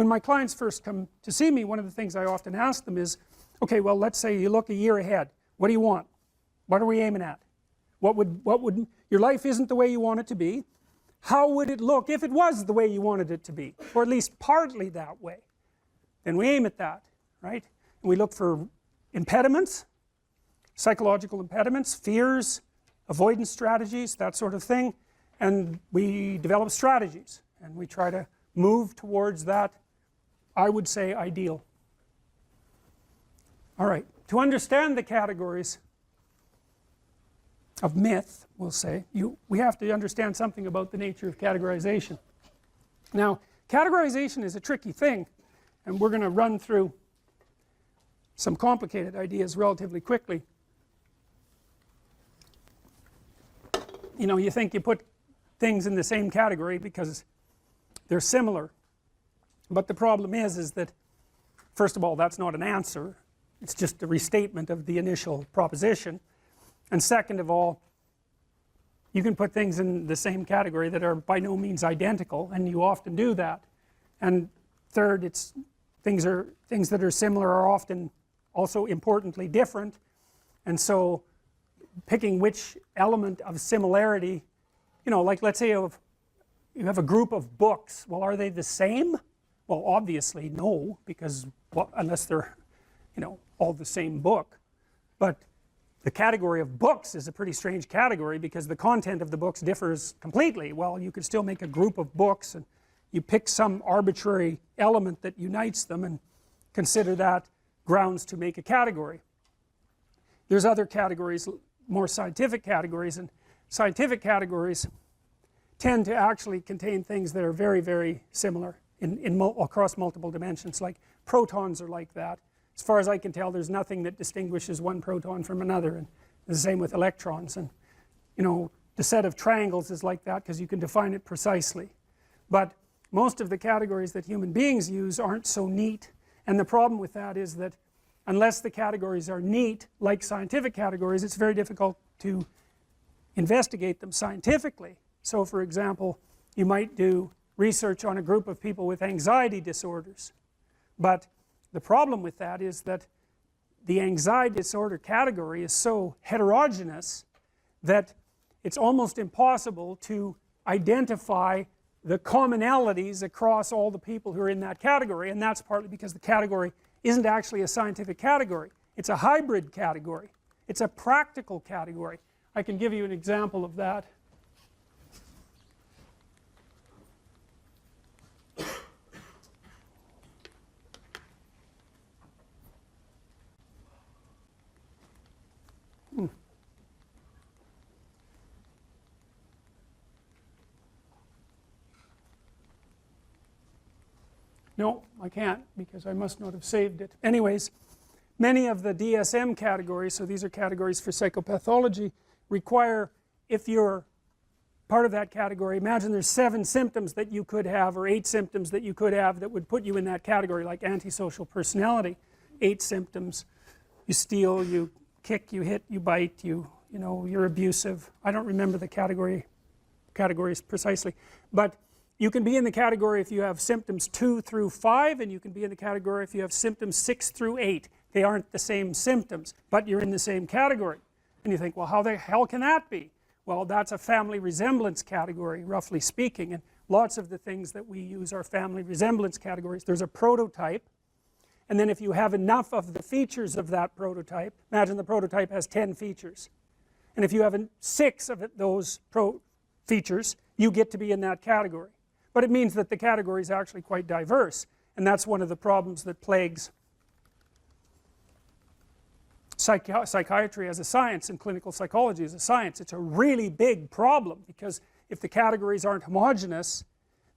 when my clients first come to see me, one of the things I often ask them is, okay, well, let's say you look a year ahead. What do you want? What are we aiming at? What would your life isn't the way you want it to be. How would it look if it was the way you wanted it to be, or at least partly that way? Then we aim at that, right? And we look for impediments, psychological impediments, fears, avoidance strategies, that sort of thing, and we develop strategies and we try to move towards that, I would say, ideal. Alright, to understand the categories of myth, we'll say, we have to understand something about the nature of categorization. Now, categorization is a tricky thing, and we're going to run through some complicated ideas relatively quickly. You know, you think you put things in the same category because they're similar, but the problem is that, first of all, that's not an answer, it's just a restatement of the initial proposition, and second of all, you can put things in the same category that are by no means identical, and you often do that, and third, it's things that are similar are often also importantly different, and so picking which element of similarity, you know, like let's say you have a group of books, well, are they the same? Well, obviously no, because, well, unless they're, you know, all the same book. But the category of books is a pretty strange category because the content of the books differs completely. Well, you could still make a group of books and you pick some arbitrary element that unites them and consider that grounds to make a category. There's other categories, more scientific categories, and scientific categories tend to actually contain things that are very, very similar across multiple dimensions. Like protons are like that. As far as I can tell, there's nothing that distinguishes one proton from another, and the same with electrons. And you know, the set of triangles is like that because you can define it precisely. But most of the categories that human beings use aren't so neat, and the problem with that is that unless the categories are neat, like scientific categories, it's very difficult to investigate them scientifically. So for example, you might do research on a group of people with anxiety disorders, but the problem with that is that the anxiety disorder category is so heterogeneous that it's almost impossible to identify the commonalities across all the people who are in that category, and that's partly because the category isn't actually a scientific category. It's a hybrid category. It's a practical category. I can give you an example of that. No, I can't because I must not have saved it. Anyways, many of the DSM categories, so these are categories for psychopathology, require, if you're part of that category, imagine there's 7 symptoms that you could have, or 8 symptoms that you could have that would put you in that category, like antisocial personality. 8 symptoms: you steal, you kick, you hit, you bite, you know, you're abusive. I don't remember the categories precisely, but you can be in the category if you have symptoms 2 through 5, and you can be in the category if you have symptoms 6 through 8. They aren't the same symptoms, but you're in the same category. And you think, well, how the hell can that be? Well, that's a family resemblance category, roughly speaking, and lots of the things that we use are family resemblance categories. There's a prototype, and then if you have enough of the features of that prototype, imagine the prototype has 10 features, and if you have 6 of those features, you get to be in that category. But it means that the category is actually quite diverse, and that's one of the problems that plagues psychiatry as a science and clinical psychology as a science. It's a really big problem because if the categories aren't homogeneous,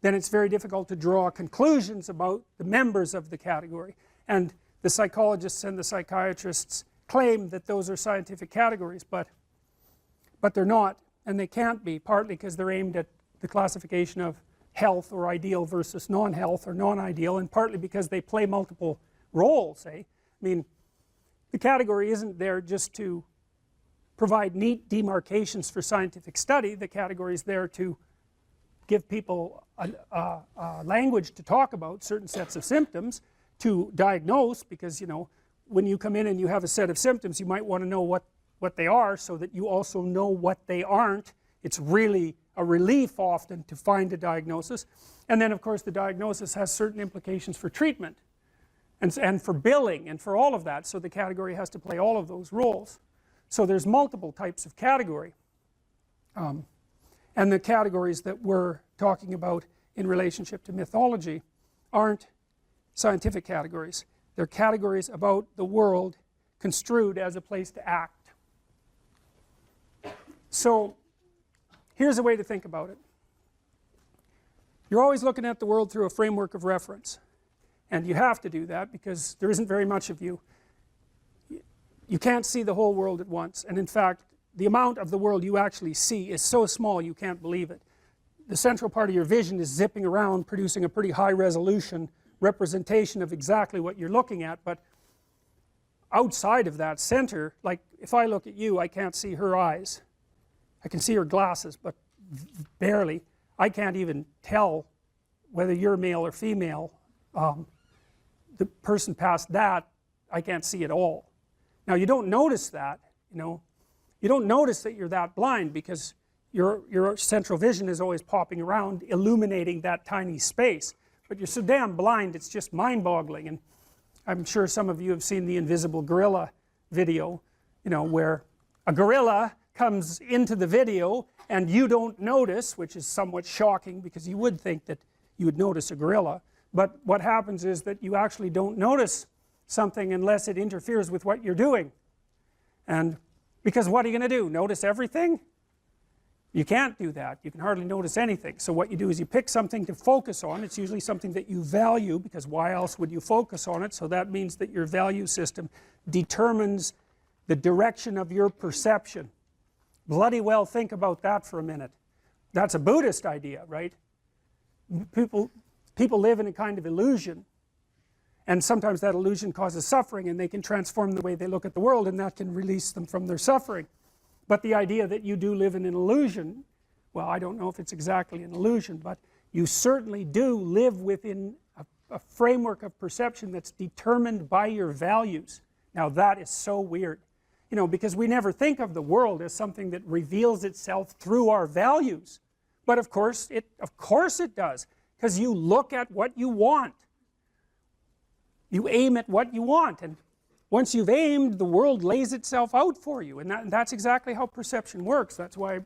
then it's very difficult to draw conclusions about the members of the category, and the psychologists and the psychiatrists claim that those are scientific categories, but they're not, and they can't be, partly because they're aimed at the classification of health or ideal versus non-health or non-ideal, and partly because they play multiple roles, eh? I mean, the category isn't there just to provide neat demarcations for scientific study. The category is there to give people a language to talk about certain sets of symptoms, to diagnose, because you know, when you come in and you have a set of symptoms, you might want to know what they are, so that you also know what they aren't. It's really a relief often to find a diagnosis. And then of course the diagnosis has certain implications for treatment and for billing and for all of that, so the category has to play all of those roles. So there's multiple types of category, and the categories that we're talking about in relationship to mythology aren't scientific categories. They're categories about the world construed as a place to act. So here's a way to think about it. You're always looking at the world through a framework of reference, and you have to do that because there isn't very much of you. You can't see the whole world at once, and in fact the amount of the world you actually see is so small you can't believe it. The central part of your vision is zipping around, producing a pretty high resolution representation of exactly what you're looking at, but outside of that center, like if I look at you, I can't see her eyes. I can see her glasses, but barely. I can't even tell whether you're male or female. The person past that, I can't see at all. Now you don't notice that, you know. You don't notice that you're that blind because your central vision is always popping around, illuminating that tiny space. But you're so damn blind, it's just mind-boggling. And I'm sure some of you have seen the invisible gorilla video, you know, where a gorilla comes into the video and you don't notice, which is somewhat shocking because you would think that you would notice a gorilla. But what happens is that you actually don't notice something unless it interferes with what you're doing. And because what are you going to do? Notice everything? You can't do that. You can hardly notice anything. So what you do is you pick something to focus on. It's usually something that you value, because why else would you focus on it? So that means that your value system determines the direction of your perception. Bloody well think about that for a minute. That's a Buddhist idea, right? People live in a kind of illusion, and sometimes that illusion causes suffering, and they can transform the way they look at the world, and that can release them from their suffering. But the idea that you do live in an illusion, well, I don't know if it's exactly an illusion, but you certainly do live within a framework of perception that's determined by your values. Now that is so weird, you know, because we never think of the world as something that reveals itself through our values. But of course it does, because you look at what you want. You aim at what you want, and once you've aimed, the world lays itself out for you, and that's exactly how perception works. That's why I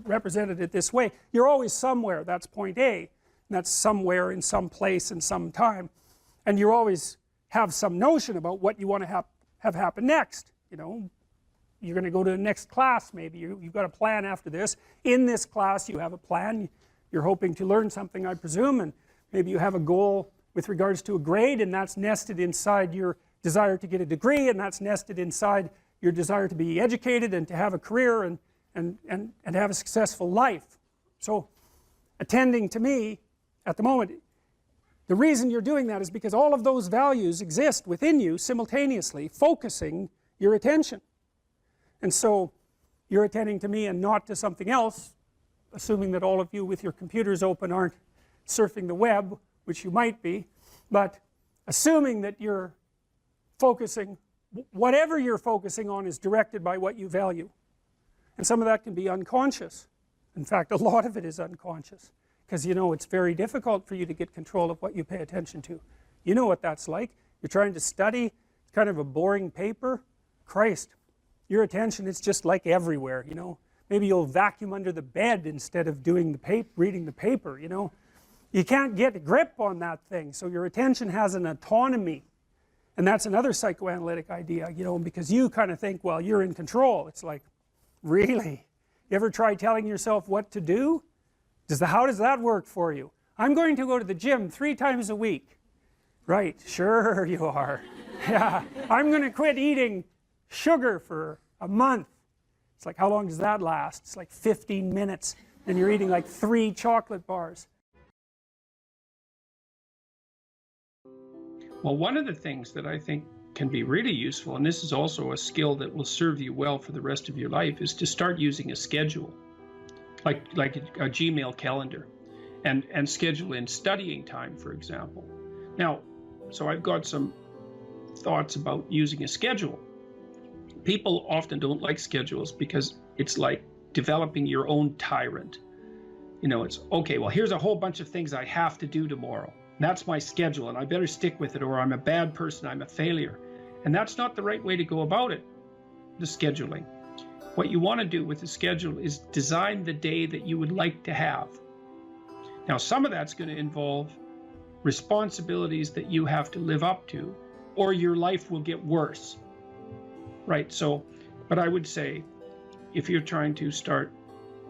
represented it this way. You're always somewhere, that's point A, and that's somewhere in some place in some time, and you always have some notion about what you want to have happen next. You know, you're going to go to the next class, maybe you've got a plan after this. In this class you have a plan, you're hoping to learn something, I presume, and maybe you have a goal with regards to a grade, and that's nested inside your desire to get a degree, and that's nested inside your desire to be educated and to have a career and have a successful life. So attending to me at the moment, the reason you're doing that is because all of those values exist within you simultaneously, focusing your attention. And so you're attending to me and not to something else, assuming that all of you with your computers open aren't surfing the web, which you might be, but assuming that you're focusing, whatever you're focusing on is directed by what you value. And some of that can be unconscious. In fact, a lot of it is unconscious, because you know it's very difficult for you to get control of what you pay attention to. You know what that's like. You're trying to study, it's kind of a boring paper. Christ, your attention is just like everywhere, you know. Maybe you'll vacuum under the bed instead of doing reading the paper, you know. You can't get a grip on that thing, so your attention has an autonomy. And that's another psychoanalytic idea, you know, because you kind of think, well, you're in control. It's like, really? You ever try telling yourself what to do? How does that work for you? I'm going to go to the gym 3 times a week. Right, sure you are. Yeah, I'm going to quit eating sugar for a month. It's like, how long does that last? It's like 15 minutes, and you're eating like 3 chocolate bars. Well, one of the things that I think can be really useful, and this is also a skill that will serve you well for the rest of your life, is to start using a schedule, like a Gmail calendar. and schedule in studying time, for example. Now, so I've got some thoughts about using a schedule. People often don't like schedules because it's like developing your own tyrant. You know, it's okay, well, here's a whole bunch of things I have to do tomorrow. And that's my schedule, and I better stick with it, or I'm a bad person, I'm a failure. And that's not the right way to go about it, the scheduling. What you want to do with the schedule is design the day that you would like to have. Now, some of that's going to involve responsibilities that you have to live up to, or your life will get worse, right? So, but I would say, if you're trying to start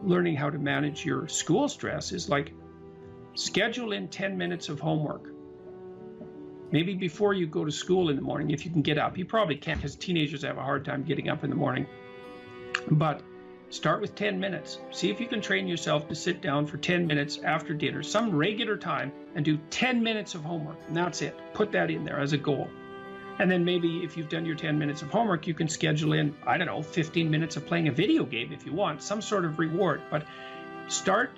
learning how to manage your school stress, is like schedule in 10 minutes of homework. Maybe before you go to school in the morning, if you can get up. You probably can't, because teenagers have a hard time getting up in the morning. But start with 10 minutes. See if you can train yourself to sit down for 10 minutes after dinner, some regular time, and do 10 minutes of homework. And that's it. Put that in there as a goal. And then maybe if you've done your 10 minutes of homework, you can schedule in, I don't know, 15 minutes of playing a video game if you want, some sort of reward. But start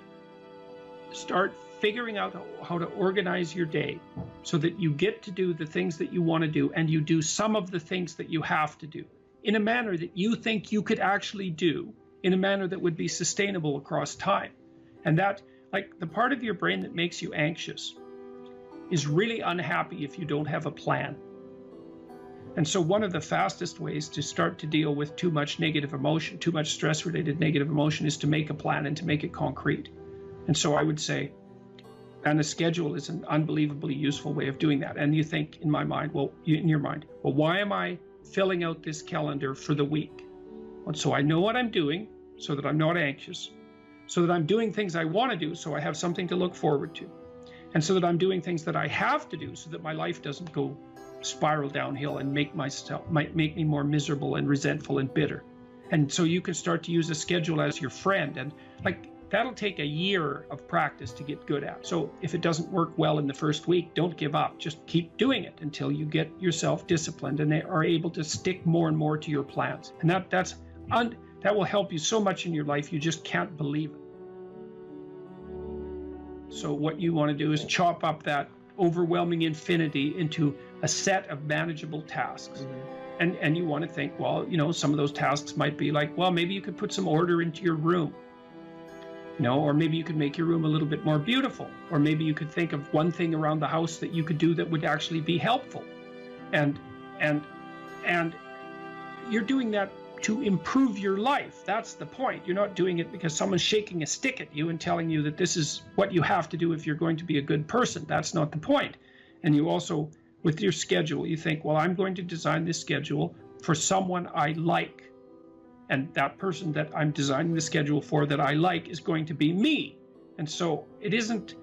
figuring out how to organize your day so that you get to do the things that you want to do, and you do some of the things that you have to do in a manner that you think you could actually do, in a manner that would be sustainable across time. And that, like, the part of your brain that makes you anxious is really unhappy if you don't have a plan. And so one of the fastest ways to start to deal with too much negative emotion, too much stress-related negative emotion, is to make a plan and to make it concrete. And so I would say, and a schedule is an unbelievably useful way of doing that. And you think, in my mind, in your mind, why am I filling out this calendar for the week? Well, so I know what I'm doing, so that I'm not anxious, so that I'm doing things I want to do, so I have something to look forward to, and so that I'm doing things that I have to do, so that my life doesn't go spiral downhill and make me more miserable and resentful and bitter. And so you can start to use a schedule as your friend, and like that'll take a year of practice to get good at. So if it doesn't work well in the first week, don't give up. Just keep doing it until you get yourself disciplined and they are able to stick more and more to your plans. And that will help you so much in your life, you just can't believe it. So what you want to do is chop up that overwhelming infinity into a set of manageable tasks. And you want to think, well, you know, some of those tasks might be like, well, maybe you could put some order into your room, you know, or maybe you could make your room a little bit more beautiful, or maybe you could think of one thing around the house that you could do that would actually be helpful. And you're doing that to improve your life. That's the point. You're not doing it because someone's shaking a stick at you and telling you that this is what you have to do if you're going to be a good person. That's not the point. And you also, with your schedule, you think, well, I'm going to design this schedule for someone I like. And that person that I'm designing the schedule for that I like is going to be me. And so it isn't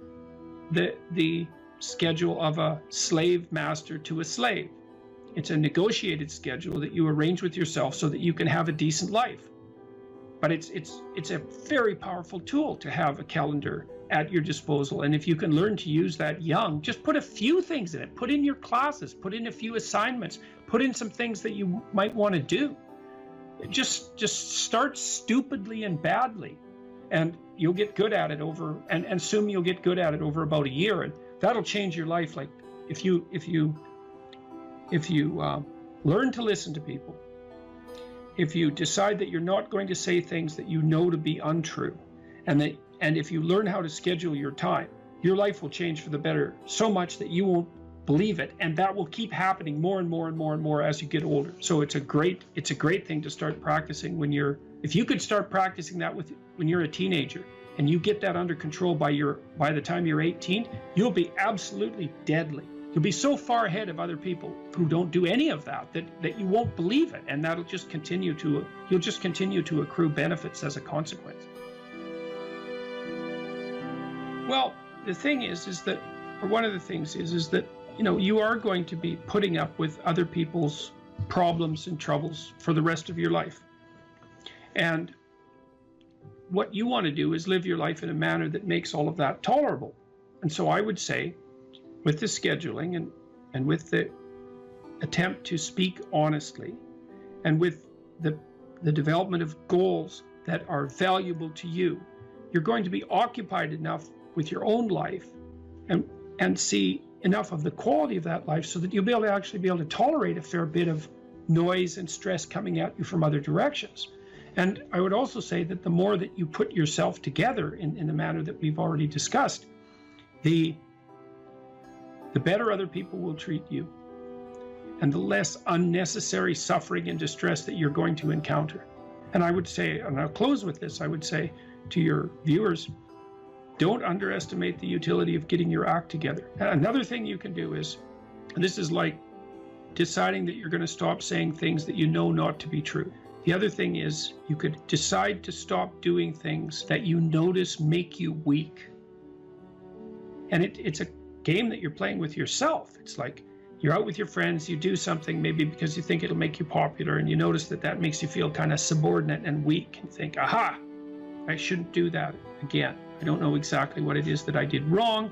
the schedule of a slave master to a slave. It's a negotiated schedule that you arrange with yourself so that you can have a decent life. But it's a very powerful tool to have a calendar at your disposal. And if you can learn to use that young, just put a few things in it. Put in your classes, put in a few assignments, put in some things that you might want to do. Just start stupidly and badly, and you'll get good at it and assume you'll get good at it over about a year, and that'll change your life. Like if you learn to listen to people, if you decide that you're not going to say things that you know to be untrue, and if you learn how to schedule your time, your life will change for the better so much that you won't believe it, and that will keep happening more and more and more and more as you get older. So it's a great thing to start practicing if you could start practicing that when you're a teenager, and you get that under control by the time you're 18, you'll be absolutely deadly. You'll be so far ahead of other people who don't do any of that you won't believe it, and that'll just you'll just continue to accrue benefits as a consequence. Well, the thing is that, or one of the things is that, you know, you are going to be putting up with other people's problems and troubles for the rest of your life. And what you want to do is live your life in a manner that makes all of that tolerable. And so I would say, with the scheduling and with the attempt to speak honestly, and with the development of goals that are valuable to you, you're going to be occupied enough with your own life and see enough of the quality of that life so that you'll be able to actually be able to tolerate a fair bit of noise and stress coming at you from other directions. And I would also say that the more that you put yourself together in the manner that we've already discussed, the better other people will treat you, and the less unnecessary suffering and distress that you're going to encounter. And I would say, and I'll close with this, I would say to your viewers, don't underestimate the utility of getting your act together. Another thing you can do is, and this is like deciding that you're going to stop saying things that you know not to be true. The other thing is you could decide to stop doing things that you notice make you weak. And it's a game that you're playing with yourself. It's like you're out with your friends, you do something maybe because you think it'll make you popular, and you notice that that makes you feel kind of subordinate and weak, and think, aha, I shouldn't do that again. I don't know exactly what it is that I did wrong,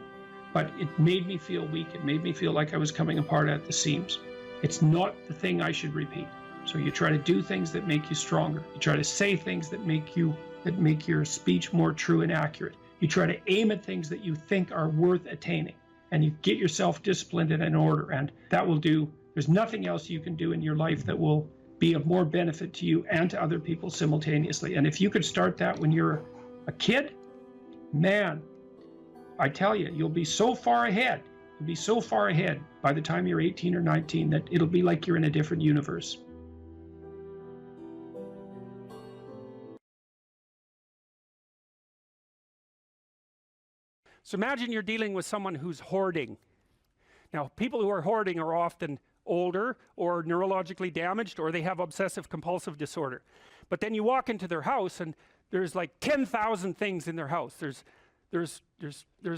but it made me feel weak. It made me feel like I was coming apart at the seams. It's not the thing I should repeat. So you try to do things that make you stronger. You try to say things that make your speech more true and accurate. You try to aim at things that you think are worth attaining, and you get yourself disciplined and in order, and that will do. There's nothing else you can do in your life that will be of more benefit to you and to other people simultaneously. And if you could start that when you're a kid, man, I tell you, you'll be so far ahead. You'll be so far ahead by the time you're 18 or 19 that it'll be like you're in a different universe. So imagine you're dealing with someone who's hoarding. Now, people who are hoarding are often older or neurologically damaged, or they have obsessive compulsive disorder. But then you walk into their house and there's like 10,000 things in their house. There's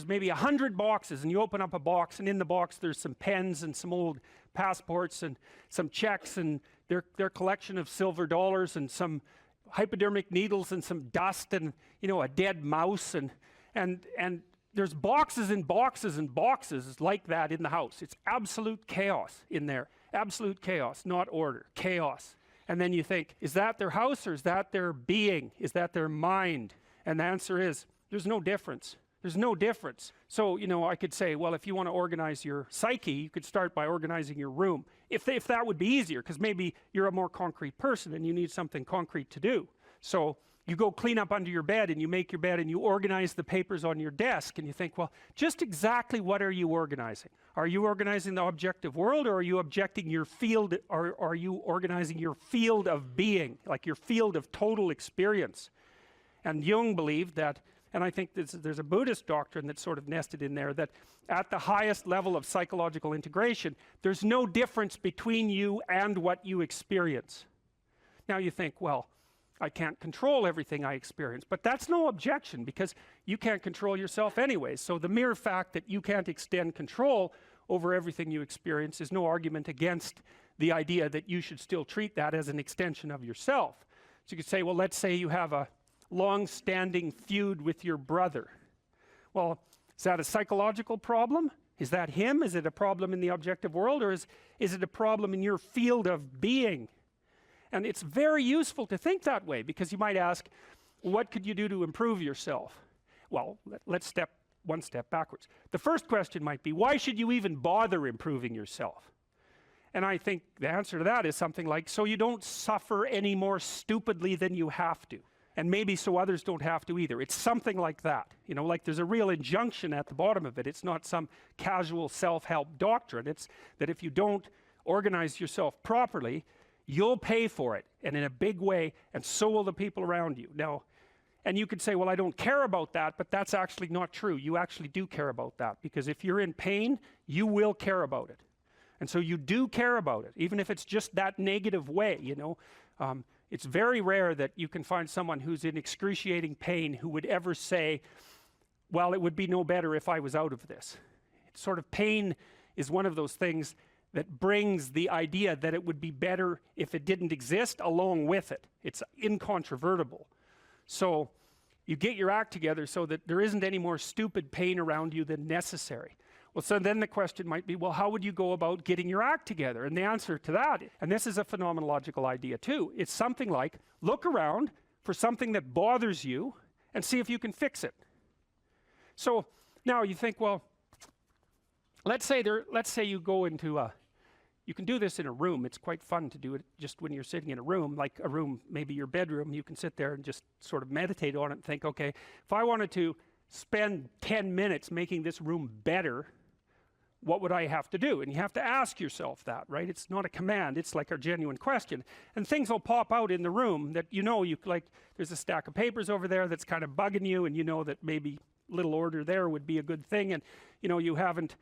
maybe 100 boxes, and you open up a box, and in the box there's some pens and some old passports and some checks and their collection of silver dollars and some hypodermic needles and some dust and, you know, a dead mouse, and there's boxes and boxes and boxes like that in the house. It's absolute chaos in there. Absolute chaos, not order, chaos. And then you think, is that their house, or is that their being? Is that their mind? And the answer is, there's no difference. There's no difference. So, you know, I could say, well, if you want to organize your psyche, you could start by organizing your room. If that would be easier, because maybe you're a more concrete person and you need something concrete to do. So you go clean up under your bed, and you make your bed, and you organize the papers on your desk, and you think, well, just exactly what are you organizing? Are you organizing the objective world, or are you objecting your field, or are you organizing your field of being, like your field of total experience? And Jung believed that, and I think there's a Buddhist doctrine that's sort of nested in there, that at the highest level of psychological integration, there's no difference between you and what you experience. Now you think, well, I can't control everything I experience, but that's no objection, because you can't control yourself anyway. So the mere fact that you can't extend control over everything you experience is no argument against the idea that you should still treat that as an extension of yourself. So you could say, well, let's say you have a long-standing feud with your brother. Well, is that a psychological problem? Is that him? Is it a problem in the objective world, or is it a problem in your field of being? And it's very useful to think that way, because you might ask, what could you do to improve yourself? Well, let's step one step backwards. The first question might be, why should you even bother improving yourself? And I think the answer to that is something like, so you don't suffer any more stupidly than you have to. And maybe so others don't have to either. It's something like that. You know, like there's a real injunction at the bottom of it. It's not some casual self-help doctrine. It's that if you don't organize yourself properly, you'll pay for it, and in a big way, and so will the people around you. Now, and you could say, well, I don't care about that, but that's actually not true. You actually do care about that, because if you're in pain, you will care about it. And so you do care about it, even if it's just that negative way, you know. It's very rare that you can find someone who's in excruciating pain who would ever say, well, it would be no better if I was out of this. It's sort of, pain is one of those things that brings the idea that it would be better if it didn't exist along with it. It's incontrovertible. So you get your act together so that there isn't any more stupid pain around you than necessary. Well, so then the question might be, well, how would you go about getting your act together? And the answer to that, and this is a phenomenological idea too, it's something like, look around for something that bothers you and see if you can fix it. So now you think, well, let's say you go into you can do this in a room. It's quite fun to do it just when you're sitting in a room, like a room, maybe your bedroom. You can sit there and just sort of meditate on it and think, okay, if I wanted to spend 10 minutes making this room better, what would I have to do? And you have to ask yourself that, right? It's not a command, it's like a genuine question. And things will pop out in the room that you like, there's a stack of papers over there that's kind of bugging you, and you know that maybe little order there would be a good thing, and you haven't,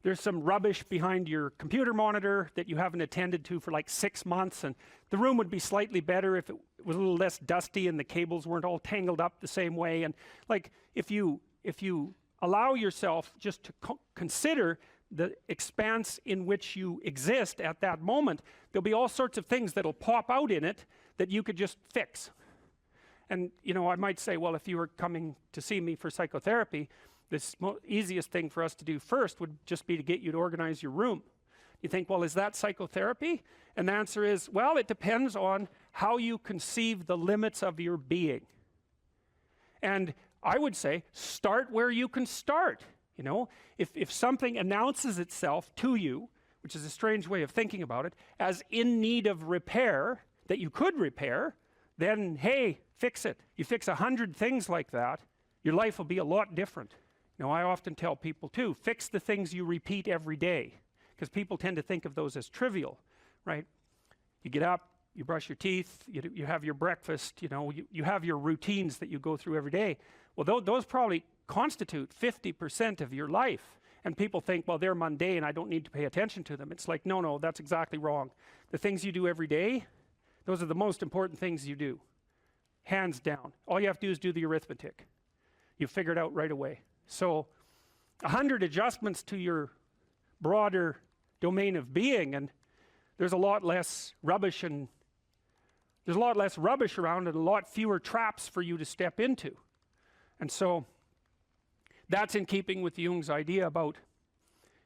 there's some rubbish behind your computer monitor that you haven't attended to for like 6 months, and the room would be slightly better if it was a little less dusty and the cables weren't all tangled up the same way. And like, if you allow yourself just to consider the expanse in which you exist at that moment, there'll be all sorts of things that'll pop out in it that you could just fix. And I might say, well, if you were coming to see me for psychotherapy, the easiest thing for us to do first would just be to get you to organize your room. You think, well, is that psychotherapy? And the answer is, well, it depends on how you conceive the limits of your being. And I would say, start where you can start. If something announces itself to you, which is a strange way of thinking about it, as in need of repair, that you could repair, then hey, fix it. You fix 100 things like that, your life will be a lot different. I often tell people too, fix the things you repeat every day, because people tend to think of those as trivial, right? You get up, you brush your teeth, you have your breakfast, you have your routines that you go through every day. Well, those probably constitute 50% of your life. And people think, well, they're mundane, I don't need to pay attention to them. It's like, no, that's exactly wrong. The things you do every day, those are the most important things you do. Hands down. All you have to do is do the arithmetic. You figure it out right away. So 100 adjustments to your broader domain of being, and there's a lot less rubbish around, and a lot fewer traps for you to step into. And so that's in keeping with Jung's idea about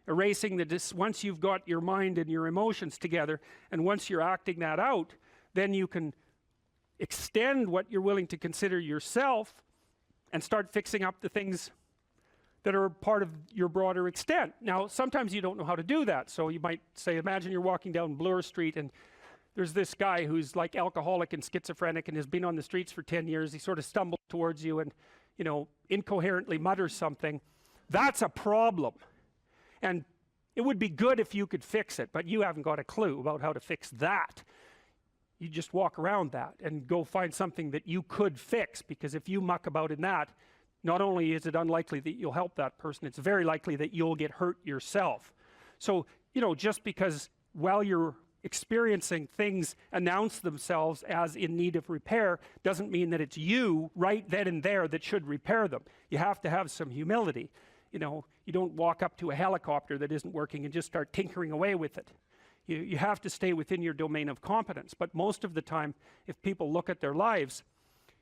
erasing once you've got your mind and your emotions together, and once you're acting that out, then you can extend what you're willing to consider yourself and start fixing up the things that are part of your broader extent. Now, sometimes you don't know how to do that. So you might say, imagine you're walking down Bloor Street and there's this guy who's like alcoholic and schizophrenic and has been on the streets for 10 years. He sort of stumbles towards you and, incoherently mutters something. That's a problem. And it would be good if you could fix it, but you haven't got a clue about how to fix that. You just walk around that and go find something that you could fix, because if you muck about in that, not only is it unlikely that you'll help that person, it's very likely that you'll get hurt yourself. So, just because while you're experiencing things announce themselves as in need of repair, doesn't mean that it's you right then and there that should repair them. You have to have some humility. You don't walk up to a helicopter that isn't working and just start tinkering away with it. You have to stay within your domain of competence. But most of the time, if people look at their lives,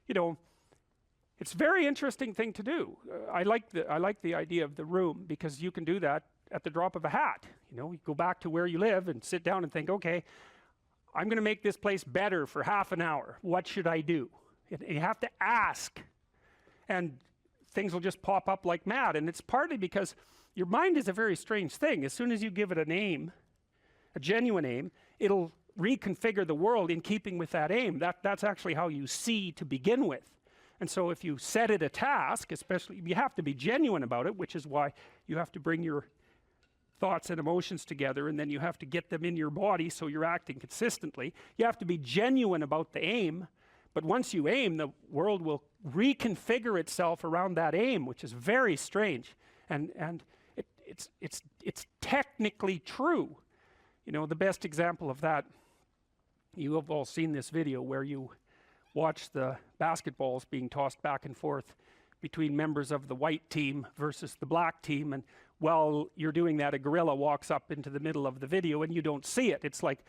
it's a very interesting thing to do. I like the idea of the room, because you can do that at the drop of a hat. You go back to where you live and sit down and think, okay, I'm going to make this place better for half an hour. What should I do? And you have to ask, and things will just pop up like mad. And it's partly because your mind is a very strange thing. As soon as you give it an aim, a genuine aim, it'll reconfigure the world in keeping with that aim. That's actually how you see to begin with. And so if you set it a task, especially, you have to be genuine about it, which is why you have to bring your thoughts and emotions together, and then you have to get them in your body so you're acting consistently. You have to be genuine about the aim, but once you aim, the world will reconfigure itself around that aim, which is very strange. And it's technically true. The best example of that, you have all seen this video where you watch the basketballs being tossed back and forth between members of the white team versus the black team, and while you're doing that, a gorilla walks up into the middle of the video and you don't see it. It's like,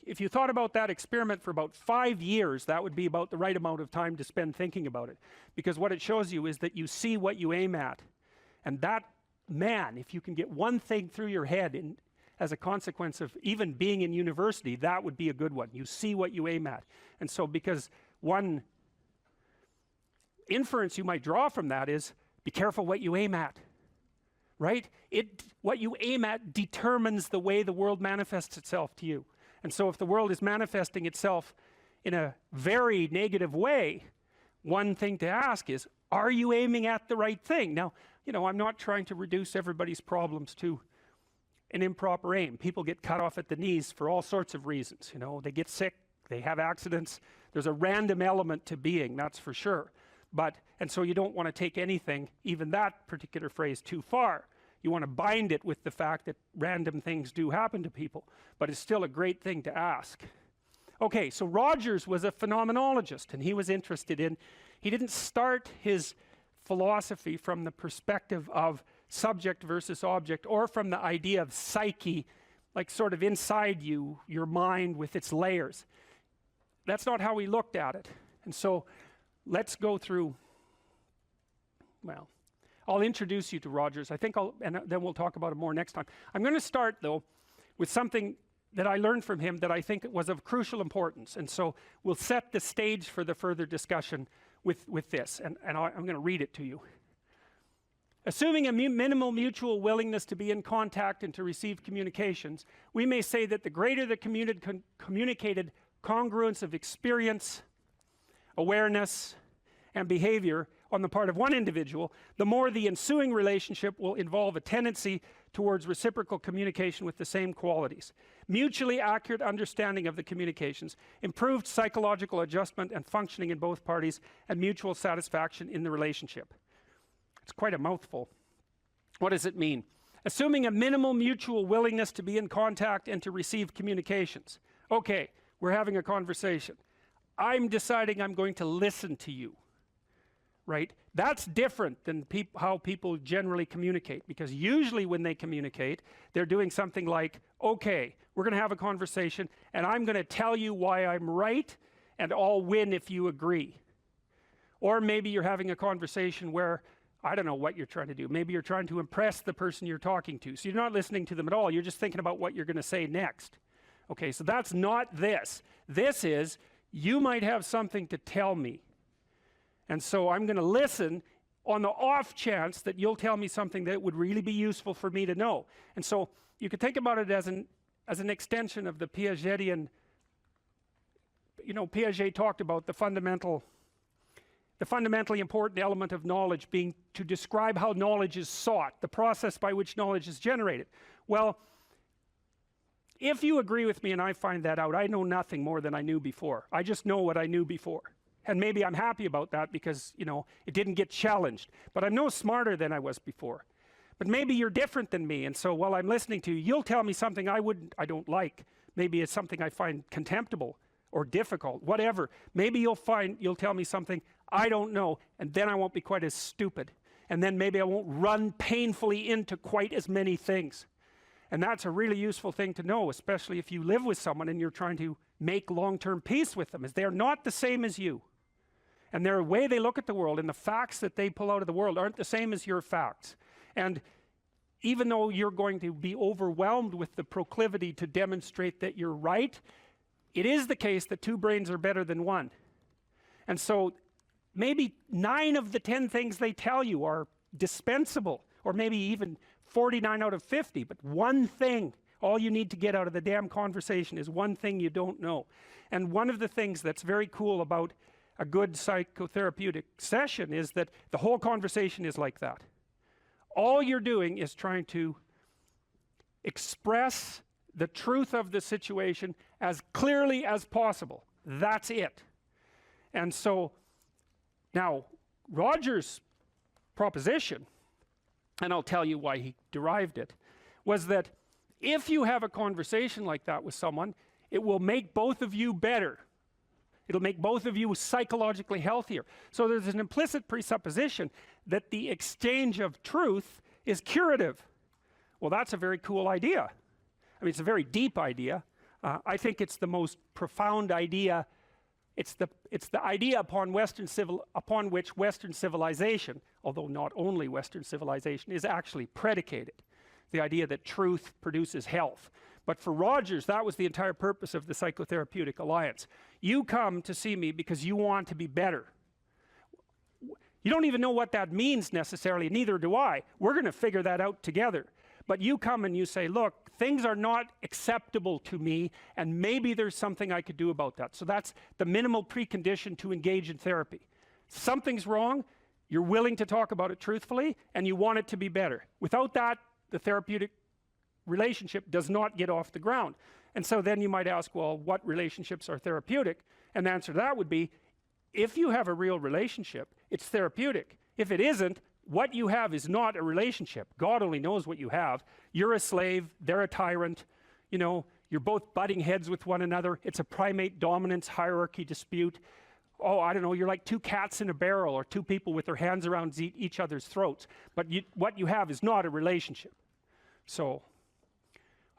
if you thought about that experiment for about 5 years, that would be about the right amount of time to spend thinking about it, because what it shows you is that you see what you aim at. And that, man, if you can get one thing through your head as a consequence of even being in university, that would be a good one. You see what you aim at. And so, because one inference you might draw from that is, Be careful what you aim at, right? What you aim at determines the way the world manifests itself to you. And so if the world is manifesting itself in a very negative way, one thing to ask is, are you aiming at the right thing? Now, you know, I'm not trying to reduce everybody's problems to an improper aim. People get cut off at the knees for all sorts of reasons. You know, they get sick, they have accidents. There's a random element to being, that's for sure. And so you don't want to take anything, even that particular phrase, too far. You want to bind it with the fact that random things do happen to people, but it's still a great thing to ask. Okay, so Rogers was a phenomenologist, and he was interested in, he didn't start his philosophy from the perspective of subject versus object, or from the idea of psyche, like sort of inside you, your mind with its layers. That's not how he looked at it. And so let's go through, well, I'll introduce you to Rogers. I think and then we'll talk about it more next time. I'm going to start though with something that I learned from him that I think was of crucial importance. And so we'll set the stage for the further discussion with this. And I'm going to read it to you. Assuming a minimal mutual willingness to be in contact and to receive communications, we may say that the greater the communicated congruence of experience, awareness, and behavior on the part of one individual, the more the ensuing relationship will involve a tendency towards reciprocal communication with the same qualities, mutually accurate understanding of the communications, improved psychological adjustment and functioning in both parties, and mutual satisfaction in the relationship. It's quite a mouthful. What does it mean? Assuming a minimal mutual willingness to be in contact and to receive communications. Okay, we're having a conversation. I'm deciding I'm going to listen to you. Right? That's different than how people generally communicate, because usually when they communicate, they're doing something like, okay, we're going to have a conversation and I'm going to tell you why I'm right and I'll win if you agree. Or maybe you're having a conversation where, I don't know what you're trying to do. Maybe you're trying to impress the person you're talking to. So you're not listening to them at all. You're just thinking about what you're going to say next. Okay, so that's not this. This is, you might have something to tell me. And so I'm going to listen on the off chance that you'll tell me something that would really be useful for me to know. And so you could think about it as an extension of the Piagetian, you know, Piaget talked about the fundamentally important element of knowledge being to describe how knowledge is sought, the process by which knowledge is generated. Well, if you agree with me and I find that out, I know nothing more than I knew before. I just know what I knew before. And maybe I'm happy about that because, you know, it didn't get challenged. But I'm no smarter than I was before. But maybe you're different than me. And so while I'm listening to you, you'll tell me something I don't like. Maybe it's something I find contemptible or difficult, whatever. Maybe you'll tell me something I don't know, and then I won't be quite as stupid. And then maybe I won't run painfully into quite as many things. And that's a really useful thing to know, especially if you live with someone and you're trying to make long-term peace with them, is they're not the same as you. And their way they look at the world and the facts that they pull out of the world aren't the same as your facts. And even though you're going to be overwhelmed with the proclivity to demonstrate that you're right, it is the case that two brains are better than one. And so maybe 9 of the 10 things they tell you are dispensable, or maybe even 49 out of 50, but one thing, all you need to get out of the damn conversation is one thing you don't know. And one of the things that's very cool about a good psychotherapeutic session is that the whole conversation is like that. All you're doing is trying to express the truth of the situation as clearly as possible. That's it. And so now Rogers' proposition, and I'll tell you why he derived it, was that if you have a conversation like that with someone, it will make both of you better. It'll make both of you psychologically healthier. So there's an implicit presupposition that the exchange of truth is curative. Well, that's a very cool idea. I mean, it's a very deep idea. I think it's the most profound idea. It's the idea upon which Western civilization, although not only Western civilization, is actually predicated. The idea that truth produces health. But for Rogers, that was the entire purpose of the Psychotherapeutic Alliance. You come to see me because you want to be better. You don't even know what that means necessarily, neither do I. We're going to figure that out together. But you come and you say, look, things are not acceptable to me, and maybe there's something I could do about that. So that's the minimal precondition to engage in therapy. Something's wrong, you're willing to talk about it truthfully, and you want it to be better. Without that, the therapeutic relationship does not get off the ground. And so then you might ask, well, what relationships are therapeutic? And the answer to that would be, if you have a real relationship, it's therapeutic. If it isn't, what you have is not a relationship. God only knows what you have. You're a slave, they're a tyrant, you know, you're both butting heads with one another. It's a primate dominance hierarchy dispute. Oh, I don't know, you're like two cats in a barrel, or two people with their hands around each other's throats. But what you have is not a relationship. So,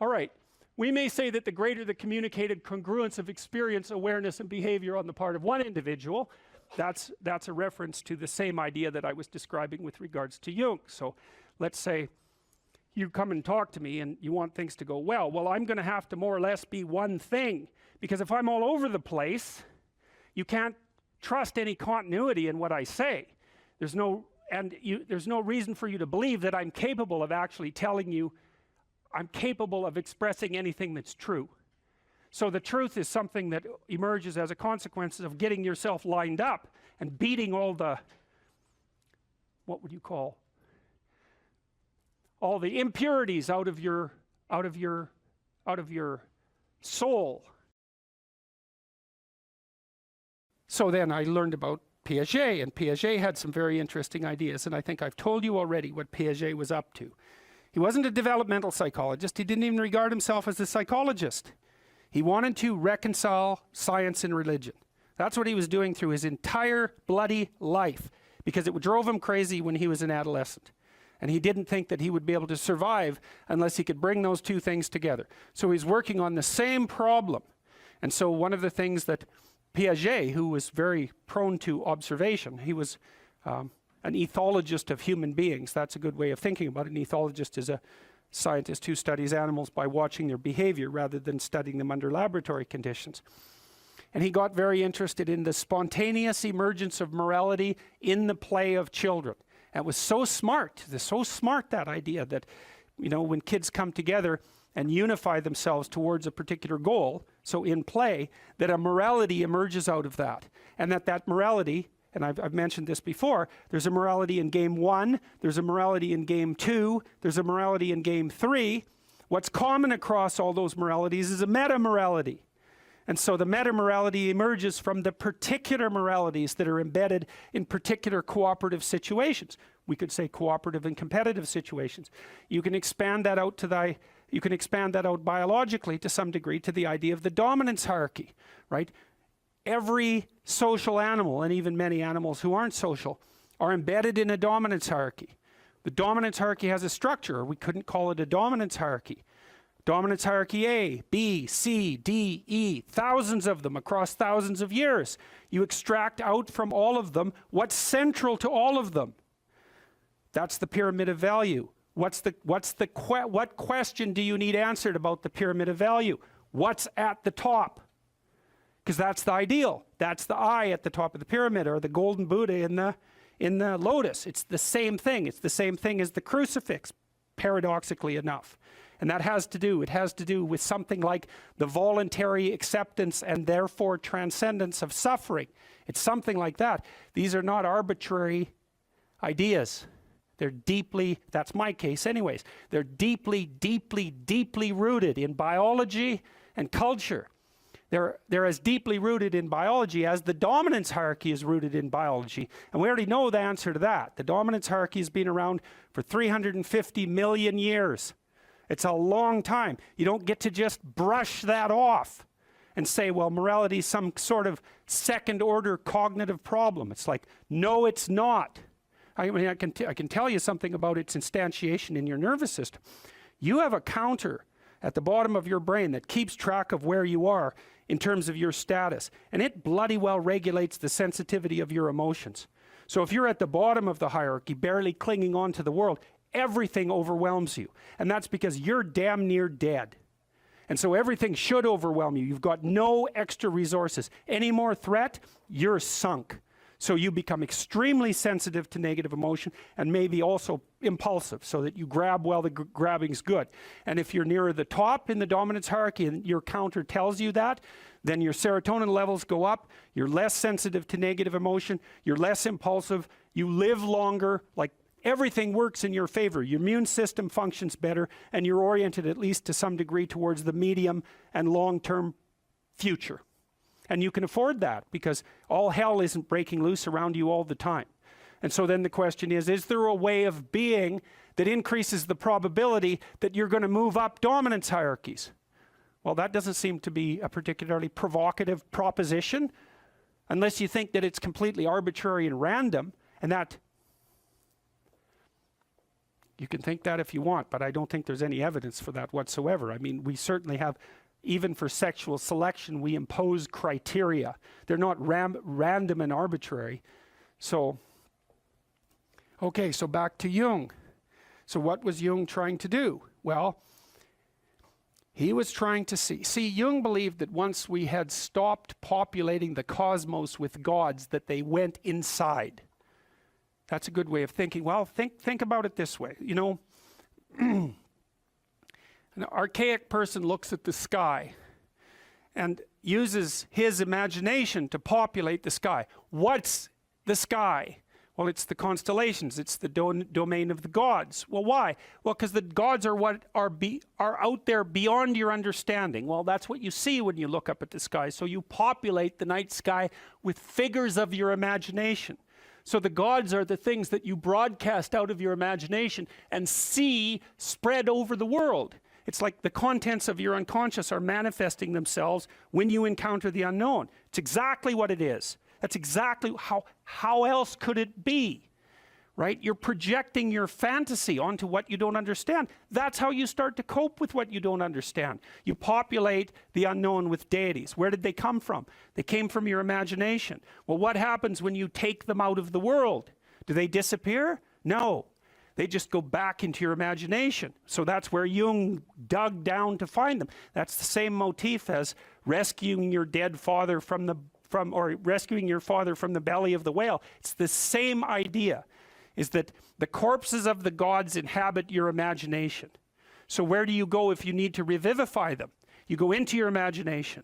all right. We may say that the greater the communicated congruence of experience, awareness, and behavior on the part of one individual, that's a reference to the same idea that I was describing with regards to Jung. So let's say you come and talk to me and you want things to go well. Well, I'm going to have to more or less be one thing, because if I'm all over the place, you can't trust any continuity in what I say. There's no reason for you to believe that I'm capable of actually telling you, I'm capable of expressing anything that's true. So the truth is something that emerges as a consequence of getting yourself lined up and beating all the, what would you call, all the impurities out of your soul. So then I learned about Piaget, and Piaget had some very interesting ideas, and I think I've told you already what Piaget was up to. He wasn't a developmental psychologist. He didn't even regard himself as a psychologist. He wanted to reconcile science and religion. That's what he was doing through his entire bloody life, because it drove him crazy when he was an adolescent. And he didn't think that he would be able to survive unless he could bring those two things together. So he's working on the same problem. And so one of the things that Piaget, who was very prone to observation, he was an ethologist of human beings. That's a good way of thinking about it. An ethologist is a scientist who studies animals by watching their behavior rather than studying them under laboratory conditions. And he got very interested in the spontaneous emergence of morality in the play of children. And it was so smart, that idea that, you know, when kids come together and unify themselves towards a particular goal, so in play, that a morality emerges out of that. And that morality, and I've mentioned this before, there's a morality in game 1, there's a morality in game 2, there's a morality in game 3. What's common across all those moralities is a meta-morality. And so the meta-morality emerges from the particular moralities that are embedded in particular cooperative situations. We could say cooperative and competitive situations. You can expand that out biologically to some degree to the idea of the dominance hierarchy, right? Every social animal, and even many animals who aren't social, are embedded in a dominance hierarchy. The dominance hierarchy has a structure, or we couldn't call it a dominance hierarchy. Dominance hierarchy A, B, C, D, E, thousands of them across thousands of years. You extract out from all of them what's central to all of them. That's the pyramid of value. What question do you need answered about the pyramid of value? What's at the top? Because that's the ideal. That's the eye at the top of the pyramid, or the golden Buddha in the lotus. It's the same thing. It's the same thing as the crucifix, paradoxically enough. And it has to do with something like the voluntary acceptance and therefore transcendence of suffering. It's something like that. These are not arbitrary ideas. They're deeply, that's my case anyways, they're deeply, deeply, deeply rooted in biology and culture. They're as deeply rooted in biology as the dominance hierarchy is rooted in biology. And we already know the answer to that. The dominance hierarchy has been around for 350 million years. It's a long time. You don't get to just brush that off and say, well, morality is some sort of second order cognitive problem. It's like, no, it's not. I mean, I can tell you something about its instantiation in your nervous system. You have a counter at the bottom of your brain that keeps track of where you are in terms of your status. And it bloody well regulates the sensitivity of your emotions. So if you're at the bottom of the hierarchy, barely clinging on to the world, everything overwhelms you. And that's because you're damn near dead. And so everything should overwhelm you. You've got no extra resources. Any more threat, you're sunk. So you become extremely sensitive to negative emotion and maybe also impulsive, so that you grab while the grabbing's good. And if you're nearer the top in the dominance hierarchy and your counter tells you that, then your serotonin levels go up, you're less sensitive to negative emotion, you're less impulsive, you live longer, like everything works in your favor. Your immune system functions better, and you're oriented at least to some degree towards the medium and long-term future. And you can afford that because all hell isn't breaking loose around you all the time. And so then the question is there a way of being that increases the probability that you're going to move up dominance hierarchies? Well, that doesn't seem to be a particularly provocative proposition, unless you think that it's completely arbitrary and random, and that you can think that if you want, but I don't think there's any evidence for that whatsoever. I mean, we certainly have, even for sexual selection, we impose criteria. They're not random and arbitrary. So, okay, so back to Jung. So what was Jung trying to do? Well, he was trying to see, Jung believed that once we had stopped populating the cosmos with gods, that they went inside. That's a good way of thinking. Well, think about it this way. You know, an archaic person looks at the sky and uses his imagination to populate the sky. What's the sky? Well, it's the constellations. It's the domain of the gods. Well, why? Well, because the gods are what are out there beyond your understanding. Well, that's what you see when you look up at the sky. So you populate the night sky with figures of your imagination. So the gods are the things that you broadcast out of your imagination and see spread over the world. It's like the contents of your unconscious are manifesting themselves when you encounter the unknown. It's exactly what it is. That's exactly how else could it be, right? You're projecting your fantasy onto what you don't understand. That's how you start to cope with what you don't understand. You populate the unknown with deities. Where did they come from? They came from your imagination. Well, what happens when you take them out of the world? Do they disappear? No. They just go back into your imagination. So that's where Jung dug down to find them. That's the same motif as rescuing your dead father or rescuing your father from the belly of the whale. It's the same idea, is that the corpses of the gods inhabit your imagination. So where do you go if you need to revivify them? You go into your imagination.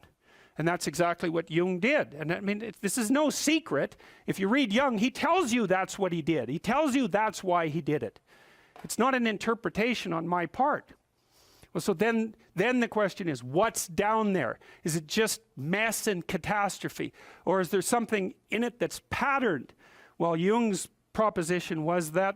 And that's exactly what Jung did. And I mean, this is no secret. If you read Jung, he tells you that's what he did. He tells you that's why he did it. It's not an interpretation on my part. Well, so then the question is, what's down there? Is it just mess and catastrophe? Or is there something in it that's patterned? Well, Jung's proposition was that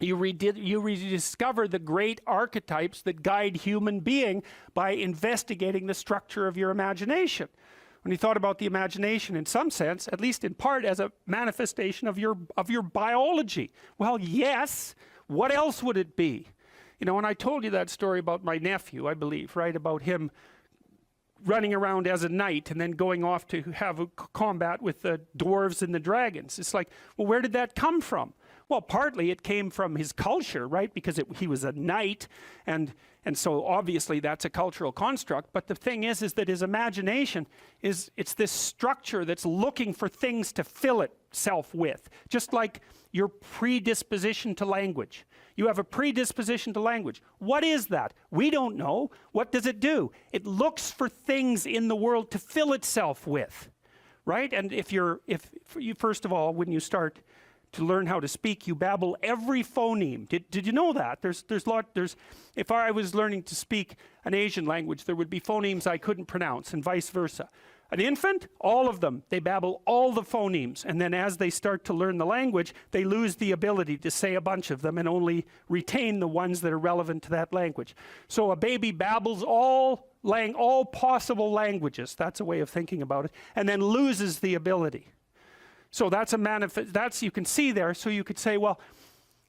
you rediscover the great archetypes that guide human being by investigating the structure of your imagination. When he thought about the imagination, in some sense, at least in part, as a manifestation of your biology. Well, yes. What else would it be? You know, and I told you that story about my nephew, I believe, right? About him running around as a knight and then going off to have a combat with the dwarves and the dragons. It's like, well, where did that come from? Well, partly it came from his culture, right? Because he was a knight, and so obviously that's a cultural construct. But the thing is that his imagination it's this structure that's looking for things to fill itself with. Just like your predisposition to language. You have a predisposition to language. What is that? We don't know. What does it do? It looks for things in the world to fill itself with, right? And if you first of all, when you start to learn how to speak, you babble every phoneme. Did you know that? If I was learning to speak an Asian language, there would be phonemes I couldn't pronounce, and vice versa. An infant, all of them, they babble all the phonemes, and then as they start to learn the language, they lose the ability to say a bunch of them and only retain the ones that are relevant to that language. So a baby babbles all possible languages, that's a way of thinking about it, and then loses the ability. So that's you can see there. So you could say, well,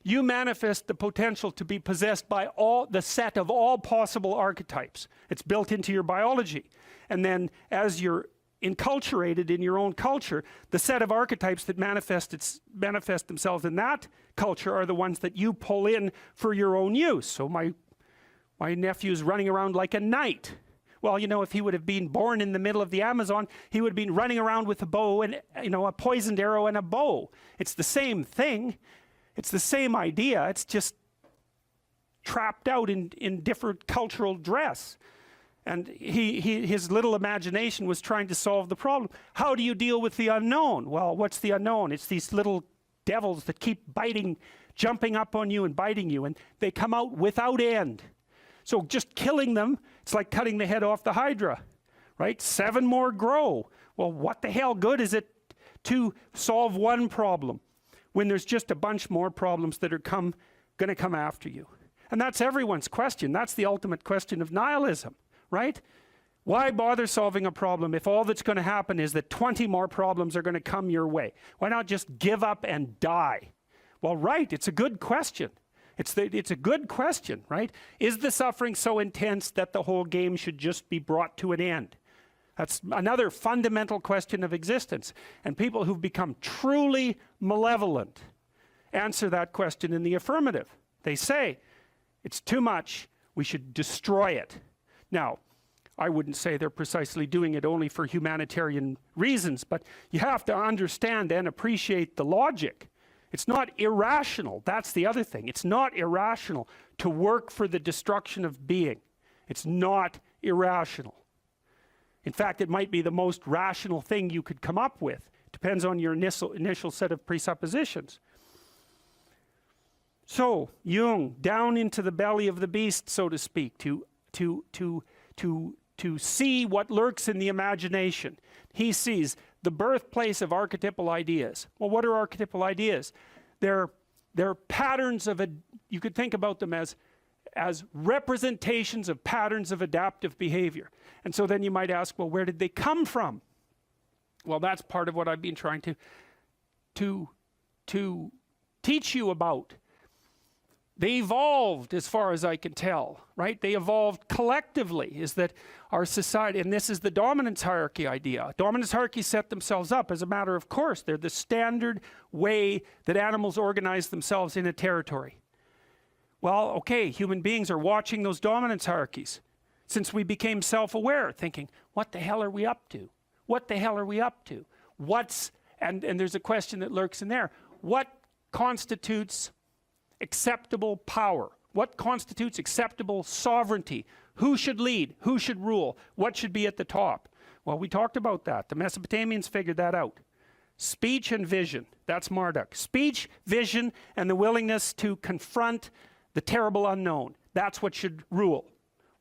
you manifest the potential to be possessed by the set of all possible archetypes. It's built into your biology. And then as you're enculturated in your own culture, the set of archetypes that manifest themselves in that culture are the ones that you pull in for your own use. So my nephew's running around like a knight. Well, you know, if he would have been born in the middle of the Amazon, he would have been running around with a bow and, you know, a poisoned arrow and a bow. It's the same thing. It's the same idea. It's just trapped out in different cultural dress. And his little imagination was trying to solve the problem. How do you deal with the unknown? Well, what's the unknown? It's these little devils that keep biting, jumping up on you and biting you, and they come out without end. So just killing them, it's like cutting the head off the Hydra, right? 7 more grow. Well, what the hell good is it to solve one problem when there's just a bunch more problems that are going to come after you? And that's everyone's question. That's the ultimate question of nihilism, right? Why bother solving a problem if all that's going to happen is that 20 more problems are going to come your way? Why not just give up and die? Well, right, it's a good question. It's a good question, right? Is the suffering so intense that the whole game should just be brought to an end? That's another fundamental question of existence. And people who've become truly malevolent answer that question in the affirmative. They say, it's too much, we should destroy it. Now, I wouldn't say they're precisely doing it only for humanitarian reasons, but you have to understand and appreciate the logic. It's not irrational. That's the other thing. It's not irrational to work for the destruction of being. It's not irrational. In fact, it might be the most rational thing you could come up with. Depends on your initial set of presuppositions. So, Jung, down into the belly of the beast, so to speak, to see what lurks in the imagination. He sees the birthplace of archetypal ideas. Well, what are archetypal ideas? They're patterns of, you could think about them as representations of patterns of adaptive behavior. And so then you might ask, well, where did they come from? Well, that's part of what I've been trying to teach you about. They evolved, as far as I can tell, right? They evolved collectively, is that our society, and this is the dominance hierarchy idea. Dominance hierarchies set themselves up as a matter of course. They're the standard way that animals organize themselves in a territory. Well, okay, human beings are watching those dominance hierarchies since we became self-aware, thinking, what the hell are we up to? What the hell are we up to? And there's a question that lurks in there. What constitutes acceptable power? What constitutes acceptable sovereignty? Who should lead? Who should rule? What should be at the top? Well, we talked about that. The Mesopotamians figured that out. Speech and vision. That's Marduk. Speech, vision, and the willingness to confront the terrible unknown. That's what should rule.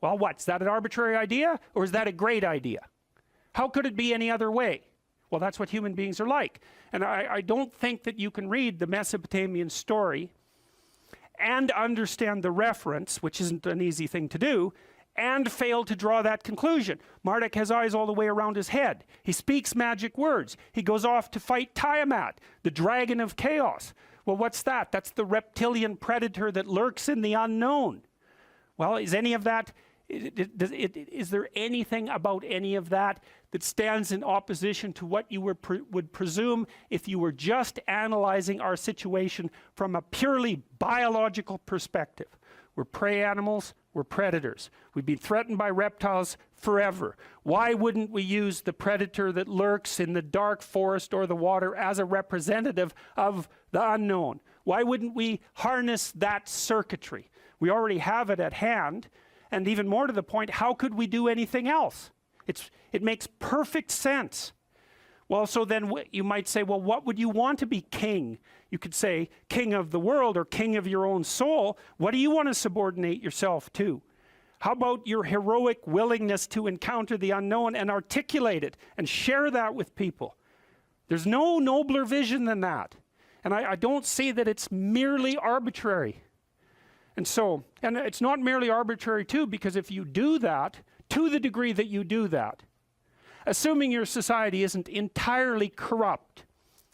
Well, what? Is that an arbitrary idea, or is that a great idea? How could it be any other way? Well, that's what human beings are like. And I don't think that you can read the Mesopotamian story and understand the reference, which isn't an easy thing to do, and fail to draw that conclusion. Marduk has eyes all the way around his head. He speaks magic words. He goes off to fight Tiamat, the dragon of chaos. Well, what's that? That's the reptilian predator that lurks in the unknown. Well, is any of that, is there anything about any of that that stands in opposition to what you would presume if you were just analyzing our situation from a purely biological perspective? We're prey animals, we're predators. We've been threatened by reptiles forever. Why wouldn't we use the predator that lurks in the dark forest or the water as a representative of the unknown? Why wouldn't we harness that circuitry? We already have it at hand, and even more to the point, how could we do anything else? It makes perfect sense. Well, so then you might say, well, what would you want to be king? You could say king of the world or king of your own soul. What do you want to subordinate yourself to? How about your heroic willingness to encounter the unknown and articulate it and share that with people? There's no nobler vision than that. And I don't see that it's merely arbitrary. And it's not merely arbitrary too, because if you do that, to the degree that you do that, assuming your society isn't entirely corrupt,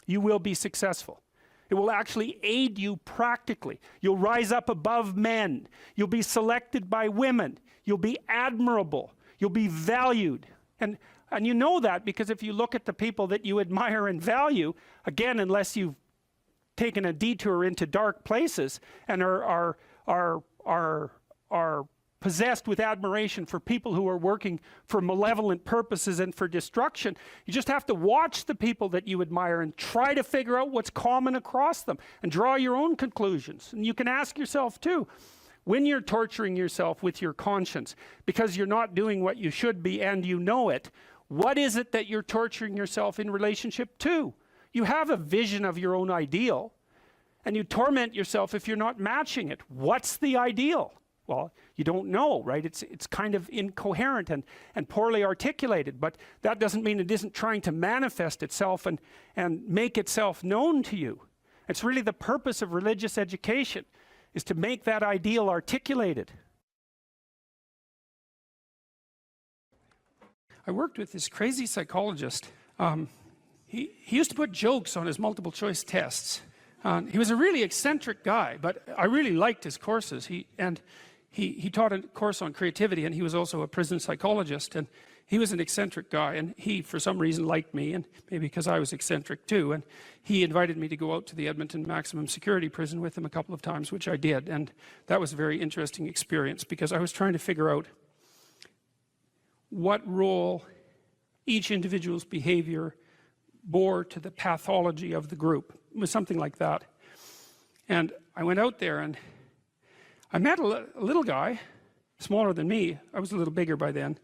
you will be successful. It will actually aid you practically. You'll rise up above men. You'll be selected by women. You'll be admirable. You'll be valued. And you know that because if you look at the people that you admire and value, again, unless you've taken a detour into dark places and are possessed with admiration for people who are working for malevolent purposes and for destruction. You just have to watch the people that you admire and try to figure out what's common across them and draw your own conclusions. And you can ask yourself too, when you're torturing yourself with your conscience because you're not doing what you should be and you know it, what is it that you're torturing yourself in relationship to? You have a vision of your own ideal and you torment yourself if you're not matching it. What's the ideal? Well, you don't know, right? It's kind of incoherent and poorly articulated, but that doesn't mean it isn't trying to manifest itself and make itself known to you. It's really the purpose of religious education, is to make that ideal articulated. I worked with this crazy psychologist. He used to put jokes on his multiple choice tests. He was a really eccentric guy, but I really liked his courses. He taught a course on creativity, and he was also a prison psychologist, and he was an eccentric guy, and he for some reason liked me, and maybe because I was eccentric too, and he invited me to go out to the Edmonton maximum security prison with him a couple of times, which I did, and that was a very interesting experience because I was trying to figure out what role each individual's behavior bore to the pathology of the group. It was something like that. And I went out there and I met a little guy, smaller than me. I was a little bigger by then.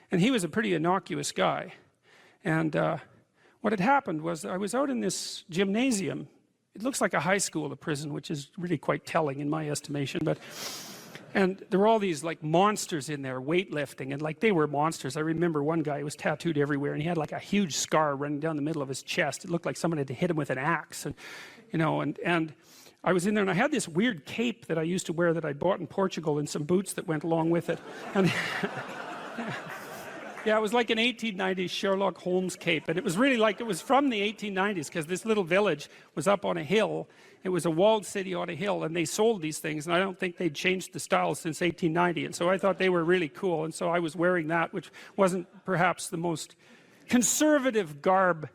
And he was a pretty innocuous guy. And what had happened was I was out in this gymnasium. It looks like a high school, a prison, which is really quite telling in my estimation. And there were all these like monsters in there, weightlifting, and like they were monsters. I remember one guy who was tattooed everywhere, and he had like a huge scar running down the middle of his chest. It looked like someone had hit him with an axe, and you know, and I was in there, and I had this weird cape that I used to wear that I bought in Portugal, and some boots that went along with it. And yeah, it was like an 1890s Sherlock Holmes cape, and it was really like it was from the 1890s because this little village was up on a hill. It was a walled city on a hill, and they sold these things, and I don't think they'd changed the style since 1890, and so I thought they were really cool, and so I was wearing that, which wasn't perhaps the most conservative garb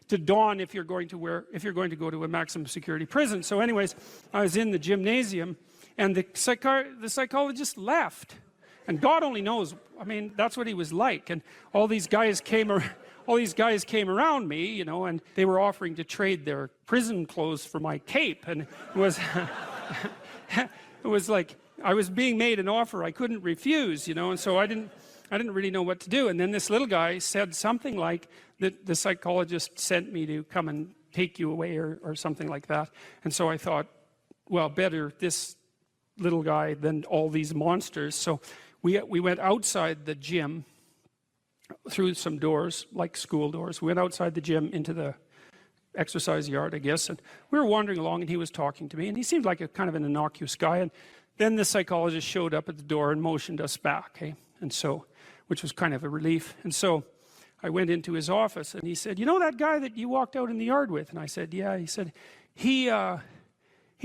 to don if you're going to go to a maximum security prison. So anyways, I was in the gymnasium, and the psychologist left. And God only knows, I mean, that's what he was like. And all these guys came around me, you know, and they were offering to trade their prison clothes for my cape. And it was, it was like, I was being made an offer I couldn't refuse, you know, and so I didn't really know what to do. And then this little guy said something like, that the psychologist sent me to come and take you away or something like that. And so I thought, well, better this little guy than all these monsters. So we went outside the gym through some doors, like school doors. We went outside the gym into the exercise yard, I guess, and we were wandering along, and he was talking to me, and he seemed like a kind of an innocuous guy. And then the psychologist showed up at the door and motioned us back, and so, which was kind of a relief. And so I went into his office, and he said, you know that guy that you walked out in the yard with? And I said, yeah. He said, he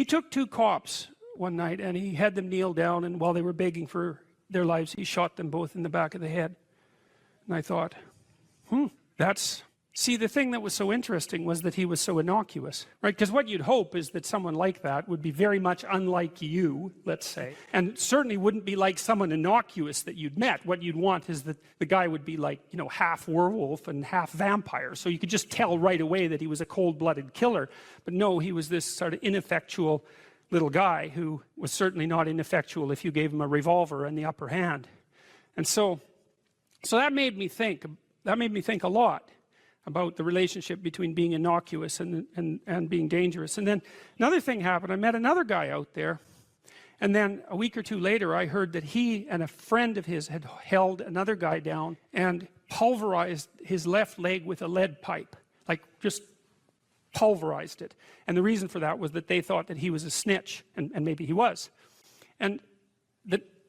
took two cops one night, and he had them kneel down, and while they were begging for their lives, he shot them both in the back of the head. And I thought, see, the thing that was so interesting was that he was so innocuous, right? Because what you'd hope is that someone like that would be very much unlike you, let's say, and certainly wouldn't be like someone innocuous that you'd met. What you'd want is that the guy would be like, you know, half werewolf and half vampire, so you could just tell right away that he was a cold-blooded killer. But no, he was this sort of ineffectual little guy who was certainly not ineffectual if you gave him a revolver and the upper hand. And so that made me think a lot about the relationship between being innocuous and being dangerous. And then another thing happened. I met another guy out there, and then a week or two later I heard that he and a friend of his had held another guy down and pulverized his left leg with a lead pipe, like just pulverized it. And the reason for that was that they thought that he was a snitch, and maybe he was. And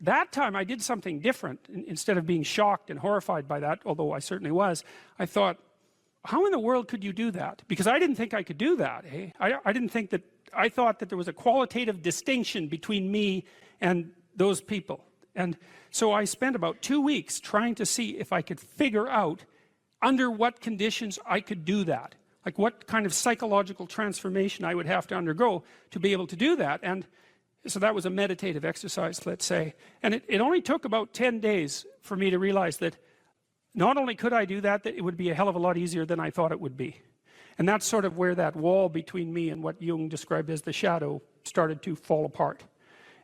that time I did something different. Instead of being shocked and horrified by that, although I certainly was, I thought, how in the world could you do that? Because I didn't think I could do that. I thought that there was a qualitative distinction between me and those people. And so I spent about 2 weeks trying to see if I could figure out under what conditions I could do that. Like what kind of psychological transformation I would have to undergo to be able to do that. And So that was a meditative exercise, let's say. And it only took about 10 days for me to realize that not only could I do that, that it would be a hell of a lot easier than I thought it would be. And that's sort of where that wall between me and what Jung described as the shadow started to fall apart.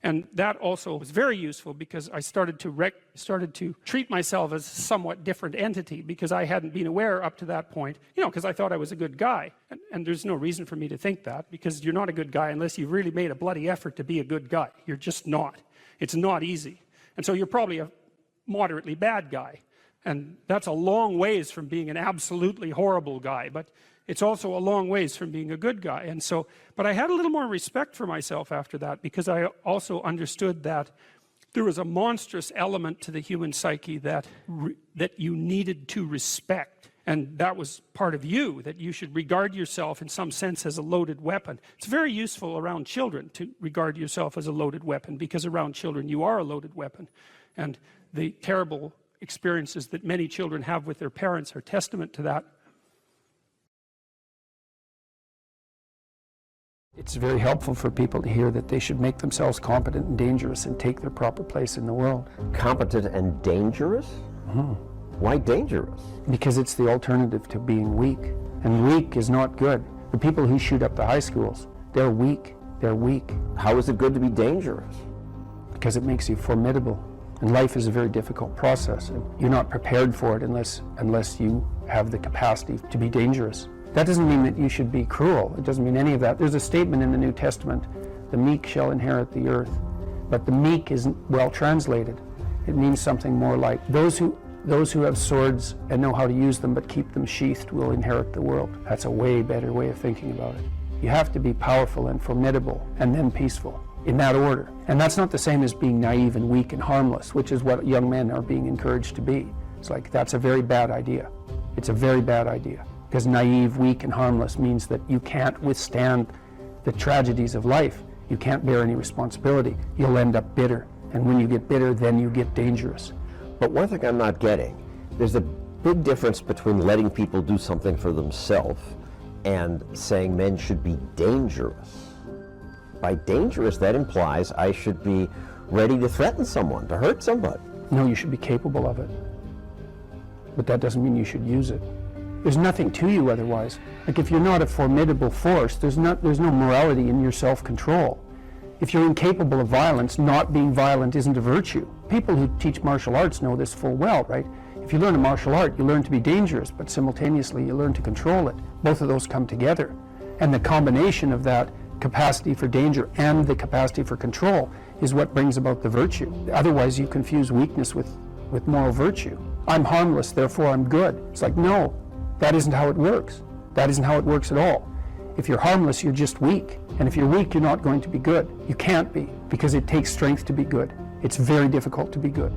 And that also was very useful because I started to treat myself as a somewhat different entity, because I hadn't been aware up to that point, you know, because I thought I was a good guy. And there's no reason for me to think that, because you're not a good guy unless you've really made a bloody effort to be a good guy. You're just not. It's not easy. And so you're probably a moderately bad guy. And that's a long ways from being an absolutely horrible guy, but it's also a long ways from being a good guy. And so, but I had a little more respect for myself after that, because I also understood that there was a monstrous element to the human psyche that you needed to respect. And that was part of you, that you should regard yourself in some sense as a loaded weapon. It's very useful around children to regard yourself as a loaded weapon, because around children you are a loaded weapon. And the terrible experiences that many children have with their parents are testament to that. It's very helpful for people to hear that they should make themselves competent and dangerous and take their proper place in the world. Competent and dangerous? Mm-hmm. Why dangerous? Because it's the alternative to being weak. And weak is not good. The people who shoot up the high schools, they're weak. They're weak. How is it good to be dangerous? Because it makes you formidable. And life is a very difficult process. And you're not prepared for it unless you have the capacity to be dangerous. That doesn't mean that you should be cruel. It doesn't mean any of that. There's a statement in the New Testament, the meek shall inherit the earth. But the meek isn't well translated. It means something more like, those who have swords and know how to use them but keep them sheathed will inherit the world. That's a way better way of thinking about it. You have to be powerful and formidable and then peaceful, in that order. And that's not the same as being naive and weak and harmless, which is what young men are being encouraged to be. It's like, that's a very bad idea. It's a very bad idea. Because naive, weak, and harmless means that you can't withstand the tragedies of life. You can't bear any responsibility. You'll end up bitter. And when you get bitter, then you get dangerous. But one thing I'm not getting, there's a big difference between letting people do something for themselves and saying men should be dangerous. By dangerous, that implies I should be ready to threaten someone, to hurt somebody. No, you should be capable of it. But that doesn't mean you should use it. There's nothing to you otherwise. Like, if you're not a formidable force, there's no morality in your self-control. If you're incapable of violence, not being violent isn't a virtue. People who teach martial arts know this full well, right? If you learn a martial art, you learn to be dangerous, but simultaneously you learn to control it. Both of those come together. And the combination of that capacity for danger and the capacity for control is what brings about the virtue. Otherwise you confuse weakness with moral virtue. I'm harmless, therefore I'm good. It's like, no. That isn't how it works. That isn't how it works at all. If you're harmless, you're just weak. And if you're weak, you're not going to be good. You can't be, because it takes strength to be good. It's very difficult to be good.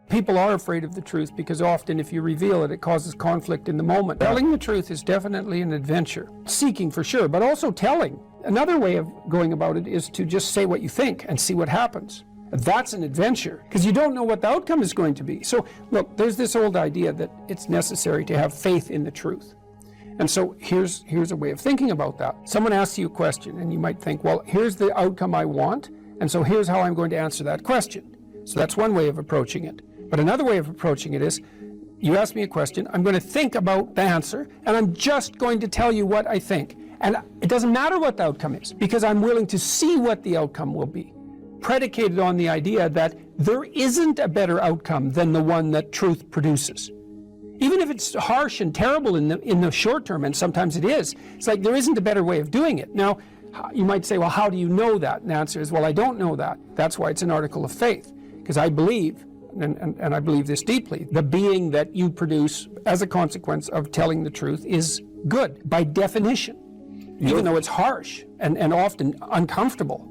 People are afraid of the truth because often if you reveal it, it causes conflict in the moment. Telling the truth is definitely an adventure. Seeking for sure, but also telling. Another way of going about it is to just say what you think and see what happens. That's an adventure, because you don't know what the outcome is going to be. So look, there's this old idea that it's necessary to have faith in the truth. And so here's a way of thinking about that. Someone asks you a question and you might think, well, here's the outcome I want, and so here's how I'm going to answer that question. So that's one way of approaching it. But another way of approaching it is, you ask me a question, I'm going to think about the answer, and I'm just going to tell you what I think. And it doesn't matter what the outcome is, because I'm willing to see what the outcome will be, predicated on the idea that there isn't a better outcome than the one that truth produces. Even if it's harsh and terrible in the short term, and sometimes it is, it's like there isn't a better way of doing it. Now, you might say, well, how do you know that? And the answer is, well, I don't know that. That's why it's an article of faith, because I believe, and I believe this deeply, the being that you produce as a consequence of telling the truth is good, by definition, even though it's harsh and often uncomfortable,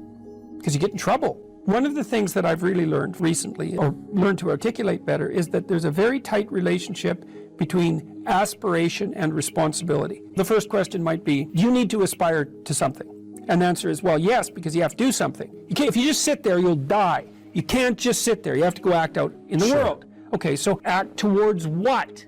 because you get in trouble. One of the things that I've really learned recently, or learned to articulate better, is that there's a very tight relationship between aspiration and responsibility. The first question might be, do you need to aspire to something? And the answer is, well, yes, because you have to do something. If you just sit there, you'll die. You can't just sit there. You have to go act out in the world. Okay, so act towards what?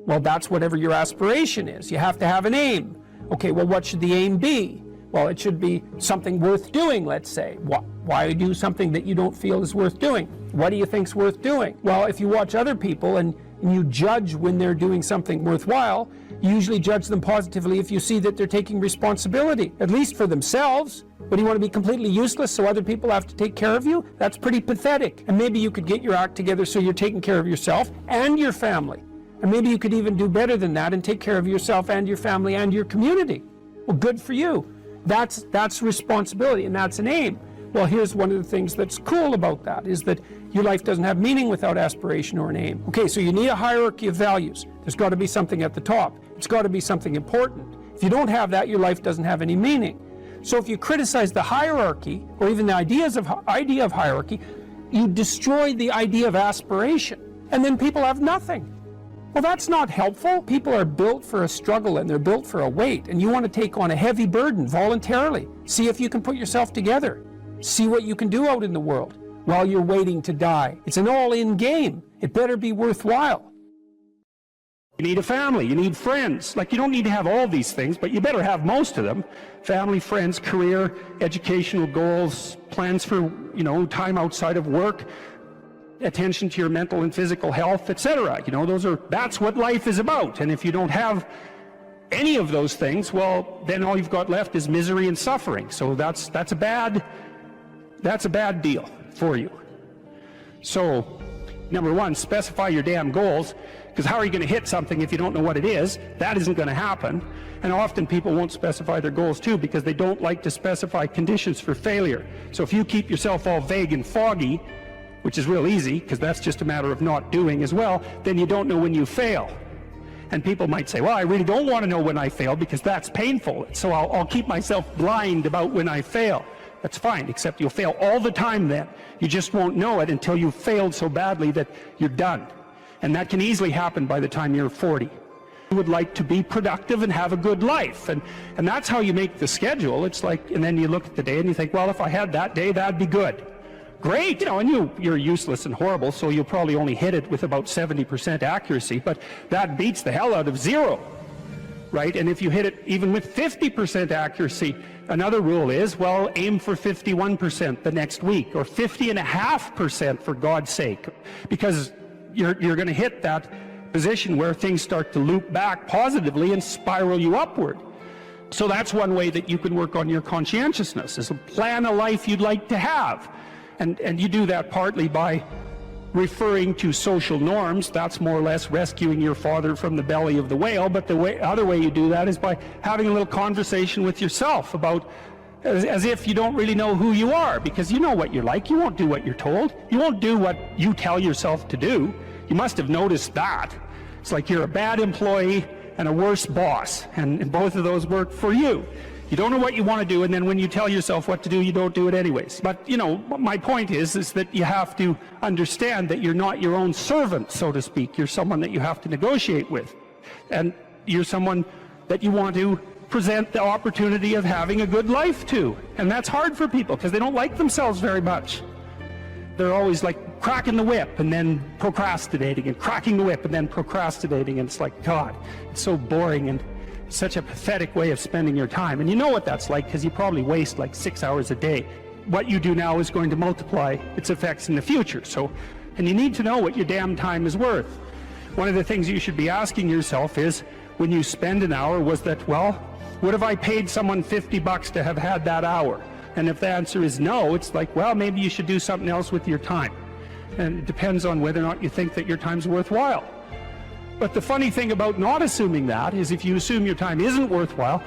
Well, that's whatever your aspiration is. You have to have an aim. Okay, well, what should the aim be? Well, it should be something worth doing, let's say. Why do something that you don't feel is worth doing? What do you think's worth doing? Well, if you watch other people and you judge when they're doing something worthwhile, you usually judge them positively if you see that they're taking responsibility, at least for themselves. But do you want to be completely useless so other people have to take care of you? That's pretty pathetic. And maybe you could get your act together so you're taking care of yourself and your family. And maybe you could even do better than that and take care of yourself and your family and your community. Well, good for you. That's responsibility, and that's an aim. Well, here's one of the things that's cool about that, is that your life doesn't have meaning without aspiration or an aim. Okay, so you need a hierarchy of values. There's got to be something at the top. It's got to be something important. If you don't have that, your life doesn't have any meaning. So if you criticize the hierarchy, or even the idea of hierarchy, you destroy the idea of aspiration, and then people have nothing. Well, that's not helpful. People are built for a struggle and they're built for a weight, and you want to take on a heavy burden voluntarily. See if you can put yourself together. See what you can do out in the world while you're waiting to die. It's an all-in game. It better be worthwhile. You need a family, you need friends. Like, you don't need to have all these things, but you better have most of them. Family, friends, career, educational goals, plans for, time outside of work, attention to your mental and physical health, etc. That's what life is about. And if you don't have any of those things, well, then all you've got left is misery and suffering. So that's a bad deal for you. So, number one, specify your damn goals, because how are you going to hit something if you don't know what it is? That isn't going to happen. And often people won't specify their goals too, because they don't like to specify conditions for failure. So if you keep yourself all vague and foggy, which is real easy, because that's just a matter of not doing as well, then you don't know when you fail. And people might say, well, I really don't want to know when I fail because that's painful, so I'll keep myself blind about when I fail. That's fine, except you'll fail all the time then. You just won't know it until you've failed so badly that you're done. And that can easily happen by the time you're 40. You would like to be productive and have a good life, and that's how you make the schedule. It's like, and then you look at the day and you think, well, if I had that day, that'd be good. Great, and you're useless and horrible, so you'll probably only hit it with about 70% accuracy, but that beats the hell out of 0, right? And if you hit it even with 50% accuracy, another rule is, well, aim for 51% the next week, or 50.5% for God's sake, because you're going to hit that position where things start to loop back positively and spiral you upward. So that's one way that you can work on your conscientiousness, is to plan a life you'd like to have. And you do that partly by referring to social norms. That's more or less rescuing your father from the belly of the whale. But the other way you do that is by having a little conversation with yourself about, as if you don't really know who you are, because you know what you're like. You won't do what you're told. You won't do what you tell yourself to do. You must have noticed that. It's like you're a bad employee and a worse boss, and both of those work for you. You don't know what you want to do, and then when you tell yourself what to do, you don't do it anyways. But, my point is that you have to understand that you're not your own servant, so to speak. You're someone that you have to negotiate with. And you're someone that you want to present the opportunity of having a good life to. And that's hard for people, because they don't like themselves very much. They're always like cracking the whip and then procrastinating, and cracking the whip and then procrastinating. And it's like, God, it's so boring and such a pathetic way of spending your time. And you know what that's like, because you probably waste like 6 hours a day. What you do now is going to multiply its effects in the future. And you need to know what your damn time is worth. One of the things you should be asking yourself is, when you spend an hour, was that, well, would have I paid someone $50 to have had that hour? And if the answer is no, it's like, well, maybe you should do something else with your time. And it depends on whether or not you think that your time's worthwhile. But the funny thing about not assuming that is, if you assume your time isn't worthwhile,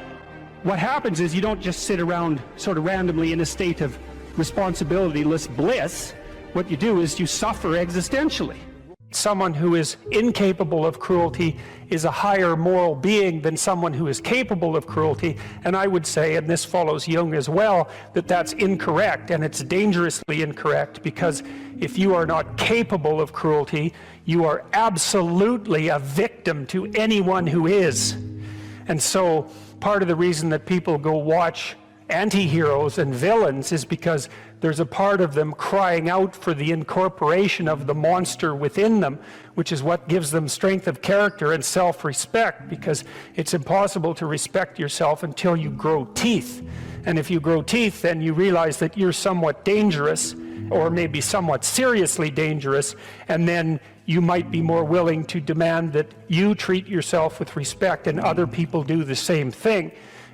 what happens is you don't just sit around sort of randomly in a state of responsibilityless bliss. What you do is you suffer existentially. Someone who is incapable of cruelty is a higher moral being than someone who is capable of cruelty. And I would say, and this follows Jung as well, that that's incorrect, and it's dangerously incorrect, because if you are not capable of cruelty, you are absolutely a victim to anyone who is. And so part of the reason that people go watch anti-heroes and villains is because there's a part of them crying out for the incorporation of the monster within them, which is what gives them strength of character and self-respect, because it's impossible to respect yourself until you grow teeth. And if you grow teeth, then you realize that you're somewhat dangerous, or maybe somewhat seriously dangerous, and then you might be more willing to demand that you treat yourself with respect and other people do the same thing.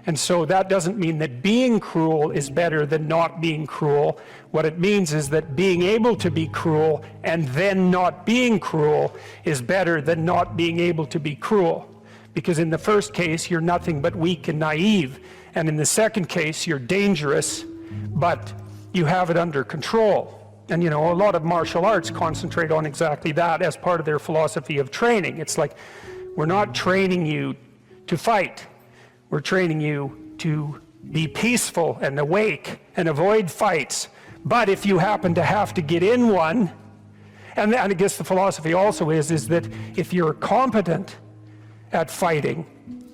And so that doesn't mean that being cruel is better than not being cruel. What it means is that being able to be cruel and then not being cruel is better than not being able to be cruel. Because in the first case, you're nothing but weak and naive. And in the second case, you're dangerous, but you have it under control. And you know, a lot of martial arts concentrate on exactly that as part of their philosophy of training. It's like, we're not training you to fight. We're training you to be peaceful and awake and avoid fights. But if you happen to have to get in one, and I guess the philosophy also is that if you're competent at fighting,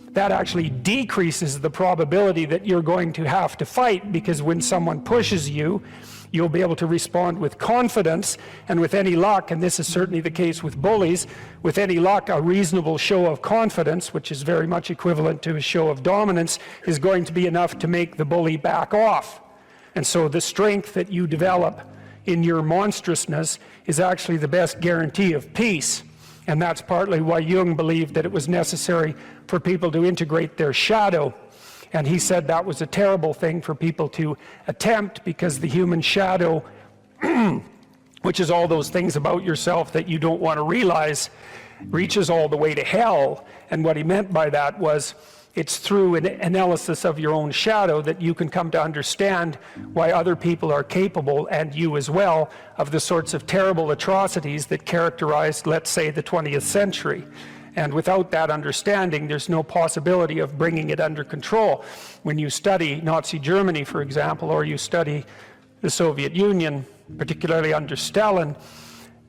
that actually decreases the probability that you're going to have to fight, because when someone pushes you, you'll be able to respond with confidence, and with any luck, and this is certainly the case with bullies, with any luck, a reasonable show of confidence, which is very much equivalent to a show of dominance, is going to be enough to make the bully back off. And so the strength that you develop in your monstrousness is actually the best guarantee of peace. And that's partly why Jung believed that it was necessary for people to integrate their shadow. And he said that was a terrible thing for people to attempt, because the human shadow, which is all those things about yourself that you don't want to realize, reaches all the way to hell. And what he meant by that was, it's through an analysis of your own shadow that you can come to understand why other people are capable, and you as well, of the sorts of terrible atrocities that characterized, let's say, the 20th century. And without that understanding, there's no possibility of bringing it under control. When you study Nazi Germany, for example, or you study the Soviet Union, particularly under Stalin,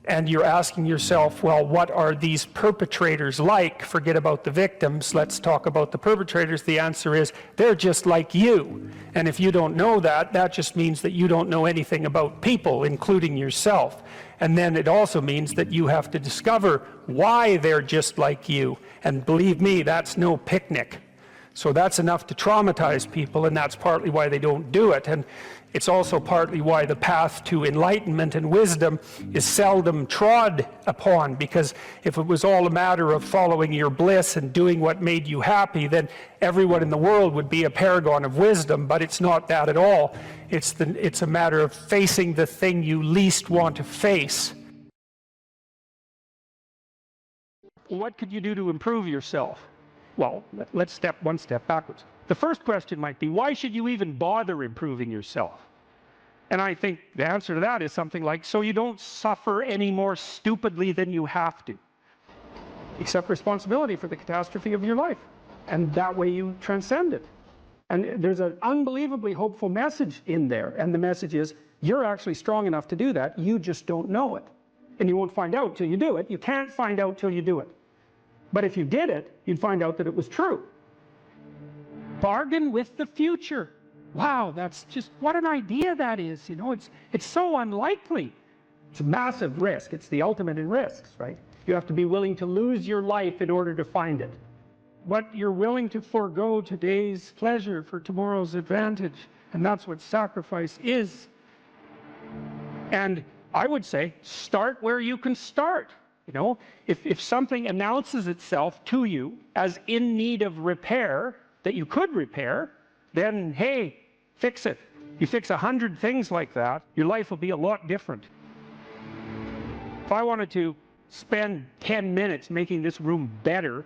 and you're asking yourself, well, what are these perpetrators like? Forget about the victims, let's talk about the perpetrators. The answer is, they're just like you. And if you don't know that, that just means that you don't know anything about people, including yourself. And then it also means that you have to discover why they're just like you. And believe me, that's no picnic. So that's enough to traumatize people, and that's partly why they don't do it. And it's also partly why the path to enlightenment and wisdom is seldom trod upon, because if it was all a matter of following your bliss and doing what made you happy, then everyone in the world would be a paragon of wisdom. But it's not that at all. It's a matter of facing the thing you least want to face. What could you do to improve yourself? Well, let's step one step backwards. The first question might be, why should you even bother improving yourself? And I think the answer to that is something like, so you don't suffer any more stupidly than you have to. Accept responsibility for the catastrophe of your life. And that way you transcend it. And there's an unbelievably hopeful message in there. And the message is, you're actually strong enough to do that. You just don't know it. And you won't find out till you do it. You can't find out till you do it. But if you did it, you'd find out that it was true. Bargain with the future. Wow, that's just, what an idea that is. You know, it's so unlikely. It's a massive risk. It's the ultimate in risks, right? You have to be willing to lose your life in order to find it. What you're willing to forego today's pleasure for tomorrow's advantage. And that's what sacrifice is. And I would say, start where you can start. You know, if something announces itself to you as in need of repair, that you could repair, then hey, fix it. You fix 100 things like that, your life will be a lot different. If I wanted to spend 10 minutes making this room better,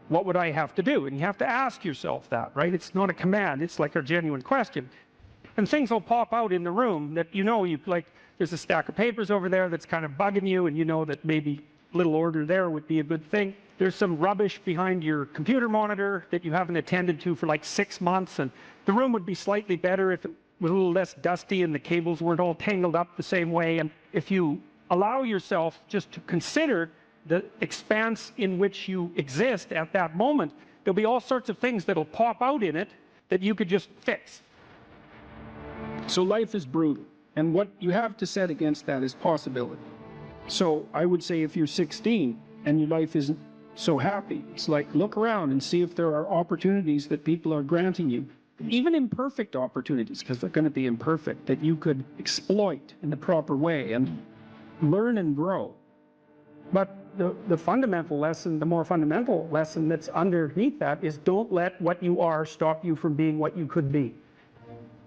what would I have to do? And you have to ask yourself that, right? It's not a command, it's like a genuine question. And things will pop out in the room that you know, there's a stack of papers over there that's kind of bugging you, and you know that maybe a little order there would be a good thing. There's some rubbish behind your computer monitor that you haven't attended to for like 6 months, and the room would be slightly better if it was a little less dusty and the cables weren't all tangled up the same way. And if you allow yourself just to consider the expanse in which you exist at that moment, there'll be all sorts of things that'll pop out in it that you could just fix. So life is brutal, and what you have to set against that is possibility. So I would say if you're 16 and your life isn't so happy, it's like look around and see if there are opportunities that people are granting you, even imperfect opportunities, because they're going to be imperfect, that you could exploit in the proper way and learn and grow. But the fundamental lesson, the more fundamental lesson that's underneath that is don't let what you are stop you from being what you could be.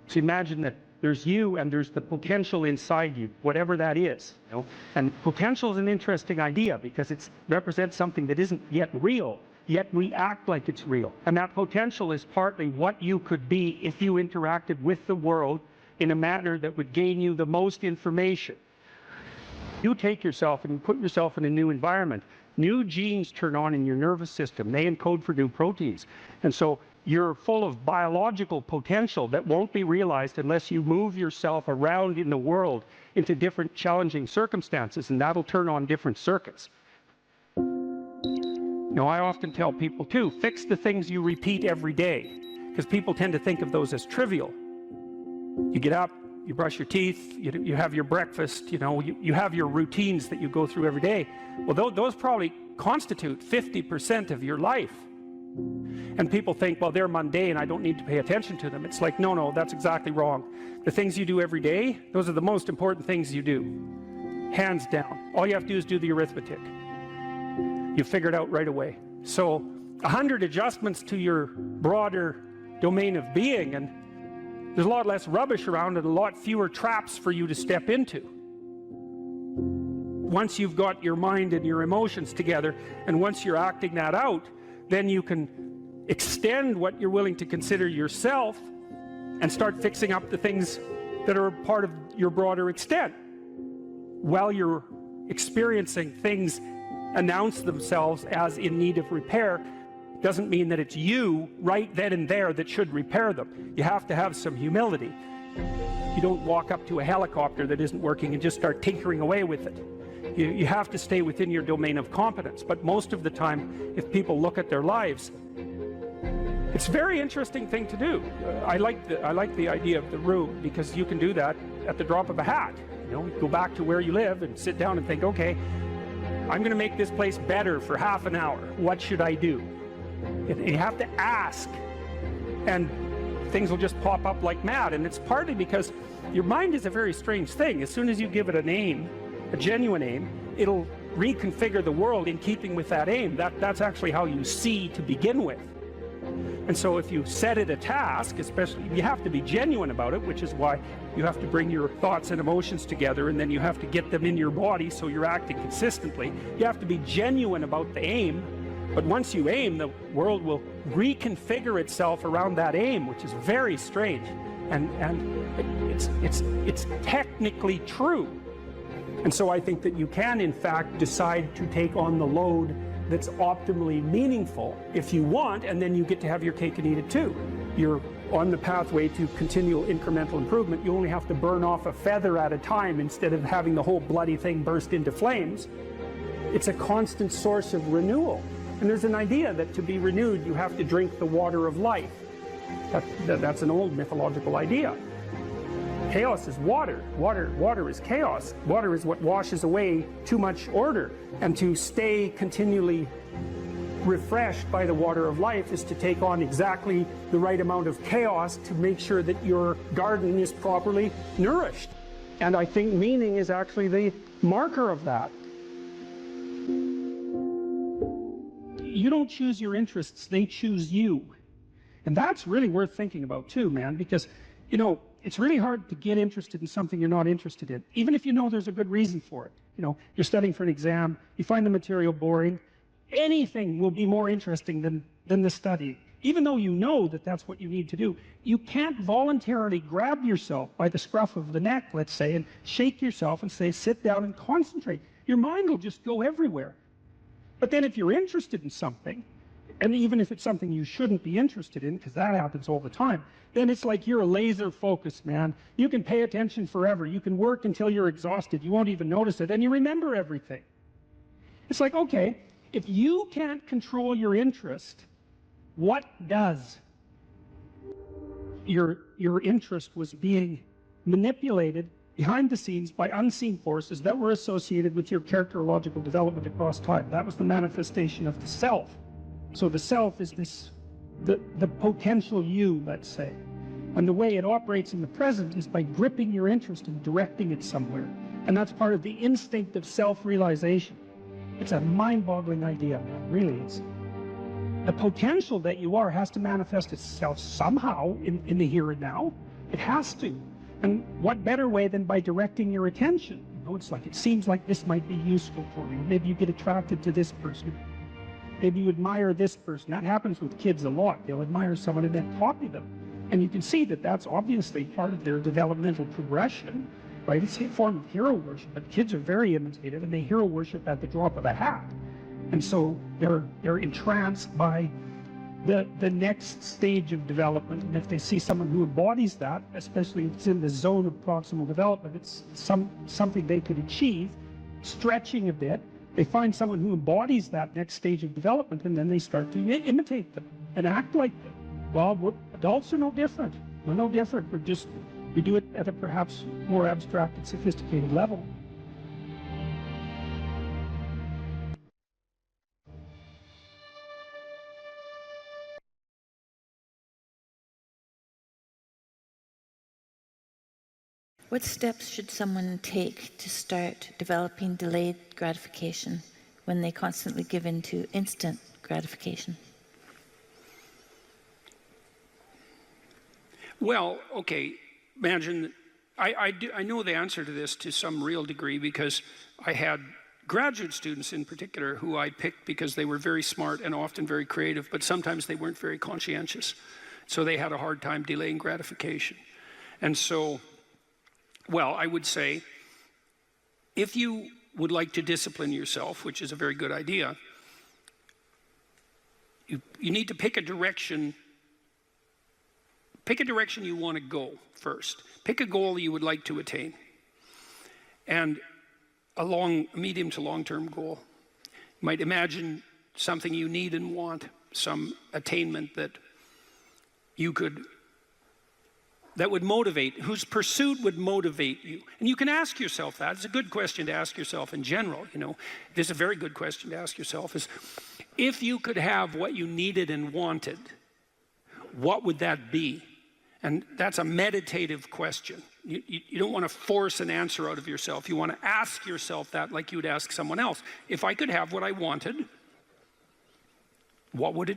So imagine that there's you and there's the potential inside you, whatever that is. You know? And potential is an interesting idea because it represents something that isn't yet real, yet we act like it's real. And that potential is partly what you could be if you interacted with the world in a manner that would gain you the most information. You take yourself and you put yourself in a new environment. New genes turn on in your nervous system. They encode for new proteins. And so you're full of biological potential that won't be realized unless you move yourself around in the world into different challenging circumstances, and that'll turn on different circuits. Now, I often tell people too, fix the things you repeat every day, because people tend to think of those as trivial. You get up, you brush your teeth, you have your breakfast, you have your routines that you go through every day. Well, those probably constitute 50% of your life. And people think, well, they're mundane, I don't need to pay attention to them. It's like, no, that's exactly wrong. The things you do every day, those are the most important things you do. Hands down. All you have to do is do the arithmetic. You figure it out right away. So 100 adjustments to your broader domain of being, and there's a lot less rubbish around and a lot fewer traps for you to step into. Once you've got your mind and your emotions together, and once you're acting that out, then you can extend what you're willing to consider yourself and start fixing up the things that are part of your broader extent. While you're experiencing things announce themselves as in need of repair, doesn't mean that it's you right then and there that should repair them. You have to have some humility. You don't walk up to a helicopter that isn't working and just start tinkering away with it. You have to stay within your domain of competence. But most of the time, if people look at their lives, it's a very interesting thing to do. I like the idea of the room, because you can do that at the drop of a hat. You go back to where you live and sit down and think, okay, I'm going to make this place better for half an hour. What should I do? And you have to ask, and things will just pop up like mad. And it's partly because your mind is a very strange thing. As soon as you give it an aim, a genuine aim, it'll reconfigure the world in keeping with that aim. That's actually how you see to begin with. And so if you set it a task, especially, you have to be genuine about it, which is why you have to bring your thoughts and emotions together, and then you have to get them in your body so you're acting consistently. You have to be genuine about the aim, but once you aim, the world will reconfigure itself around that aim, which is very strange. And it's technically true. And so I think that you can, in fact, decide to take on the load that's optimally meaningful if you want, and then you get to have your cake and eat it too. You're on the pathway to continual incremental improvement. You only have to burn off a feather at a time instead of having the whole bloody thing burst into flames. It's a constant source of renewal. And there's an idea that to be renewed, you have to drink the water of life. That's an old mythological idea. Chaos is water. Water is chaos. Water is what washes away too much order. And to stay continually refreshed by the water of life is to take on exactly the right amount of chaos to make sure that your garden is properly nourished. And I think meaning is actually the marker of that. You don't choose your interests, they choose you. And that's really worth thinking about too, man, because, it's really hard to get interested in something you're not interested in, even if you know there's a good reason for it. You're studying for an exam, you find the material boring, anything will be more interesting than the study. Even though you know that that's what you need to do, you can't voluntarily grab yourself by the scruff of the neck, let's say, and shake yourself and say, sit down and concentrate. Your mind will just go everywhere. But then if you're interested in something, and even if it's something you shouldn't be interested in, because that happens all the time, then it's like you're a laser focused, man. You can pay attention forever. You can work until you're exhausted. You won't even notice it, and you remember everything. It's like, okay, if you can't control your interest, what does? Your interest was being manipulated behind the scenes by unseen forces that were associated with your characterological development across time. That was the manifestation of the self. So the self is this, the potential you, let's say. And the way it operates in the present is by gripping your interest and directing it somewhere. And that's part of the instinct of self-realization. It's a mind-boggling idea, man. Really is. The potential that you are has to manifest itself somehow in the here and now. It has to. And what better way than by directing your attention? You know, it's like, it seems like this might be useful for you. Maybe you get attracted to this person. Maybe you admire this person. That happens with kids a lot. They'll admire someone and then copy them. And you can see that that's obviously part of their developmental progression, right? It's a form of hero worship, but kids are very imitative and they hero worship at the drop of a hat. And so they're entranced by the next stage of development. And if they see someone who embodies that, especially if it's in the zone of proximal development, it's something they could achieve, stretching a bit. They find someone who embodies that next stage of development, and then they start to imitate them and act like them. Well, adults are no different. We're no different. We do it at a perhaps more abstract and sophisticated level. What steps should someone take to start developing delayed gratification when they constantly give in to instant gratification? Well, okay, imagine, I know the answer to this to some real degree because I had graduate students in particular who I picked because they were very smart and often very creative, but sometimes they weren't very conscientious. So they had a hard time delaying gratification. And so, well, I would say, if you would like to discipline yourself, which is a very good idea, you need to pick a direction. Pick a direction you want to go first. Pick a goal you would like to attain. And a medium to long-term goal. You might imagine something you need and want, some attainment that would motivate, whose pursuit would motivate you. And you can ask yourself that. It's a good question to ask yourself in general, you know. It is a very good question to ask yourself is, if you could have what you needed and wanted, what would that be? And that's a meditative question. You don't want to force an answer out of yourself. You want to ask yourself that like you would ask someone else. If I could have what I wanted, what would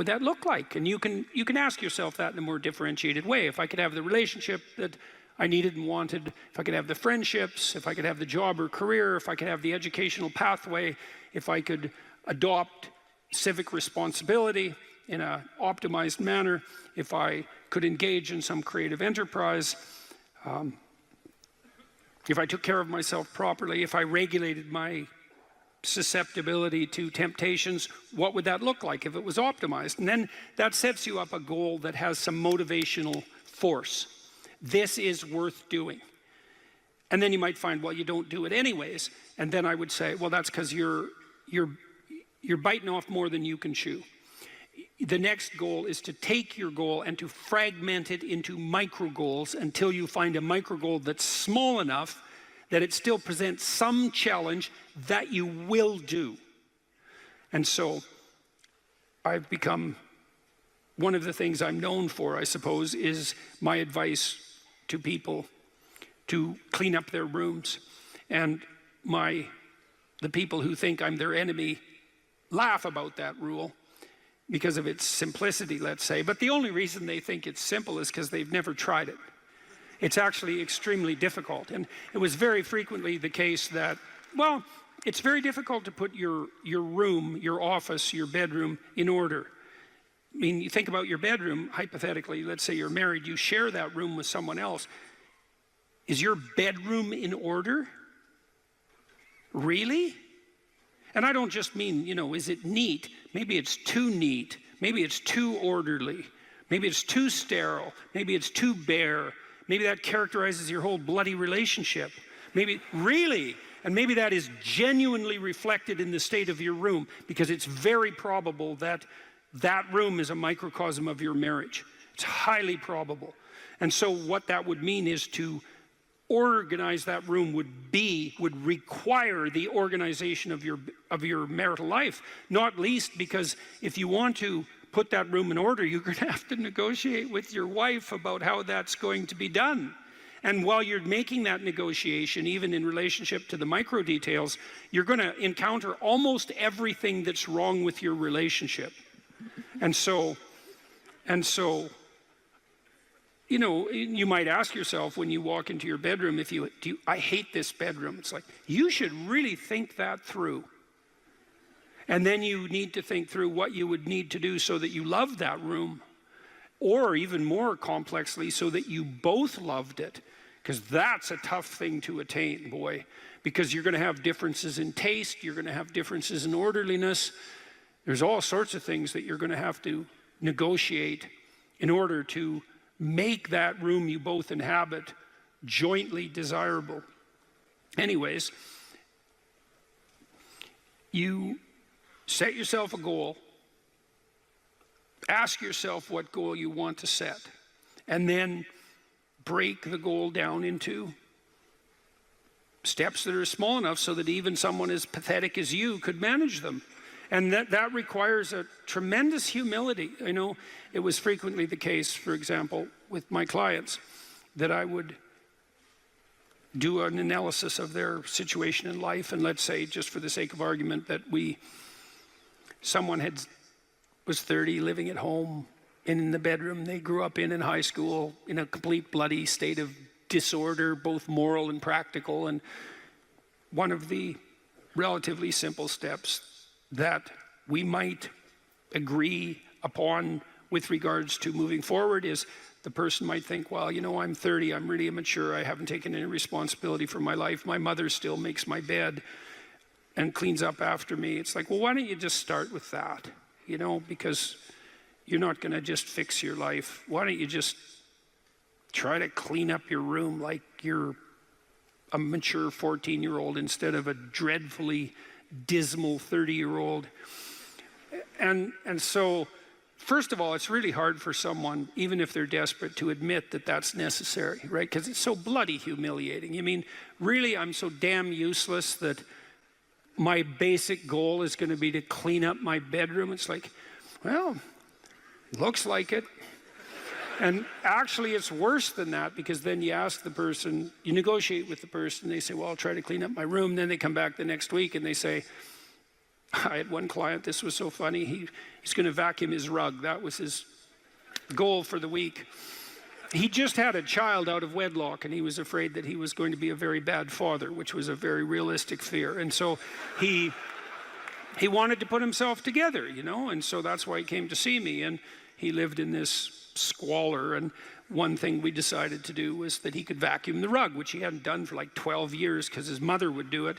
that look like? And you can ask yourself that in a more differentiated way. If I could have the relationship that I needed and wanted, if I could have the friendships, if I could have the job or career, if I could have the educational pathway, if I could adopt civic responsibility in an optimized manner, if I could engage in some creative enterprise, if I took care of myself properly, if I regulated my susceptibility to temptations, what would that look like if it was optimized? And then that sets you up a goal that has some motivational force. This is worth doing. And then you might find, well, you don't do it anyways. And then I would say, well, that's because you're biting off more than you can chew. The next goal is to take your goal and to fragment it into micro goals until you find a micro goal that's small enough that it still presents some challenge that you will do. And so I've become, one of the things I'm known for, I suppose, is my advice to people to clean up their rooms. And the people who think I'm their enemy laugh about that rule because of its simplicity, let's say. But the only reason they think it's simple is because they've never tried it. It's actually extremely difficult. And it was very frequently the case that, well, it's very difficult to put your room, your office, your bedroom in order. I mean, you think about your bedroom, hypothetically, let's say you're married, you share that room with someone else. Is your bedroom in order? Really? And I don't just mean, you know, is it neat? Maybe it's too neat. Maybe it's too orderly. Maybe it's too sterile. Maybe it's too bare. Maybe that characterizes your whole bloody relationship. Maybe, really? And maybe that is genuinely reflected in the state of your room, because it's very probable that that room is a microcosm of your marriage. It's highly probable. And so what that would mean is to organize that room would require the organization of your marital life, not least because if you want to put that room in order, you're going to have to negotiate with your wife about how that's going to be done. And while you're making that negotiation, even in relationship to the micro details, you're going to encounter almost everything that's wrong with your relationship. And so, you know, you might ask yourself when you walk into your bedroom, I hate this bedroom. It's like, you should really think that through. And then you need to think through what you would need to do so that you love that room. Or even more complexly, so that you both loved it. Because that's a tough thing to attain, boy. Because you're going to have differences in taste, you're going to have differences in orderliness. There's all sorts of things that you're going to have to negotiate in order to make that room you both inhabit jointly desirable. Anyways, you set yourself a goal. Ask yourself what goal you want to set. And then break the goal down into steps that are small enough so that even someone as pathetic as you could manage them. And that requires a tremendous humility. I know it was frequently the case, for example, with my clients, that I would do an analysis of their situation in life, and let's say, just for the sake of argument, that someone was 30, living at home, in the bedroom they grew up in high school, in a complete bloody state of disorder, both moral and practical. And one of the relatively simple steps that we might agree upon with regards to moving forward is the person might think, well, you know, I'm 30, I'm really immature, I haven't taken any responsibility for my life, my mother still makes my bed and cleans up after me. It's like, well, why don't you just start with that? You know, because you're not going to just fix your life. Why don't you just try to clean up your room like you're a mature 14-year-old instead of a dreadfully dismal 30-year-old. And so, first of all, it's really hard for someone, even if they're desperate, to admit that that's necessary, right? Because it's so bloody humiliating. You mean, really, I'm so damn useless that my basic goal is going to be to clean up my bedroom? It's like, well, looks like it. And actually, it's worse than that, because then you ask the person, you negotiate with the person, they say, well, I'll try to clean up my room. Then they come back the next week and they say, I had one client, this was so funny, he's going to vacuum his rug. That was his goal for the week. He just had a child out of wedlock, and he was afraid that he was going to be a very bad father, which was a very realistic fear. And so he wanted to put himself together, you know, and so that's why he came to see me. And he lived in this squalor, and one thing we decided to do was that he could vacuum the rug, which he hadn't done for like 12 years because his mother would do it.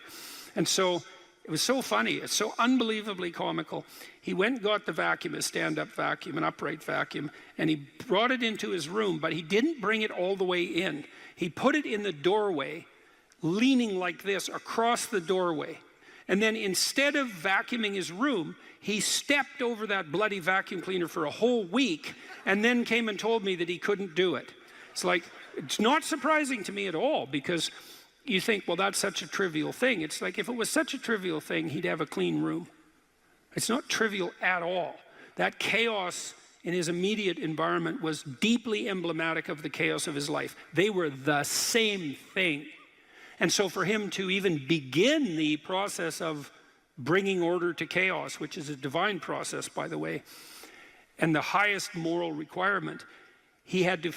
And so it was so funny, it's so unbelievably comical. He went and got the vacuum, a stand-up vacuum, an upright vacuum, and he brought it into his room, but he didn't bring it all the way in. He put it in the doorway, leaning like this across the doorway. And then instead of vacuuming his room, he stepped over that bloody vacuum cleaner for a whole week and then came and told me that he couldn't do it. It's like, it's not surprising to me at all, because you think, well, that's such a trivial thing. It's like, if it was such a trivial thing, he'd have a clean room. It's not trivial at all. That chaos in his immediate environment was deeply emblematic of the chaos of his life. They were the same thing. And so for him to even begin the process of bringing order to chaos, which is a divine process, by the way, and the highest moral requirement, he had to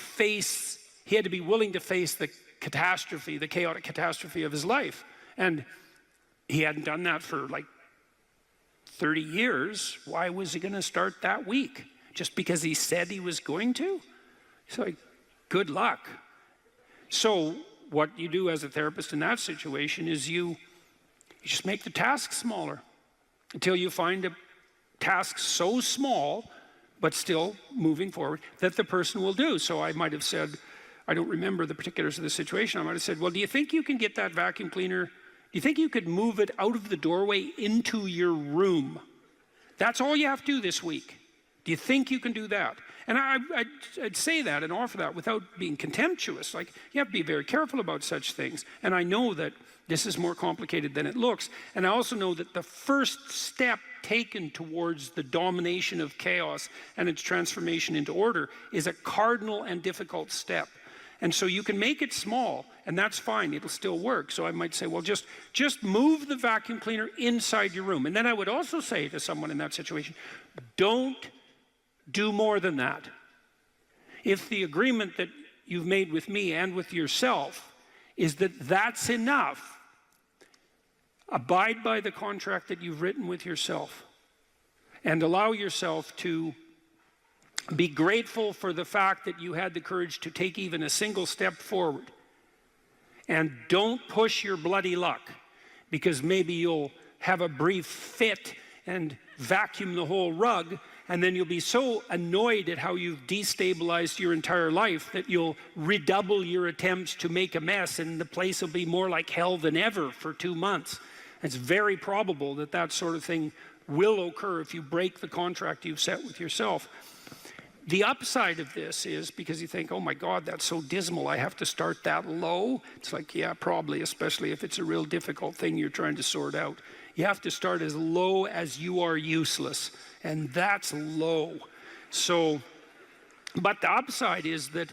be willing to face the catastrophe, the chaotic catastrophe of his life. And he hadn't done that for like 30 years. Why was he going to start that week? Just because he said he was going to? It's like, good luck. So what you do as a therapist in that situation is you just make the task smaller until you find a task so small, but still moving forward, that the person will do. So I might have said, I don't remember the particulars of the situation, I might have said, well, do you think you can get that vacuum cleaner? Do you think you could move it out of the doorway into your room? That's all you have to do this week. Do you think you can do that? And I'd say that and offer that without being contemptuous. Like, you have to be very careful about such things. And I know that this is more complicated than it looks. And I also know that the first step taken towards the domination of chaos and its transformation into order is a cardinal and difficult step. And so you can make it small, and that's fine, it'll still work. So I might say, well, just move the vacuum cleaner inside your room. And then I would also say to someone in that situation, don't do more than that. If the agreement that you've made with me and with yourself is that that's enough, abide by the contract that you've written with yourself and allow yourself to be grateful for the fact that you had the courage to take even a single step forward. And don't push your bloody luck, because maybe you'll have a brief fit and vacuum the whole rug, and then you'll be so annoyed at how you've destabilized your entire life that you'll redouble your attempts to make a mess, and the place will be more like hell than ever for 2 months. It's very probable that that sort of thing will occur if you break the contract you've set with yourself. The upside of this is, because you think, oh my God, that's so dismal, I have to start that low. It's like, yeah, probably, especially if it's a real difficult thing you're trying to sort out. You have to start as low as you are useless, and that's low. So, but the upside is that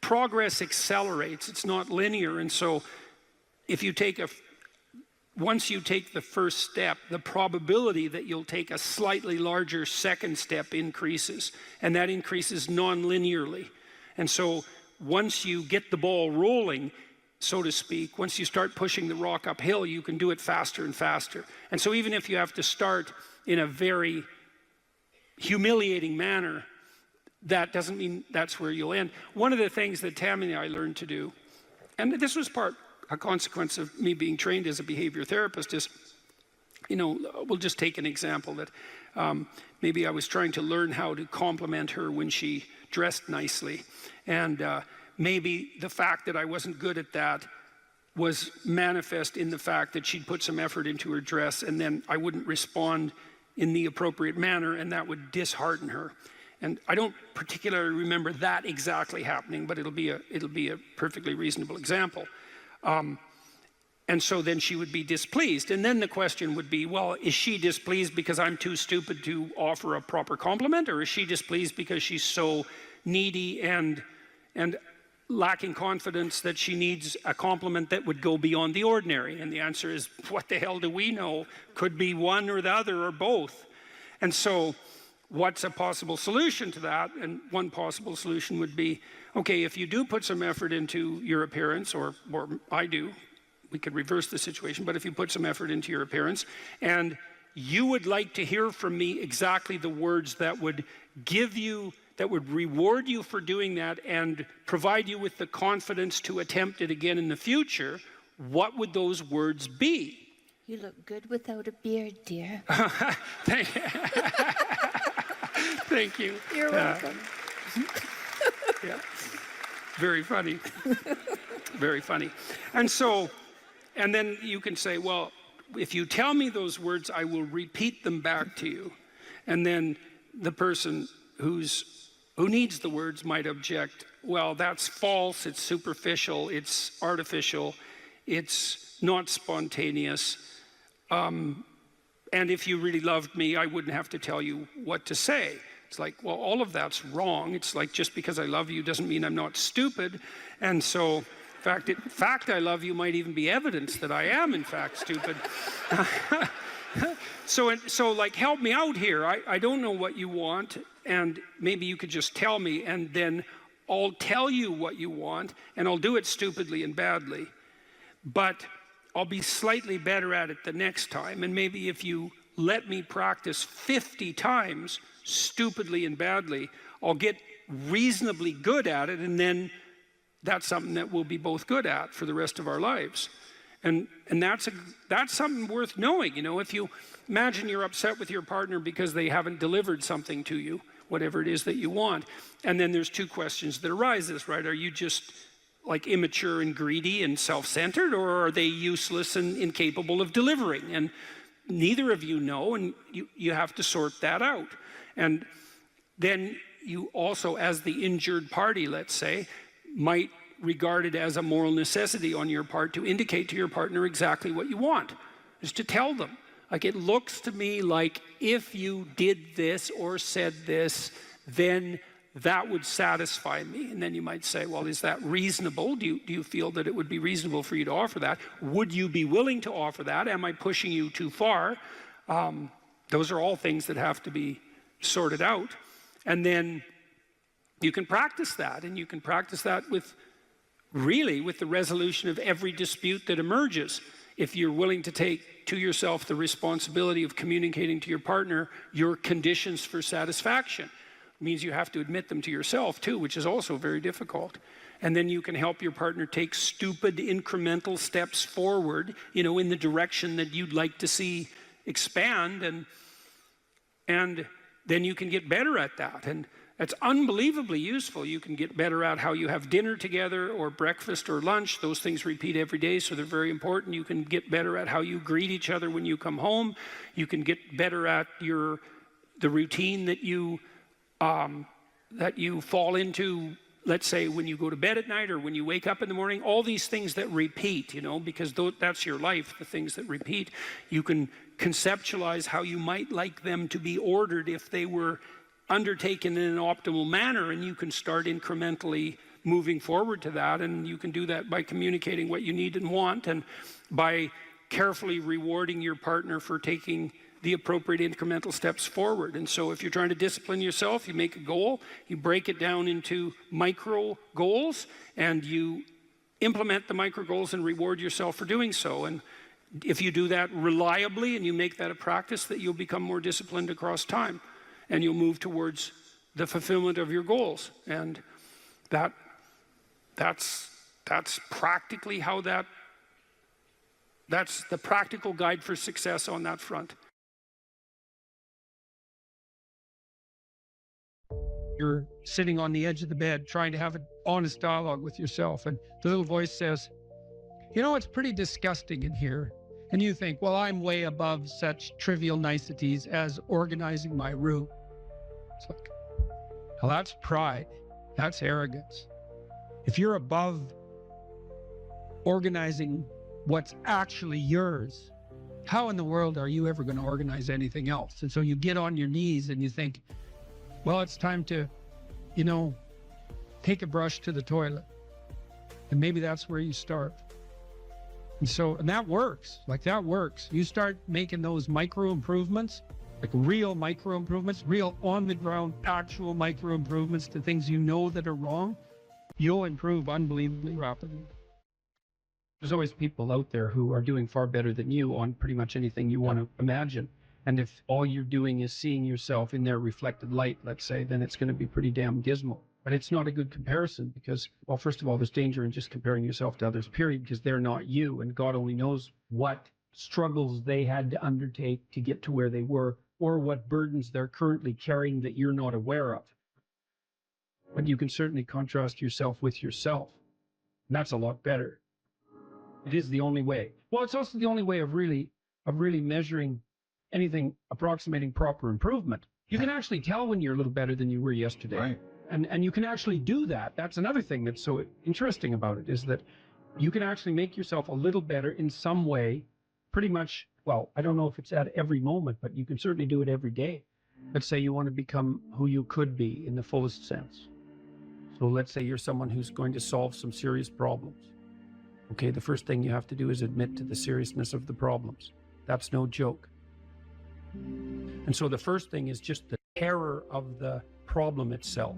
progress accelerates. It's not linear, and so if you take once you take the first step, the probability that you'll take a slightly larger second step increases, and that increases non-linearly. And so once you get the ball rolling, so to speak, once you start pushing the rock uphill, you can do it faster and faster. And so even if you have to start in a very humiliating manner, that doesn't mean that's where you'll end. One of the things that Tammy and I learned to do, and this was a consequence of me being trained as a behavior therapist, is, you know, we'll just take an example that maybe I was trying to learn how to compliment her when she dressed nicely. And maybe the fact that I wasn't good at that was manifest in the fact that she'd put some effort into her dress, and then I wouldn't respond in the appropriate manner, and that would dishearten her. And I don't particularly remember that exactly happening, but it'll be a perfectly reasonable example. And so then she would be displeased. And then the question would be, well, is she displeased because I'm too stupid to offer a proper compliment? Or is she displeased because she's so needy and lacking confidence that she needs a compliment that would go beyond the ordinary? And the answer is, what the hell do we know? Could be one or the other or both. And so what's a possible solution to that? And one possible solution would be, okay, if you do put some effort into your appearance, or I do, we could reverse the situation, but if you put some effort into your appearance, and you would like to hear from me exactly the words that would give you, that would reward you for doing that and provide you with the confidence to attempt it again in the future, what would those words be? You look good without a beard, dear. Thank you. You're welcome. Yeah. Very funny. Very funny. And so, and then you can say, well, if you tell me those words, I will repeat them back to you. And then the person who needs the words might object, well, that's false, it's superficial, it's artificial, it's not spontaneous. And if you really loved me, I wouldn't have to tell you what to say. It's like, well, all of that's wrong. It's like, just because I love you doesn't mean I'm not stupid. And so, in fact, I love you might even be evidence that I am, in fact, stupid. So like, help me out here. I don't know what you want, and maybe you could just tell me, and then I'll tell you what you want, and I'll do it stupidly and badly. But I'll be slightly better at it the next time, and maybe if you let me practice 50 times stupidly and badly, I'll get reasonably good at it, and then that's something that we'll be both good at for the rest of our lives. And that's something worth knowing. You know, if you imagine you're upset with your partner because they haven't delivered something to you, whatever it is that you want, and then there's two questions that arises, right? Are you just like immature and greedy and self-centered, or are they useless and incapable of delivering? And neither of you know, and you have to sort that out. And then you also, as the injured party, let's say, might regard it as a moral necessity on your part to indicate to your partner exactly what you want, is to tell them. Like, it looks to me like if you did this or said this, then that would satisfy me. And then you might say, well, is that reasonable? Do you feel that it would be reasonable for you to offer that? Would you be willing to offer that? Am I pushing you too far? Those are all things that have to be sorted out. And then you can practice that, and you can practice that with the resolution of every dispute that emerges. If you're willing to take to yourself the responsibility of communicating to your partner your conditions for satisfaction. It means you have to admit them to yourself too, which is also very difficult. And then you can help your partner take stupid incremental steps forward, in the direction that you'd like to see expand, and then you can get better at that. And that's unbelievably useful. You can get better at how you have dinner together, or breakfast or lunch. Those things repeat every day, so they're very important. You can get better at how you greet each other when you come home. You can get better at the routine that you fall into, let's say, when you go to bed at night or when you wake up in the morning. All these things that repeat, because that's your life, the things that repeat. You can conceptualize how you might like them to be ordered if they were undertaken in an optimal manner, and you can start incrementally moving forward to that. And you can do that by communicating what you need and want, and by carefully rewarding your partner for taking the appropriate incremental steps forward. And so if you're trying to discipline yourself, you make a goal, you break it down into micro goals, and you implement the micro goals and reward yourself for doing so. And if you do that reliably and you make that a practice, that you'll become more disciplined across time, and you'll move towards the fulfillment of your goals. And that's practically how that's the practical guide for success on that front. You're sitting on the edge of the bed trying to have an honest dialogue with yourself, and the little voice says, it's pretty disgusting in here. And you think, well, I'm way above such trivial niceties as organizing my room. It's like, well, that's pride. That's arrogance. If you're above organizing what's actually yours, how in the world are you ever going to organize anything else? And so you get on your knees and you think, well, it's time to, take a brush to the toilet. And maybe that's where you start. And that works. That works. You start making those micro improvements, like real micro improvements, real on the ground, actual micro improvements to things that are wrong, you'll improve unbelievably rapidly. There's always people out there who are doing far better than you on pretty much anything you want to imagine. And if all you're doing is seeing yourself in their reflected light, let's say, then it's going to be pretty damn dismal. But it's not a good comparison because, well, first of all, there's danger in just comparing yourself to others, period, because they're not you. And God only knows what struggles they had to undertake to get to where they were, or what burdens they're currently carrying that you're not aware of. But you can certainly contrast yourself with yourself. And that's a lot better. It is the only way. Well, it's also the only way of really measuring anything approximating proper improvement. You can actually tell when you're a little better than you were yesterday. Right. And you can actually do that. That's another thing that's so interesting about it, is that you can actually make yourself a little better in some way, pretty much, well, I don't know if it's at every moment, but you can certainly do it every day. Let's say you want to become who you could be in the fullest sense. So let's say you're someone who's going to solve some serious problems. Okay, the first thing you have to do is admit to the seriousness of the problems. That's no joke. And so the first thing is just the terror of the problem itself.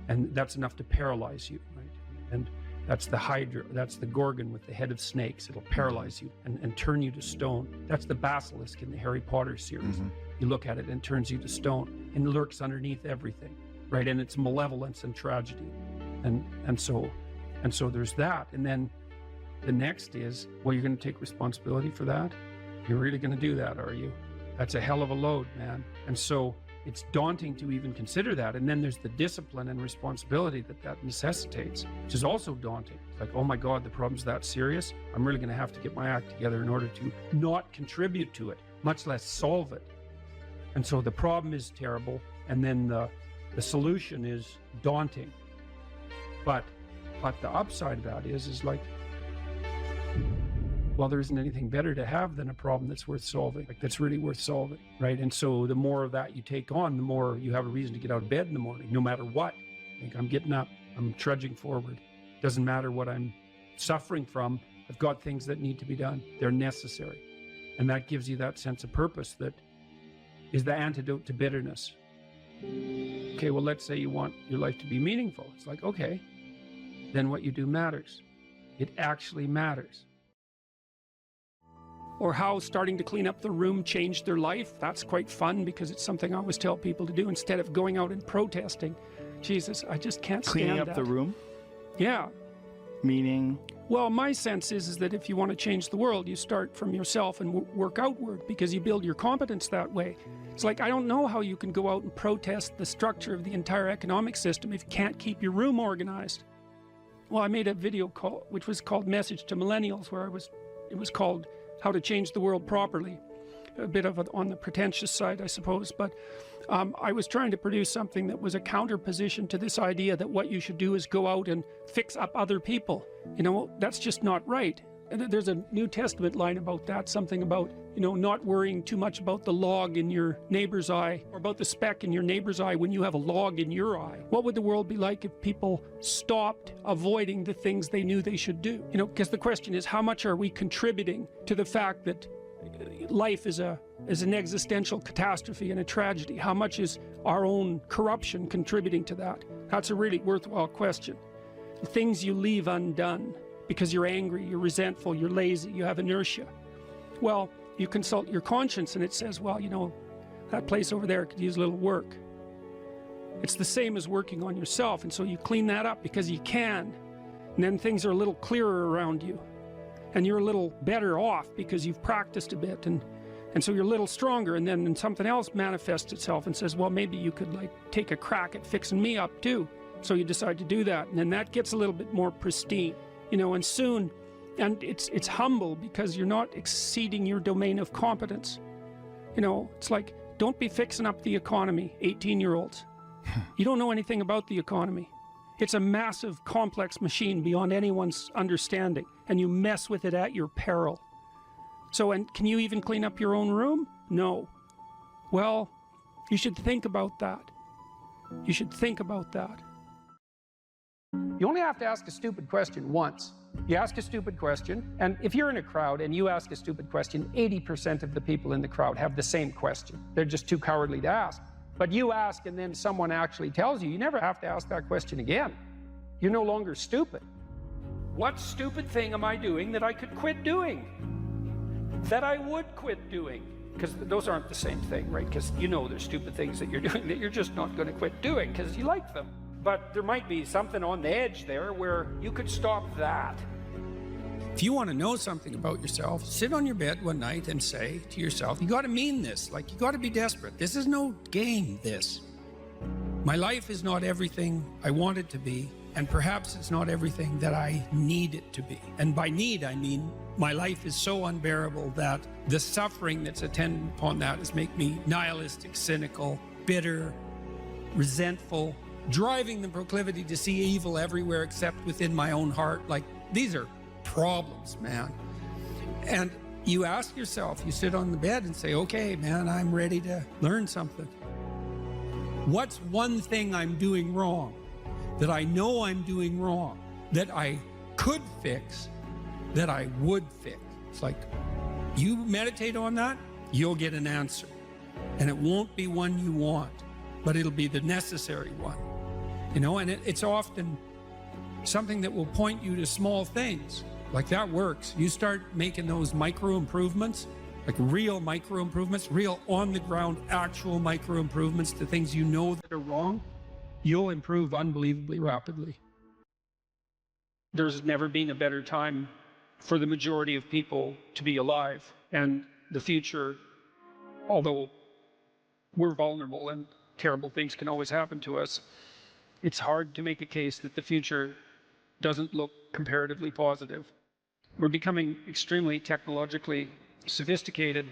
And that's enough to paralyze you, right? And that's the Hydra, that's the Gorgon with the head of snakes. It'll paralyze you and turn you to stone. That's the basilisk in the Harry Potter series. Mm-hmm. You look at it and it turns you to stone and lurks underneath everything, right? And it's malevolence and tragedy. And so there's that. And then the next is, well, you're going to take responsibility for that? You're really going to do that, are you? That's a hell of a load, man. And so it's daunting to even consider that. And then there's the discipline and responsibility that necessitates, which is also daunting. It's like, oh my God, the problem's that serious. I'm really going to have to get my act together in order to not contribute to it, much less solve it. And so the problem is terrible. And then the solution is daunting. But the upside of that is like, well, there isn't anything better to have than a problem that's worth solving, like that's really worth solving, right? And so the more of that you take on, the more you have a reason to get out of bed in the morning, no matter what. Like, I'm getting up, I'm trudging forward. Doesn't matter what I'm suffering from. I've got things that need to be done. They're necessary. And that gives you that sense of purpose that is the antidote to bitterness. Okay, well, let's say you want your life to be meaningful. It's like, okay, then what you do matters. It actually matters. Or how starting to clean up the room changed their life. That's quite fun because it's something I always tell people to do instead of going out and protesting. Jesus, I just can't stand Cleaning up that. the room? Yeah. Meaning? Well, my sense is that if you want to change the world, you start from yourself and work outward because you build your competence that way. It's like, I don't know how you can go out and protest the structure of the entire economic system if you can't keep your room organized. Well, I made a video call, which was called Message to Millennials, where it was called How to Change the World Properly. A bit of it on the pretentious side, I suppose, but I was trying to produce something that was a counterposition to this idea that what you should do is go out and fix up other people. You know, that's just not right. And there's a New Testament line about that, something about, you know, not worrying too much about the log in your neighbor's eye or about the speck in your neighbor's eye when you have a log in your eye. What would the world be like if people stopped avoiding the things they knew they should do? You know, because the question is, how much are we contributing to the fact that life is an existential catastrophe and a tragedy? How much is our own corruption contributing to that? That's a really worthwhile question. The things you leave undone because you're angry, you're resentful, you're lazy, you have inertia. Well, you consult your conscience and it says, well, you know, that place over there could use a little work. It's the same as working on yourself, and so you clean that up because you can. And then things are a little clearer around you. And you're a little better off because you've practiced a bit, and so you're a little stronger, and then something else manifests itself and says, well, maybe you could like take a crack at fixing me up too. So you decide to do that, and then that gets a little bit more pristine, you know, and soon, and it's humble because you're not exceeding your domain of competence. You know, it's like, don't be fixing up the economy, 18-year-olds. You don't know anything about the economy. It's a massive, complex machine beyond anyone's understanding, and you mess with it at your peril. So, and can you even clean up your own room? No. Well, you should think about that. You should think about that. You only have to ask a stupid question once. You ask a stupid question, and if you're in a crowd and you ask a stupid question, 80% of the people in the crowd have the same question. They're just too cowardly to ask. But you ask and then someone actually tells you, you never have to ask that question again. You're no longer stupid. What stupid thing am I doing that I could quit doing? That I would quit doing? Because those aren't the same thing, right? Because you know there's stupid things that you're doing that you're just not going to quit doing because you like them. But there might be something on the edge there where you could stop that. If you want to know something about yourself, sit on your bed one night and say to yourself, you got to mean this, like you got to be desperate. This is no game, this. My life is not everything I want it to be, and perhaps it's not everything that I need it to be. And by need, I mean my life is so unbearable that the suffering that's attendant upon that is make me nihilistic, cynical, bitter, resentful, driving the proclivity to see evil everywhere except within my own heart. Like, these are problems, man. And you ask yourself, you sit on the bed and say, okay, man, I'm ready to learn something. What's one thing I'm doing wrong that I know I'm doing wrong that I could fix, that I would fix? It's like, you meditate on that, you'll get an answer. And it won't be one you want, but it'll be the necessary one. You know, and it's often something that will point you to small things. Like, that works. You start making those micro improvements, like real micro improvements, real on the ground, actual micro improvements to things you know that are wrong, you'll improve unbelievably rapidly. There's never been a better time for the majority of people to be alive. And the future, although we're vulnerable and terrible things can always happen to us, it's hard to make a case that the future doesn't look comparatively positive. We're becoming extremely technologically sophisticated,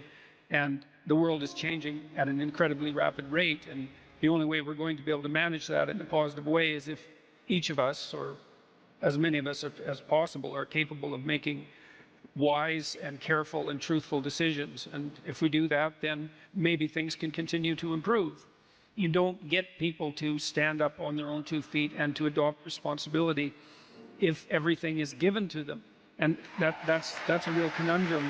and the world is changing at an incredibly rapid rate, and The only way we're going to be able to manage that in a positive way is if each of us, or as many of us as possible, are capable of making wise and careful and truthful decisions. And if we do that, then maybe things can continue to improve. You don't get people to stand up on their own 2 feet and to adopt responsibility if everything is given to them. And that's a real conundrum.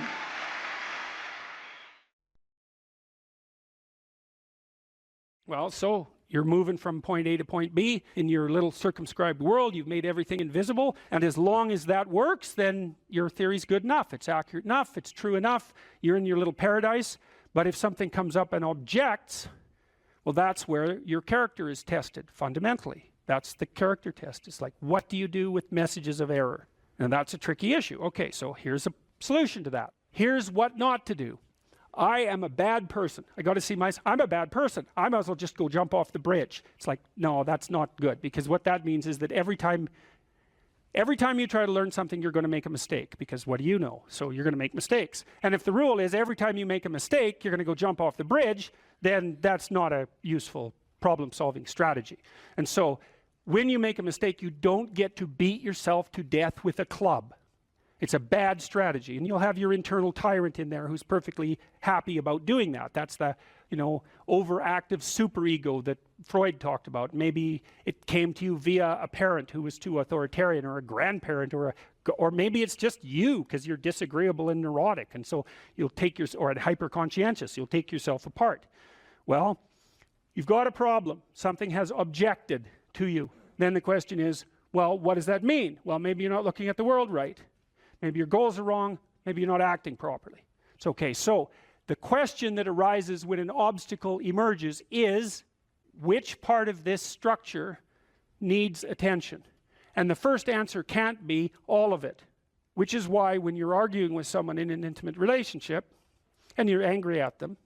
Well, so you're moving from point A to point B in your little circumscribed world. You've made everything invisible. And as long as that works, then your theory's good enough. It's accurate enough. It's true enough. You're in your little paradise. But if something comes up and objects, well, that's where your character is tested fundamentally. That's the character test. It's like, what do you do with messages of error? And that's a tricky issue. Okay, so here's a solution to that. Here's what not to do. I am a bad person. I got to see myself. I'm a bad person. I might as well just go jump off the bridge. It's like, no, that's not good, because what that means is that every time you try to learn something, you're going to make a mistake, because what do you know? So you're going to make mistakes. And if the rule is every time you make a mistake, you're going to go jump off the bridge, then that's not a useful problem-solving strategy. And so when you make a mistake, you don't get to beat yourself to death with a club. It's a bad strategy, and you'll have your internal tyrant in there who's perfectly happy about doing that. That's the, overactive superego that Freud talked about. Maybe it came to you via a parent who was too authoritarian, or a grandparent, or maybe it's just you because you're disagreeable and neurotic, and so you'll take or hyper-conscientious. You'll take yourself apart. Well, you've got a problem. Something has objected to you. Then the question is, well, what does that mean? Well, maybe you're not looking at the world right. Maybe your goals are wrong. Maybe you're not acting properly. It's okay. So the question that arises when an obstacle emerges is, which part of this structure needs attention? And the first answer can't be all of it, which is why when you're arguing with someone in an intimate relationship and you're angry at them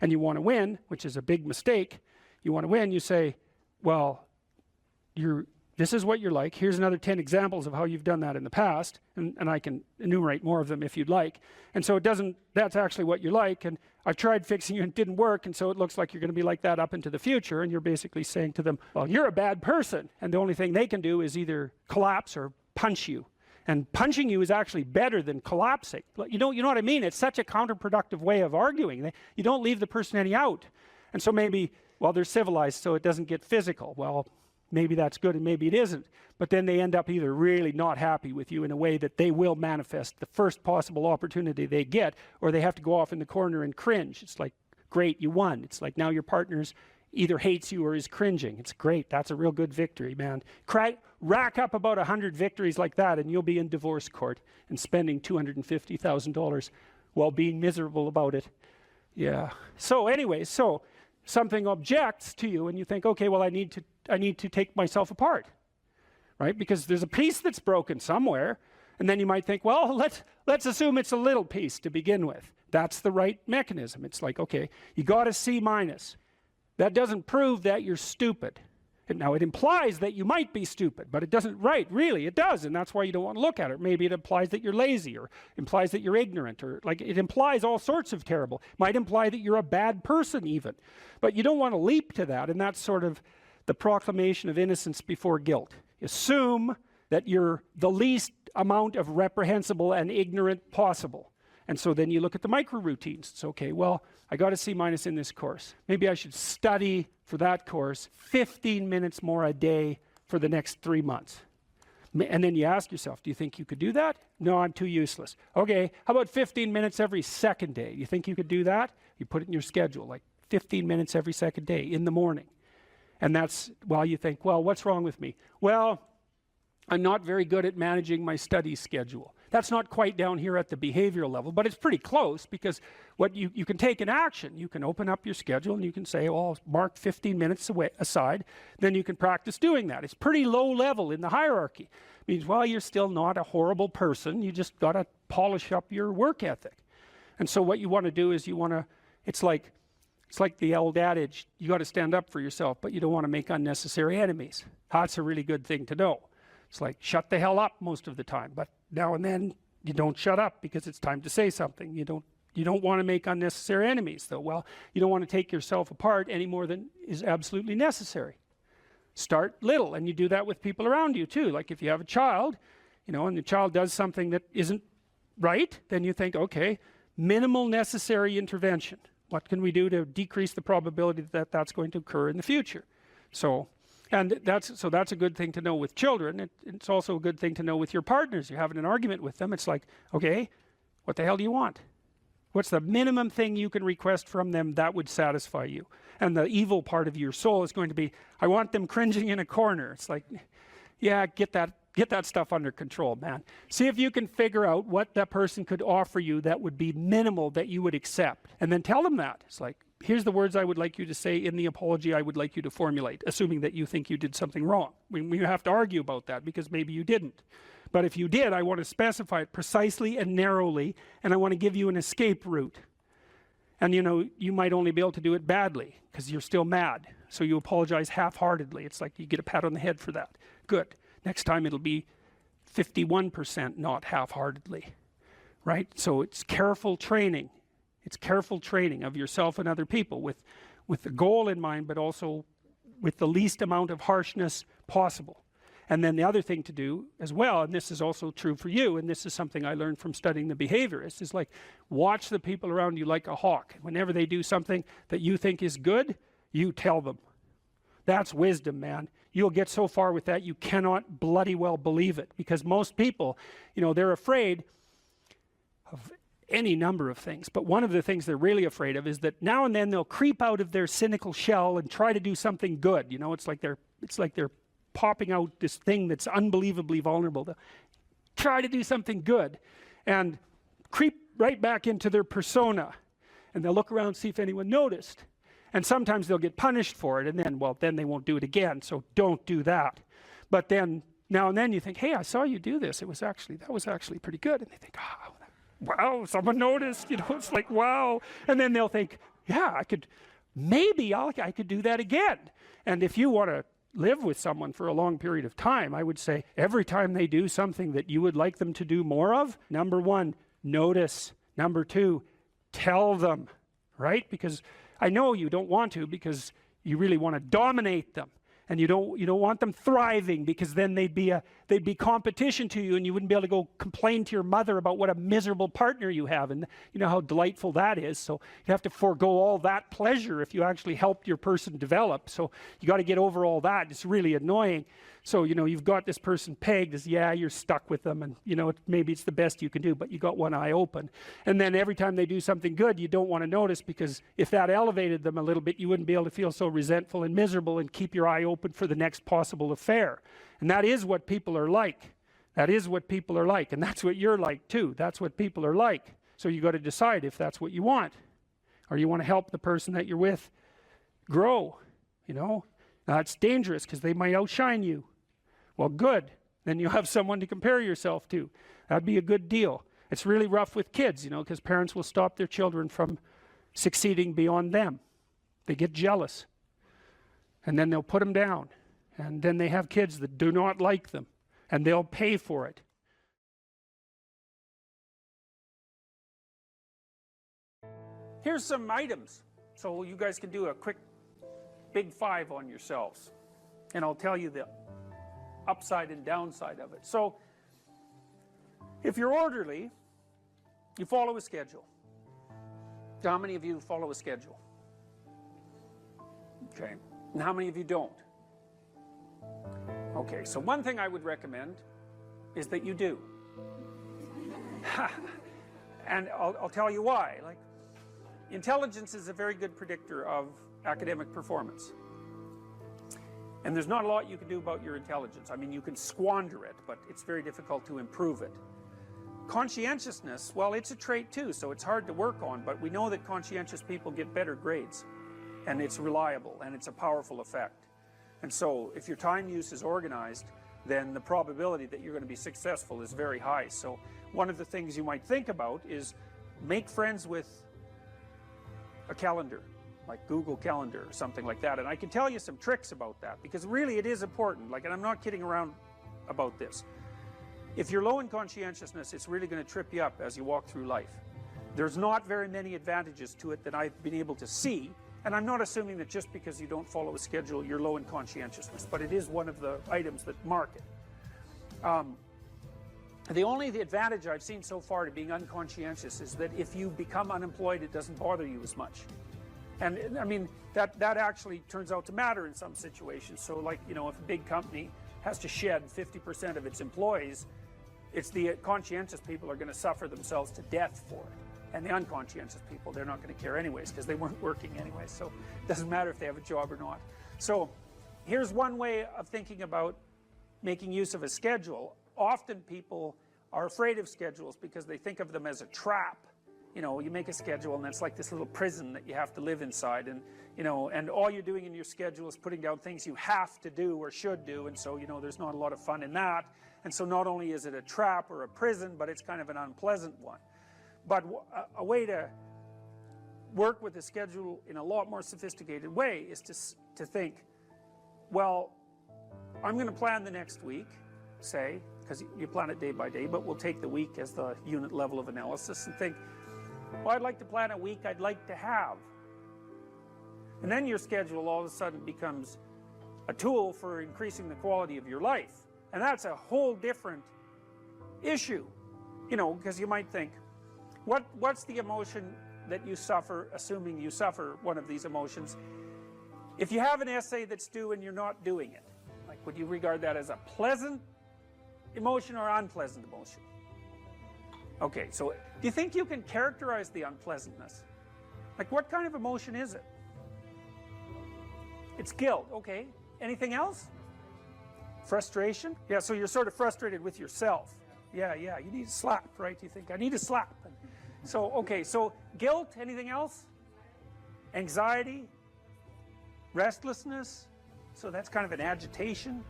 and you want to win, which is a big mistake, you want to win, you say, well, this is what you're like. Here's another 10 examples of how you've done that in the past, and I can enumerate more of them if you'd like. And so that's actually what you're like, and I've tried fixing you and it didn't work, and so it looks like you're going to be like that up into the future. And you're basically saying to them, well, you're a bad person, and the only thing they can do is either collapse or punch you. And punching you is actually better than collapsing. You know what I mean? It's such a counterproductive way of arguing. You don't leave the person any out. And so maybe, well, they're civilized, so it doesn't get physical. Well, maybe that's good and maybe it isn't. But then they end up either really not happy with you in a way that they will manifest the first possible opportunity they get, or they have to go off in the corner and cringe. It's like, great, you won. It's like now your partner's either hates you or is cringing. It's great. That's a real good victory, man. Rack up about 100 victories like that and you'll be in divorce court and spending $250,000 while being miserable about it. Yeah. So anyway, something objects to you and you think, okay, well, I need to take myself apart, right? Because there's a piece that's broken somewhere, and then you might think, well, let's assume it's a little piece to begin with. That's the right mechanism. It's like, okay, you got a C-. That doesn't prove that you're stupid. Now, it implies that you might be stupid, but it doesn't, right, really, it does, and that's why you don't want to look at it. Maybe it implies that you're lazy, or implies that you're ignorant, or like it implies all sorts of terrible. Might imply that you're a bad person even. But you don't want to leap to that, and that's sort of the proclamation of innocence before guilt. Assume that you're the least amount of reprehensible and ignorant possible. And so then you look at the micro routines. It's okay, well, I got a C- in this course. Maybe I should study for that course 15 minutes more a day for the next 3 months. And then you ask yourself, do you think you could do that? No, I'm too useless. Okay, how about 15 minutes every second day? You think you could do that? You put it in your schedule, like 15 minutes every second day in the morning. And that's, well, you think, well, what's wrong with me? Well, I'm not very good at managing my study schedule. That's not quite down here at the behavioral level, but it's pretty close, because what you can take an action. You can open up your schedule and you can say, oh, I'll mark 15 minutes aside. Then you can practice doing that. It's pretty low level in the hierarchy. It means, well, you're still not a horrible person. You just got to polish up your work ethic. And so what you want to do is it's like the old adage, you got to stand up for yourself, but you don't want to make unnecessary enemies. That's a really good thing to know. It's like, shut the hell up most of the time, but now and then you don't shut up because it's time to say something. You You don't want to make unnecessary enemies though. Well, you don't want to take yourself apart any more than is absolutely necessary. Start little, and you do that with people around you too. Like if you have a child, you know, and the child does something that isn't right, then you think, okay, minimal necessary intervention. What can we do to decrease the probability that that's going to occur in the future? So, and that's a good thing to know with children. It's also a good thing to know with your partners. You're having an argument with them. It's like, okay, what the hell do you want? What's the minimum thing you can request from them that would satisfy you? And the evil part of your soul is going to be, I want them cringing in a corner. It's like, yeah, get that stuff under control, man. See if you can figure out what that person could offer you that would be minimal that you would accept. And then tell them that. It's like, here's the words I would like you to say in the apology I would like you to formulate, assuming that you think you did something wrong. We have to argue about that because maybe you didn't. But if you did, I want to specify it precisely and narrowly, and I want to give you an escape route. And you know, you might only be able to do it badly because you're still mad. So you apologize half-heartedly. It's like you get a pat on the head for that. Good. Next time it'll be 51% not half-heartedly, right? So it's careful training. It's careful training of yourself and other people with the goal in mind, but also with the least amount of harshness possible. And then the other thing to do as well, and this is also true for you, and this is something I learned from studying the behaviorists, is like watch the people around you like a hawk. Whenever they do something that you think is good, you tell them. That's wisdom, man. You'll get so far with that you cannot bloody well believe it, because most people, you know, they're afraid of any number of things, but one of the things they're really afraid of is that now and then they'll creep out of their cynical shell and try to do something good. You know, it's like they're popping out this thing that's unbelievably vulnerable. They'll try to do something good and creep right back into their persona, and they'll look around, see if anyone noticed. And sometimes they'll get punished for it, and then, well, then they won't do it again, so don't do that. But then, now and then you think, hey, I saw you do this. That was actually pretty good. And they think, oh, wow, someone noticed. You know, it's like, wow. And then they'll think, yeah, I could do that again. And if you want to live with someone for a long period of time, I would say every time they do something that you would like them to do more of, number one, notice. Number two, tell them, right? Because I know you don't want to, because you really want to dominate them, and you don't want them thriving, because then they'd be competition to you, and you wouldn't be able to go complain to your mother about what a miserable partner you have, and you know how delightful that is. So you have to forego all that pleasure if you actually helped your person develop. So you got to get over all that. It's really annoying. So, you know, you've got this person pegged as, yeah, you're stuck with them, and, you know, maybe it's the best you can do, but you got one eye open. And then every time they do something good, you don't want to notice, because if that elevated them a little bit, you wouldn't be able to feel so resentful and miserable and keep your eye open for the next possible affair. And that is what people are like. That is what people are like, and that's what you're like too. That's what people are like. So you got to decide if that's what you want, or you want to help the person that you're with grow, you know. Now, it's dangerous because they might outshine you. Well, good. Then you have someone to compare yourself to. That'd be a good deal. It's really rough with kids, you know, because parents will stop their children from succeeding beyond them. They get jealous. And then they'll put them down. And then they have kids that do not like them. And they'll pay for it. Here's some items. So you guys can do a quick big five on yourselves. And I'll tell you the upside and downside of it. So, if you're orderly, you follow a schedule. How many of you follow a schedule? Okay. And how many of you don't? Okay, so one thing I would recommend is that you do. And I'll tell you why. Like, intelligence is a very good predictor of academic performance. And there's not a lot you can do about your intelligence. I mean, you can squander it, but it's very difficult to improve it. Conscientiousness, well, it's a trait too, so it's hard to work on, but we know that conscientious people get better grades. And it's reliable, and it's a powerful effect. And so, if your time use is organized, then the probability that you're going to be successful is very high. So, one of the things you might think about is make friends with a calendar, like Google Calendar or something like that. And I can tell you some tricks about that, because really it is important. Like, and I'm not kidding around about this. If you're low in conscientiousness, it's really going to trip you up as you walk through life. There's not very many advantages to it that I've been able to see, and I'm not assuming that just because you don't follow a schedule you're low in conscientiousness, but it is one of the items that mark it. The advantage I've seen so far to being unconscientious is that if you become unemployed, it doesn't bother you as much. And I mean, that actually turns out to matter in some situations. So like, you know, if a big company has to shed 50% of its employees, it's the conscientious people are going to suffer themselves to death for it. And the unconscientious people, they're not going to care anyways because they weren't working anyway. So it doesn't matter if they have a job or not. So here's one way of thinking about making use of a schedule. Often people are afraid of schedules because they think of them as a trap. You know, you make a schedule and it's like this little prison that you have to live inside, and you know, and all you're doing in your schedule is putting down things you have to do or should do, and so, you know, there's not a lot of fun in that. And so not only is it a trap or a prison, but it's kind of an unpleasant one. But a way to work with the schedule in a lot more sophisticated way is to think, well, I'm going to plan the next week, say, because you plan it day by day, but we'll take the week as the unit level of analysis and think, well, I'd like to plan a week I'd like to have. And then your schedule all of a sudden becomes a tool for increasing the quality of your life. And that's a whole different issue, you know, because you might think, what's the emotion that you suffer, assuming you suffer one of these emotions? If you have an essay that's due and you're not doing it, like, would you regard that as a pleasant emotion or unpleasant emotion? Okay, so do you think you can characterize the unpleasantness? Like, what kind of emotion is it? It's guilt, okay. Anything else? Frustration? Yeah, so you're sort of frustrated with yourself. Yeah, you need a slap, right? You think, I need a slap. So, okay, so guilt, anything else? Anxiety? Restlessness? So that's kind of an agitation.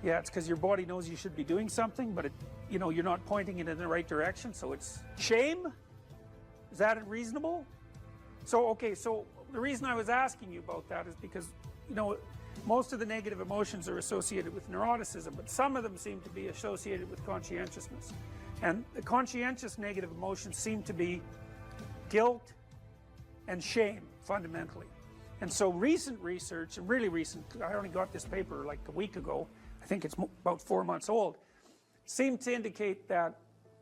Yeah, it's because your body knows you should be doing something, but you know, you're not pointing it in the right direction, so it's shame? Is that reasonable? So, okay, so the reason I was asking you about that is because, you know, most of the negative emotions are associated with neuroticism, but some of them seem to be associated with conscientiousness. And the conscientious negative emotions seem to be guilt and shame, fundamentally. And so recent research, and really recent, I only got this paper like a week ago, I think it's about 4 months old, seem to indicate that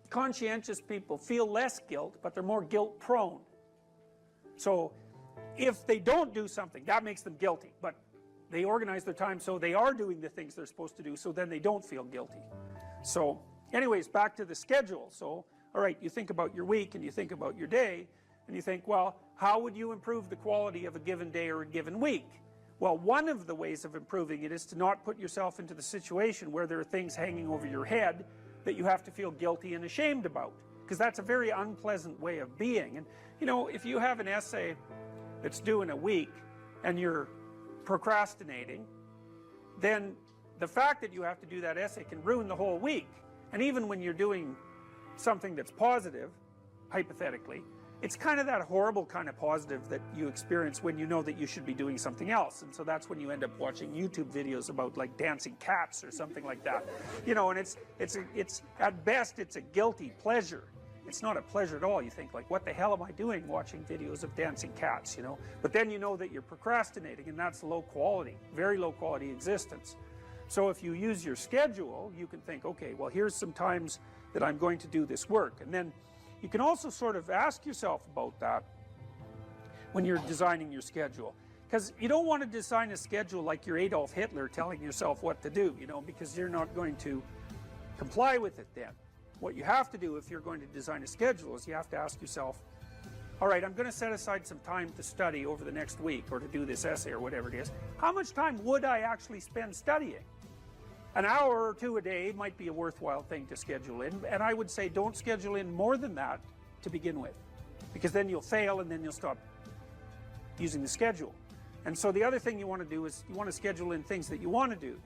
conscientious people feel less guilt, but they're more guilt prone. So if they don't do something, that makes them guilty, but they organize their time so they are doing the things they're supposed to do, so then they don't feel guilty. So anyways, back to the schedule. So, all right, you think about your week and you think about your day, and you think, well, how would you improve the quality of a given day or a given week? Well, one of the ways of improving it is to not put yourself into the situation where there are things hanging over your head that you have to feel guilty and ashamed about, because that's a very unpleasant way of being. And you know, if you have an essay that's due in a week and you're procrastinating, then the fact that you have to do that essay can ruin the whole week. And even when you're doing something that's positive, hypothetically, it's kind of that horrible kind of positive that you experience when you know that you should be doing something else. And so that's when you end up watching YouTube videos about like dancing cats or something like that. You know, and it's at best it's a guilty pleasure. It's not a pleasure at all. You think like, what the hell am I doing watching videos of dancing cats, you know? But then you know that you're procrastinating, and that's low quality, very low quality existence. So if you use your schedule, you can think, okay, well, here's some times that I'm going to do this work. And then you can also sort of ask yourself about that when you're designing your schedule. Because you don't want to design a schedule like you're Adolf Hitler telling yourself what to do, you know, because you're not going to comply with it then. What you have to do if you're going to design a schedule is you have to ask yourself, all right, I'm going to set aside some time to study over the next week or to do this essay or whatever it is. How much time would I actually spend studying? An hour or two a day might be a worthwhile thing to schedule in, and I would say don't schedule in more than that to begin with, because then you'll fail and then you'll stop using the schedule. And so the other thing you want to do is you want to schedule in things that you want to do,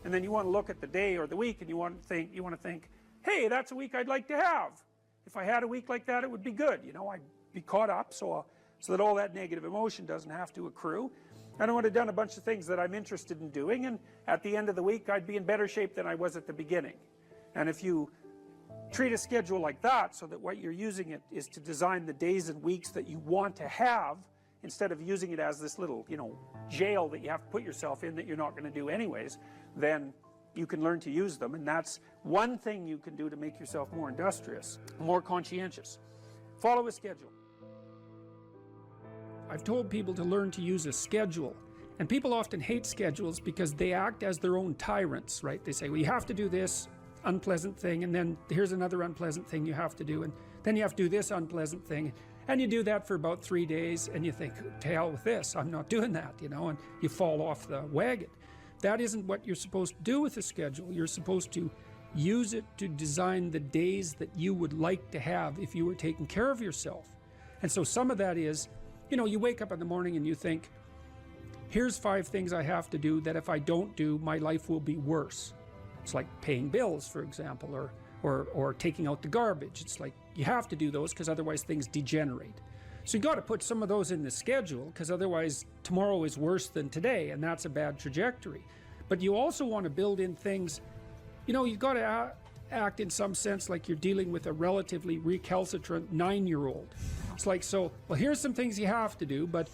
and then you want to look at the day or the week and you want to think, hey, that's a week I'd like to have. If I had a week like that, it would be good. You know, I'd be caught up so that all that negative emotion doesn't have to accrue. And I would have done a bunch of things that I'm interested in doing, and at the end of the week, I'd be in better shape than I was at the beginning. And if you treat a schedule like that, so that what you're using it is to design the days and weeks that you want to have, instead of using it as this little, jail that you have to put yourself in that you're not going to do anyways, then you can learn to use them. And that's one thing you can do to make yourself more industrious, more conscientious. Follow a schedule. I've told people to learn to use a schedule, and people often hate schedules because they act as their own tyrants, right? They say, well, you have to do this unpleasant thing, and then here's another unpleasant thing you have to do, and then you have to do this unpleasant thing, and you do that for about 3 days, and you think, to hell with this, I'm not doing that, and you fall off the wagon. That isn't what you're supposed to do with a schedule. You're supposed to use it to design the days that you would like to have if you were taking care of yourself. And so some of that is, you wake up in the morning and you think, here's 5 things I have to do that if I don't do, my life will be worse. It's like paying bills, for example, or taking out the garbage. It's like you have to do those because otherwise things degenerate. So you got to put some of those in the schedule, because otherwise tomorrow is worse than today, and that's a bad trajectory. But you also want to build in things, you've got to act in some sense like you're dealing with a relatively recalcitrant 9-year-old. It's like, well, here's some things you have to do, but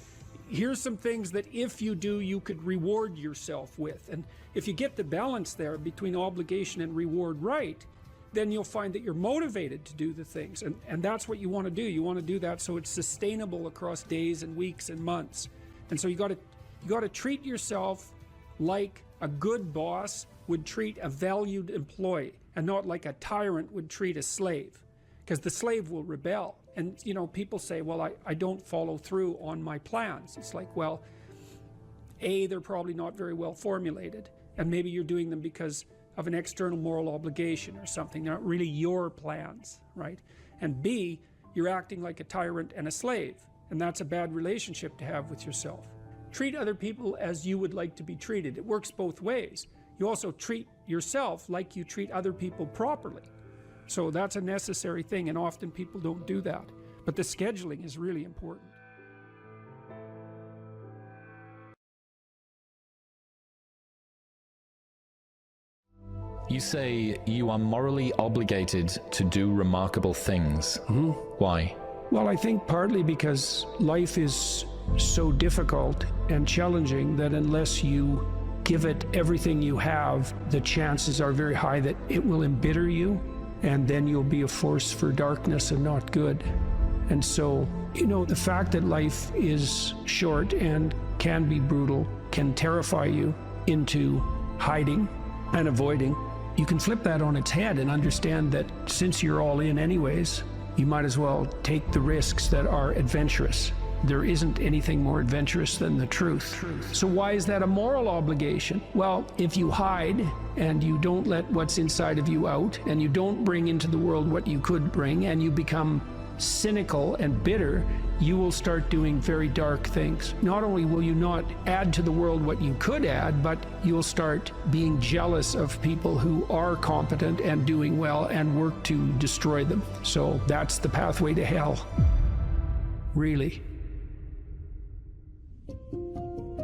here's some things that if you do, you could reward yourself with. And if you get the balance there between obligation and reward right, then you'll find that you're motivated to do the things. And that's what you want to do. You want to do that so it's sustainable across days and weeks and months. And so you got to treat yourself like a good boss would treat a valued employee, and not like a tyrant would treat a slave, because the slave will rebel. And people say, well, I don't follow through on my plans. It's like, well, A, they're probably not very well formulated, and maybe you're doing them because of an external moral obligation or something. They're not really your plans, right? And B, you're acting like a tyrant and a slave, and that's a bad relationship to have with yourself. Treat other people as you would like to be treated. It works both ways. You also treat yourself like you treat other people properly. So that's a necessary thing, and often people don't do that. But the scheduling is really important. You say you are morally obligated to do remarkable things. Why? Well, I think partly because life is so difficult and challenging that unless you give it everything you have, the chances are very high that it will embitter you, and then you'll be a force for darkness and not good. And so, the fact that life is short and can be brutal can terrify you into hiding and avoiding. You can flip that on its head and understand that since you're all in anyways, you might as well take the risks that are adventurous. There isn't anything more adventurous than the truth. So why is that a moral obligation? Well, if you hide and you don't let what's inside of you out, and you don't bring into the world what you could bring, and you become cynical and bitter, you will start doing very dark things. Not only will you not add to the world what you could add, but you'll start being jealous of people who are competent and doing well and work to destroy them. So that's the pathway to hell, really.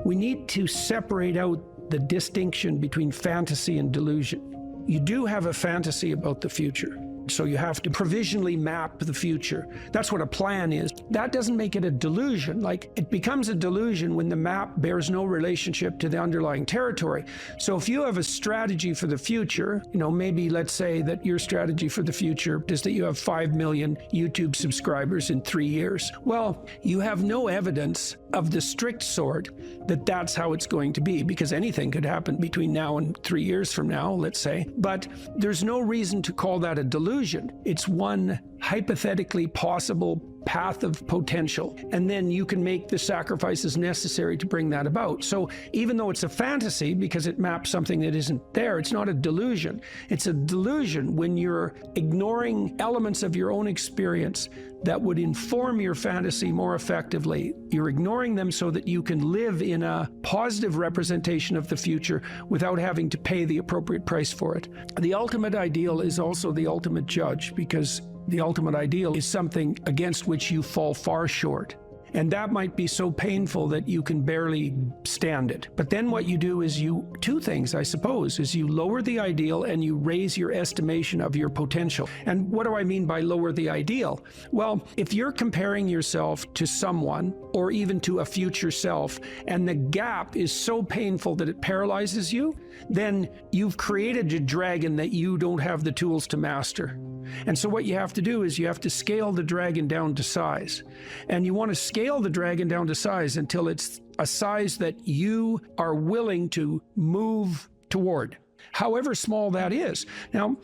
We need to separate out the distinction between fantasy and delusion. You do have a fantasy about the future. So you have to provisionally map the future. That's what a plan is. That doesn't make it a delusion. Like, it becomes a delusion when the map bears no relationship to the underlying territory. So if you have a strategy for the future, maybe let's say that your strategy for the future is that you have 5 million YouTube subscribers in 3 years. Well, you have no evidence of the strict sort that that's how it's going to be, because anything could happen between now and 3 years from now, let's say. But there's no reason to call that a delusion. It's one hypothetically possible path of potential, and then you can make the sacrifices necessary to bring that about. So even though it's a fantasy because it maps something that isn't there, it's not a delusion. It's a delusion when you're ignoring elements of your own experience that would inform your fantasy more effectively. You're ignoring them so that you can live in a positive representation of the future without having to pay the appropriate price for it. The ultimate ideal is also the ultimate judge, because the ultimate ideal is something against which you fall far short. And that might be so painful that you can barely stand it. But then what you do is two things, I suppose, is you lower the ideal and you raise your estimation of your potential. And what do I mean by lower the ideal? Well, if you're comparing yourself to someone or even to a future self, and the gap is so painful that it paralyzes you, then you've created a dragon that you don't have the tools to master. And so what you have to do is you have to scale the dragon down to size. And you want to scale the dragon down to size until it's a size that you are willing to move toward, however small that is. Now,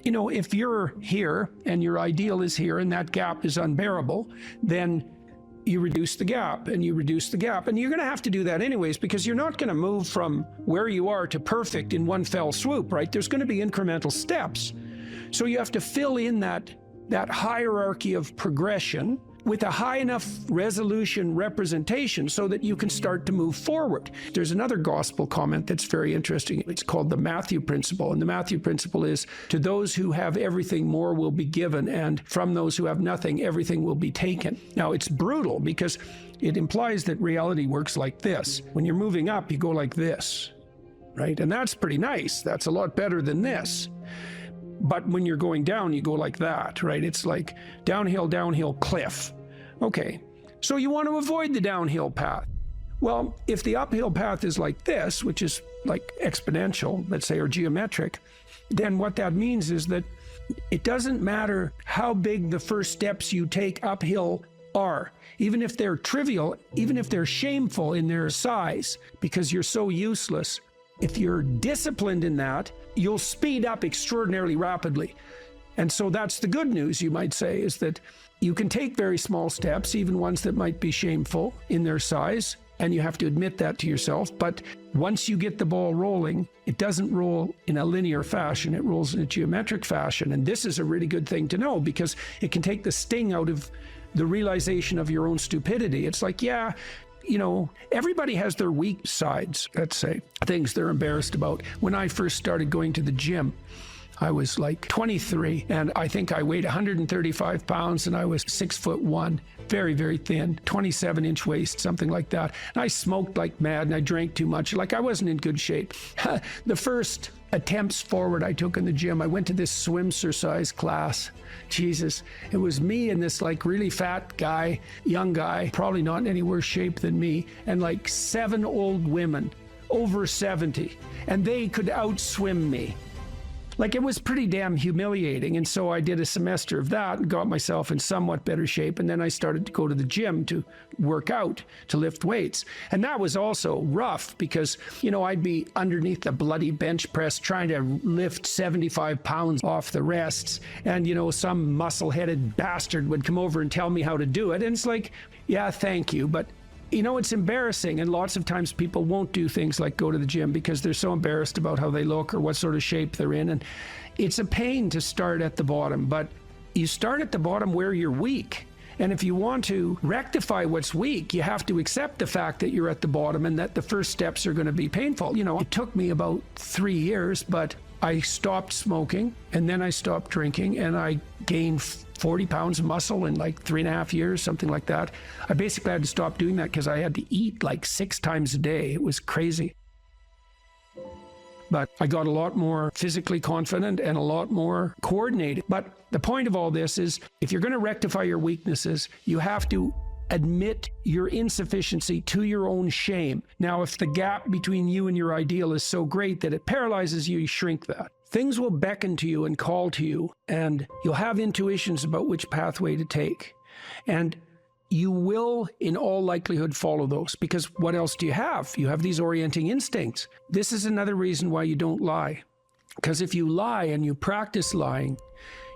you know, if you're here and your ideal is here and that gap is unbearable, then you reduce the gap and you reduce the gap. And you're going to have to do that anyways, because you're not going to move from where you are to perfect in one fell swoop, right? There's going to be incremental steps. So you have to fill in that hierarchy of progression with a high enough resolution representation so that you can start to move forward. There's another gospel comment that's very interesting. It's called the Matthew principle. And the Matthew principle is, to those who have everything, more will be given, and from those who have nothing, everything will be taken. Now, it's brutal because it implies that reality works like this. When you're moving up, you go like this, right? And that's pretty nice. That's a lot better than this. But when you're going down, you go like that, right? It's like downhill, downhill, cliff. Okay, so you want to avoid the downhill path. Well, if the uphill path is like this, which is like exponential, let's say, or geometric, then what that means is that it doesn't matter how big the first steps you take uphill are, even if they're trivial, even if they're shameful in their size, because you're so useless. If you're disciplined in that, you'll speed up extraordinarily rapidly. And so that's the good news, you might say, is that you can take very small steps, even ones that might be shameful in their size, and you have to admit that to yourself. But once you get the ball rolling, it doesn't roll in a linear fashion, it rolls in a geometric fashion. And this is a really good thing to know, because it can take the sting out of the realization of your own stupidity. It's like, yeah, you know, everybody has their weak sides, let's say, things they're embarrassed about. When I first started going to the gym, I was like 23, and I think I weighed 135 pounds, and I was 6'1", very, very thin, 27-inch waist, something like that. And I smoked like mad, and I drank too much. Like, I wasn't in good shape. The first attempts forward I took in the gym, I went to this swimsuit class. Jesus, it was me and this like really fat guy, young guy, probably not in any worse shape than me, and like 7 old women over 70, and they could outswim me. Like, it was pretty damn humiliating. And so I did a semester of that and got myself in somewhat better shape. And then I started to go to the gym to work out, to lift weights. And that was also rough because, you know, I'd be underneath the bloody bench press trying to lift 75 pounds off the rests. And, you know, some muscle-headed bastard would come over and tell me how to do it. And it's like, yeah, thank you. But you know, it's embarrassing, and lots of times people won't do things like go to the gym because they're so embarrassed about how they look or what sort of shape they're in. And it's a pain to start at the bottom, but you start at the bottom where you're weak. And if you want to rectify what's weak, you have to accept the fact that you're at the bottom and that the first steps are going to be painful. You know, it took me about 3 years, but I stopped smoking, and then I stopped drinking, and I gained 40 pounds of muscle in like 3.5 years, something like that. I basically had to stop doing that because I had to eat like 6 times a day. It was crazy. But I got a lot more physically confident and a lot more coordinated. But the point of all this is, if you're going to rectify your weaknesses, you have to admit your insufficiency to your own shame. Now, if the gap between you and your ideal is so great that it paralyzes you, you shrink that. Things will beckon to you and call to you, and you'll have intuitions about which pathway to take. And you will, in all likelihood, follow those, because what else do you have? You have these orienting instincts. This is another reason why you don't lie. Because if you lie and you practice lying,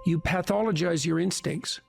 you pathologize your instincts.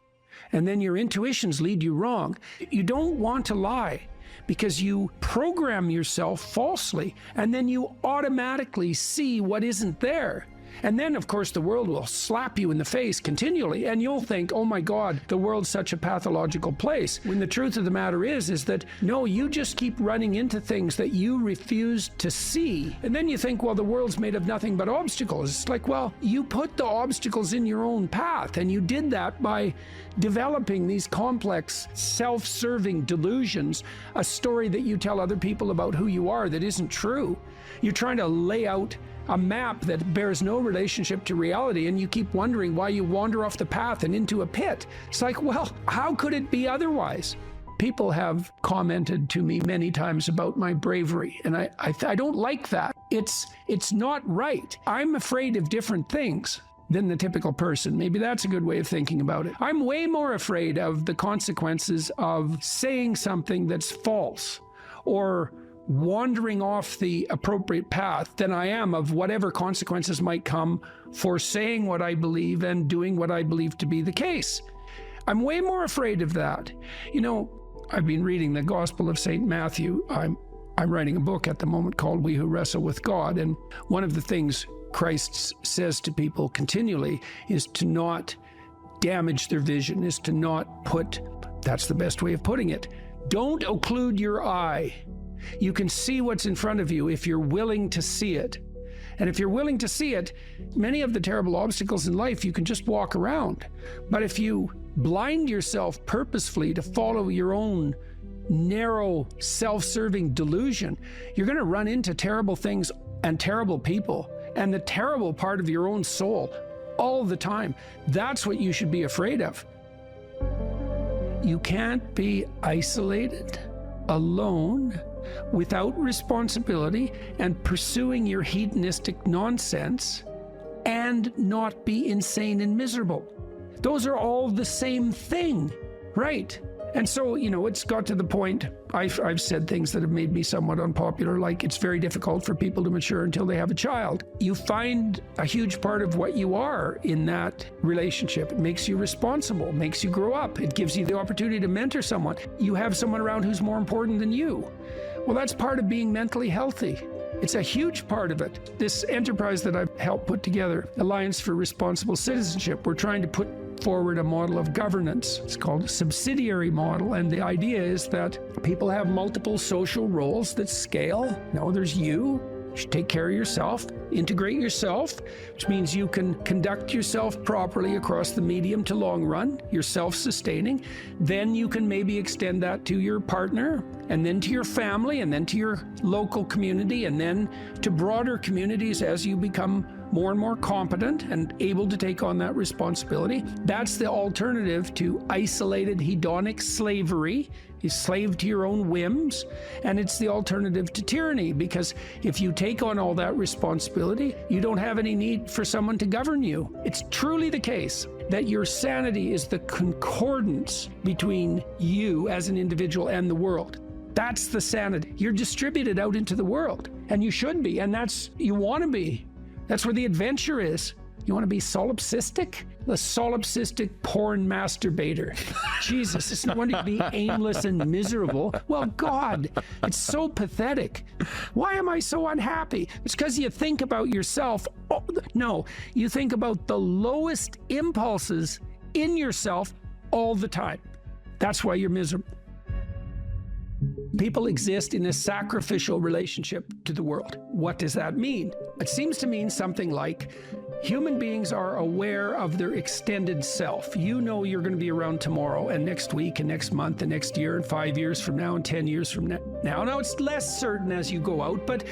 And then your intuitions lead you wrong. You don't want to lie because you program yourself falsely, and then you automatically see what isn't there. And then, of course, the world will slap you in the face continually, and you'll think, oh my God, the world's such a pathological place. When the truth of the matter is that, no, you just keep running into things that you refuse to see. And then you think, well, the world's made of nothing but obstacles. It's like, well, you put the obstacles in your own path, and you did that by developing these complex, self-serving delusions, a story that you tell other people about who you are that isn't true. You're trying to lay out a map that bears no relationship to reality, and you keep wondering why you wander off the path and into a pit. It's like, well, how could it be otherwise? People have commented to me many times about my bravery, and I don't like that. It's not right. I'm afraid of different things than the typical person. Maybe that's a good way of thinking about it. I'm way more afraid of the consequences of saying something that's false or wandering off the appropriate path than I am of whatever consequences might come for saying what I believe and doing what I believe to be the case. I'm way more afraid of that. You know, I've been reading the Gospel of St. Matthew. I'm writing a book at the moment called We Who Wrestle with God, and one of the things Christ says to people continually is to not damage their vision, is to not put, that's the best way of putting it, don't occlude your eye. You can see what's in front of you if you're willing to see it. And if you're willing to see it, many of the terrible obstacles in life you can just walk around. But if you blind yourself purposefully to follow your own narrow, self-serving delusion, you're going to run into terrible things and terrible people and the terrible part of your own soul all the time. That's what you should be afraid of. You can't be isolated, alone, without responsibility, and pursuing your hedonistic nonsense and not be insane and miserable. Those are all the same thing, right? And so, you know, it's got to the point, I've said things that have made me somewhat unpopular, like it's very difficult for people to mature until they have a child. You find a huge part of what you are in that relationship. It makes you responsible, makes you grow up. It gives you the opportunity to mentor someone. You have someone around who's more important than you. Well, that's part of being mentally healthy. It's a huge part of it. This enterprise that I've helped put together, Alliance for Responsible Citizenship, we're trying to put forward a model of governance. It's called a subsidiary model, and the idea is that people have multiple social roles that scale. No, there's you should take care of yourself, integrate yourself, which means you can conduct yourself properly across the medium to long run. You're self-sustaining. Then you can maybe extend that to your partner, and then to your family, and then to your local community, and then to broader communities as you become more and more competent and able to take on that responsibility. That's the alternative to isolated hedonic slavery. You're slave to your own whims, and it's the alternative to tyranny, because if you take on all that responsibility, you don't have any need for someone to govern you. It's truly the case that your sanity is the concordance between you as an individual and the world. That's the sanity. You're distributed out into the world, and you should be, and that's, you want to be. That's where the adventure is. You want to be solipsistic? The solipsistic porn masturbator. Jesus, it's no wonder to be aimless and miserable. Well, God, it's so pathetic. Why am I so unhappy? It's because you think about yourself. Oh, no, you think about the lowest impulses in yourself all the time. That's why you're miserable. People exist in a sacrificial relationship to the world. What does that mean? It seems to mean something like human beings are aware of their extended self. You know you're going to be around tomorrow and next week and next month and next year and 5 years from now and 10 years from now. Now it's less certain as you go out, but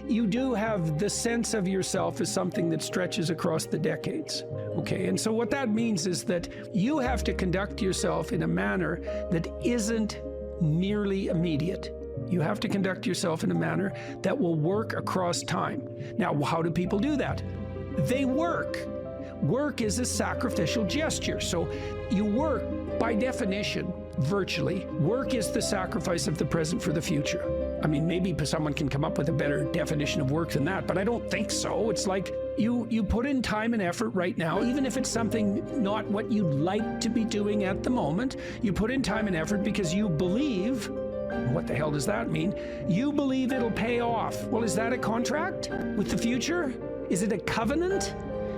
you do have the sense of yourself as something that stretches across the decades. Okay, and so what that means is that you have to conduct yourself in a manner that isn't merely immediate. You have to conduct yourself in a manner that will work across time. Now, how do people do that? They work. Work is a sacrificial gesture. So you work, by definition, virtually. Work is the sacrifice of the present for the future. I mean, maybe someone can come up with a better definition of work than that, but I don't think so. It's like you put in time and effort right now, even if it's something not what you'd like to be doing at the moment. You put in time and effort because you believe. What the hell does that mean? You believe it'll pay off. Well, is that a contract with the future? Is it a covenant?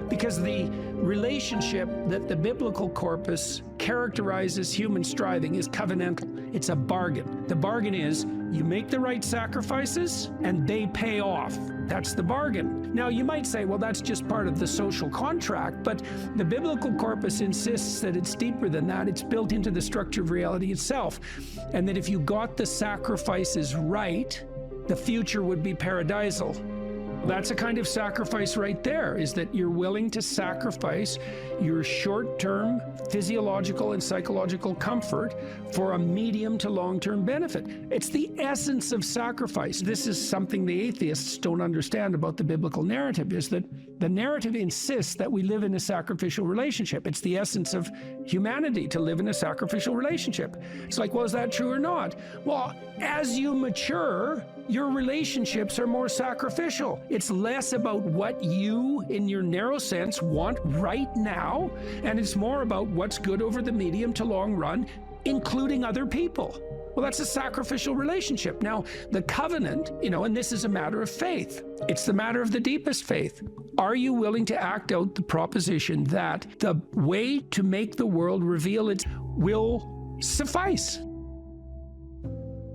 Because the relationship that the biblical corpus characterizes human striving is covenantal. It's a bargain. The bargain is you make the right sacrifices and they pay off. That's the bargain. Now you might say, well, that's just part of the social contract, but the biblical corpus insists that it's deeper than that. It's built into the structure of reality itself. And that if you got the sacrifices right, the future would be paradisal. That's a kind of sacrifice right there, is that you're willing to sacrifice your short-term physiological and psychological comfort for a medium to long-term benefit. It's the essence of sacrifice. This is something the atheists don't understand about the biblical narrative, is that the narrative insists that we live in a sacrificial relationship. It's the essence of humanity to live in a sacrificial relationship. It's like, well, is that true or not? Well, as you mature, your relationships are more sacrificial. It's less about what you, in your narrow sense, want right now, and it's more about what's good over the medium to long run, including other people. Well, that's a sacrificial relationship. Now, the covenant, and this is a matter of faith. It's the matter of the deepest faith. Are you willing to act out the proposition that the way to make the world reveal it will suffice?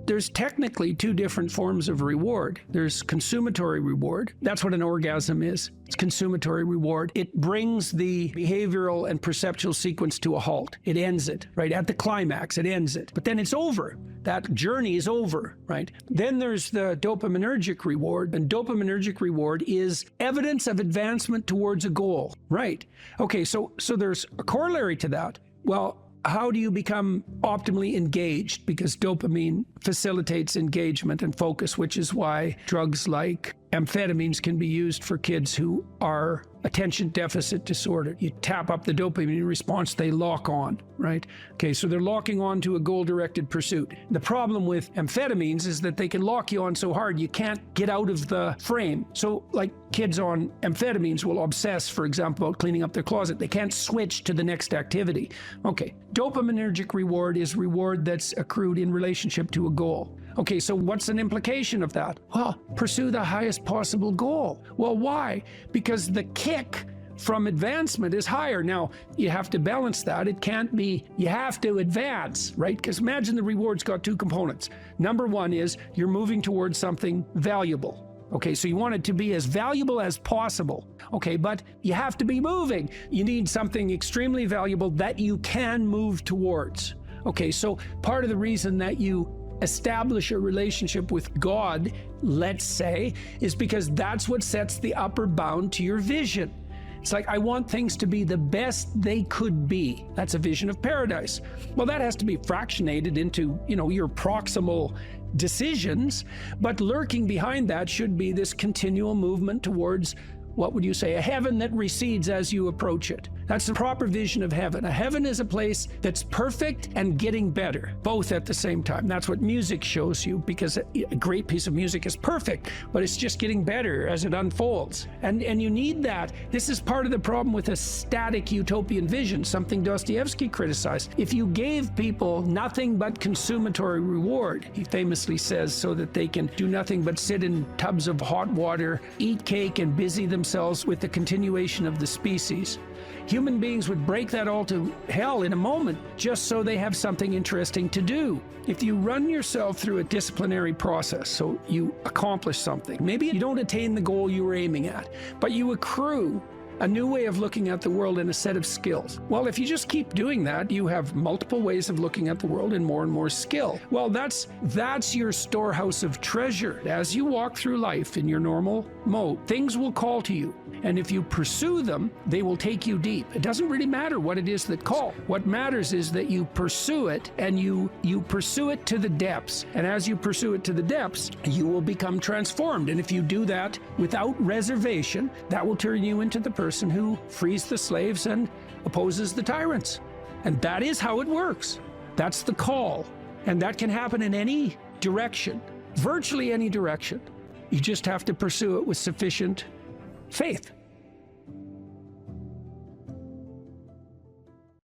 There's technically two different forms of reward. There's consummatory reward. That's what an orgasm is. It's consummatory reward. It brings the behavioral and perceptual sequence to a halt. It ends it, right? At the climax, it ends it. But then it's over. That journey is over, right? Then there's the dopaminergic reward, and dopaminergic reward is evidence of advancement towards a goal, right? Okay, so there's a corollary to that. Well, how do you become optimally engaged? Because dopamine facilitates engagement and focus, which is why drugs like amphetamines can be used for kids who are attention deficit disorder. You tap up the dopamine response, they lock on, right? Okay, so they're locking on to a goal-directed pursuit. The problem with amphetamines is that they can lock you on so hard you can't get out of the frame. So like kids on amphetamines will obsess, for example, about cleaning up their closet. They can't switch to the next activity. Okay, dopaminergic reward is reward that's accrued in relationship to a goal. Okay, so what's an implication of that? Well, pursue the highest possible goal. Well, why? Because the kick from advancement is higher. Now, you have to balance that. It can't be, you have to advance, right? Because imagine the reward's got two components. Number one is you're moving towards something valuable. Okay, so you want it to be as valuable as possible. Okay, but you have to be moving. You need something extremely valuable that you can move towards. Okay, so part of the reason that you establish a relationship with God, let's say, is because that's what sets the upper bound to your vision. It's like, I want things to be the best they could be. That's a vision of paradise. Well, that has to be fractionated into, your proximal decisions, but lurking behind that should be this continual movement towards, what would you say, a heaven that recedes as you approach it. That's the proper vision of heaven. A heaven is a place that's perfect and getting better, both at the same time. That's what music shows you, because a great piece of music is perfect, but it's just getting better as it unfolds. And you need that. This is part of the problem with a static utopian vision, something Dostoevsky criticized. If you gave people nothing but consummatory reward, he famously says, so that they can do nothing but sit in tubs of hot water, eat cake, and busy themselves with the continuation of the species, human beings would break that all to hell in a moment just so they have something interesting to do. If you run yourself through a disciplinary process, so you accomplish something, maybe you don't attain the goal you were aiming at, but you accrue a new way of looking at the world and a set of skills. Well, if you just keep doing that, you have multiple ways of looking at the world and more skill. Well, that's your storehouse of treasure. As you walk through life in your normal mode, things will call to you. And if you pursue them, they will take you deep. It doesn't really matter what it is that call. What matters is that you pursue it, and you pursue it to the depths. And as you pursue it to the depths, you will become transformed. And if you do that without reservation, that will turn you into the person who frees the slaves and opposes the tyrants. And that is how it works. That's the call. And that can happen in any direction, virtually any direction. You just have to pursue it with sufficient faith.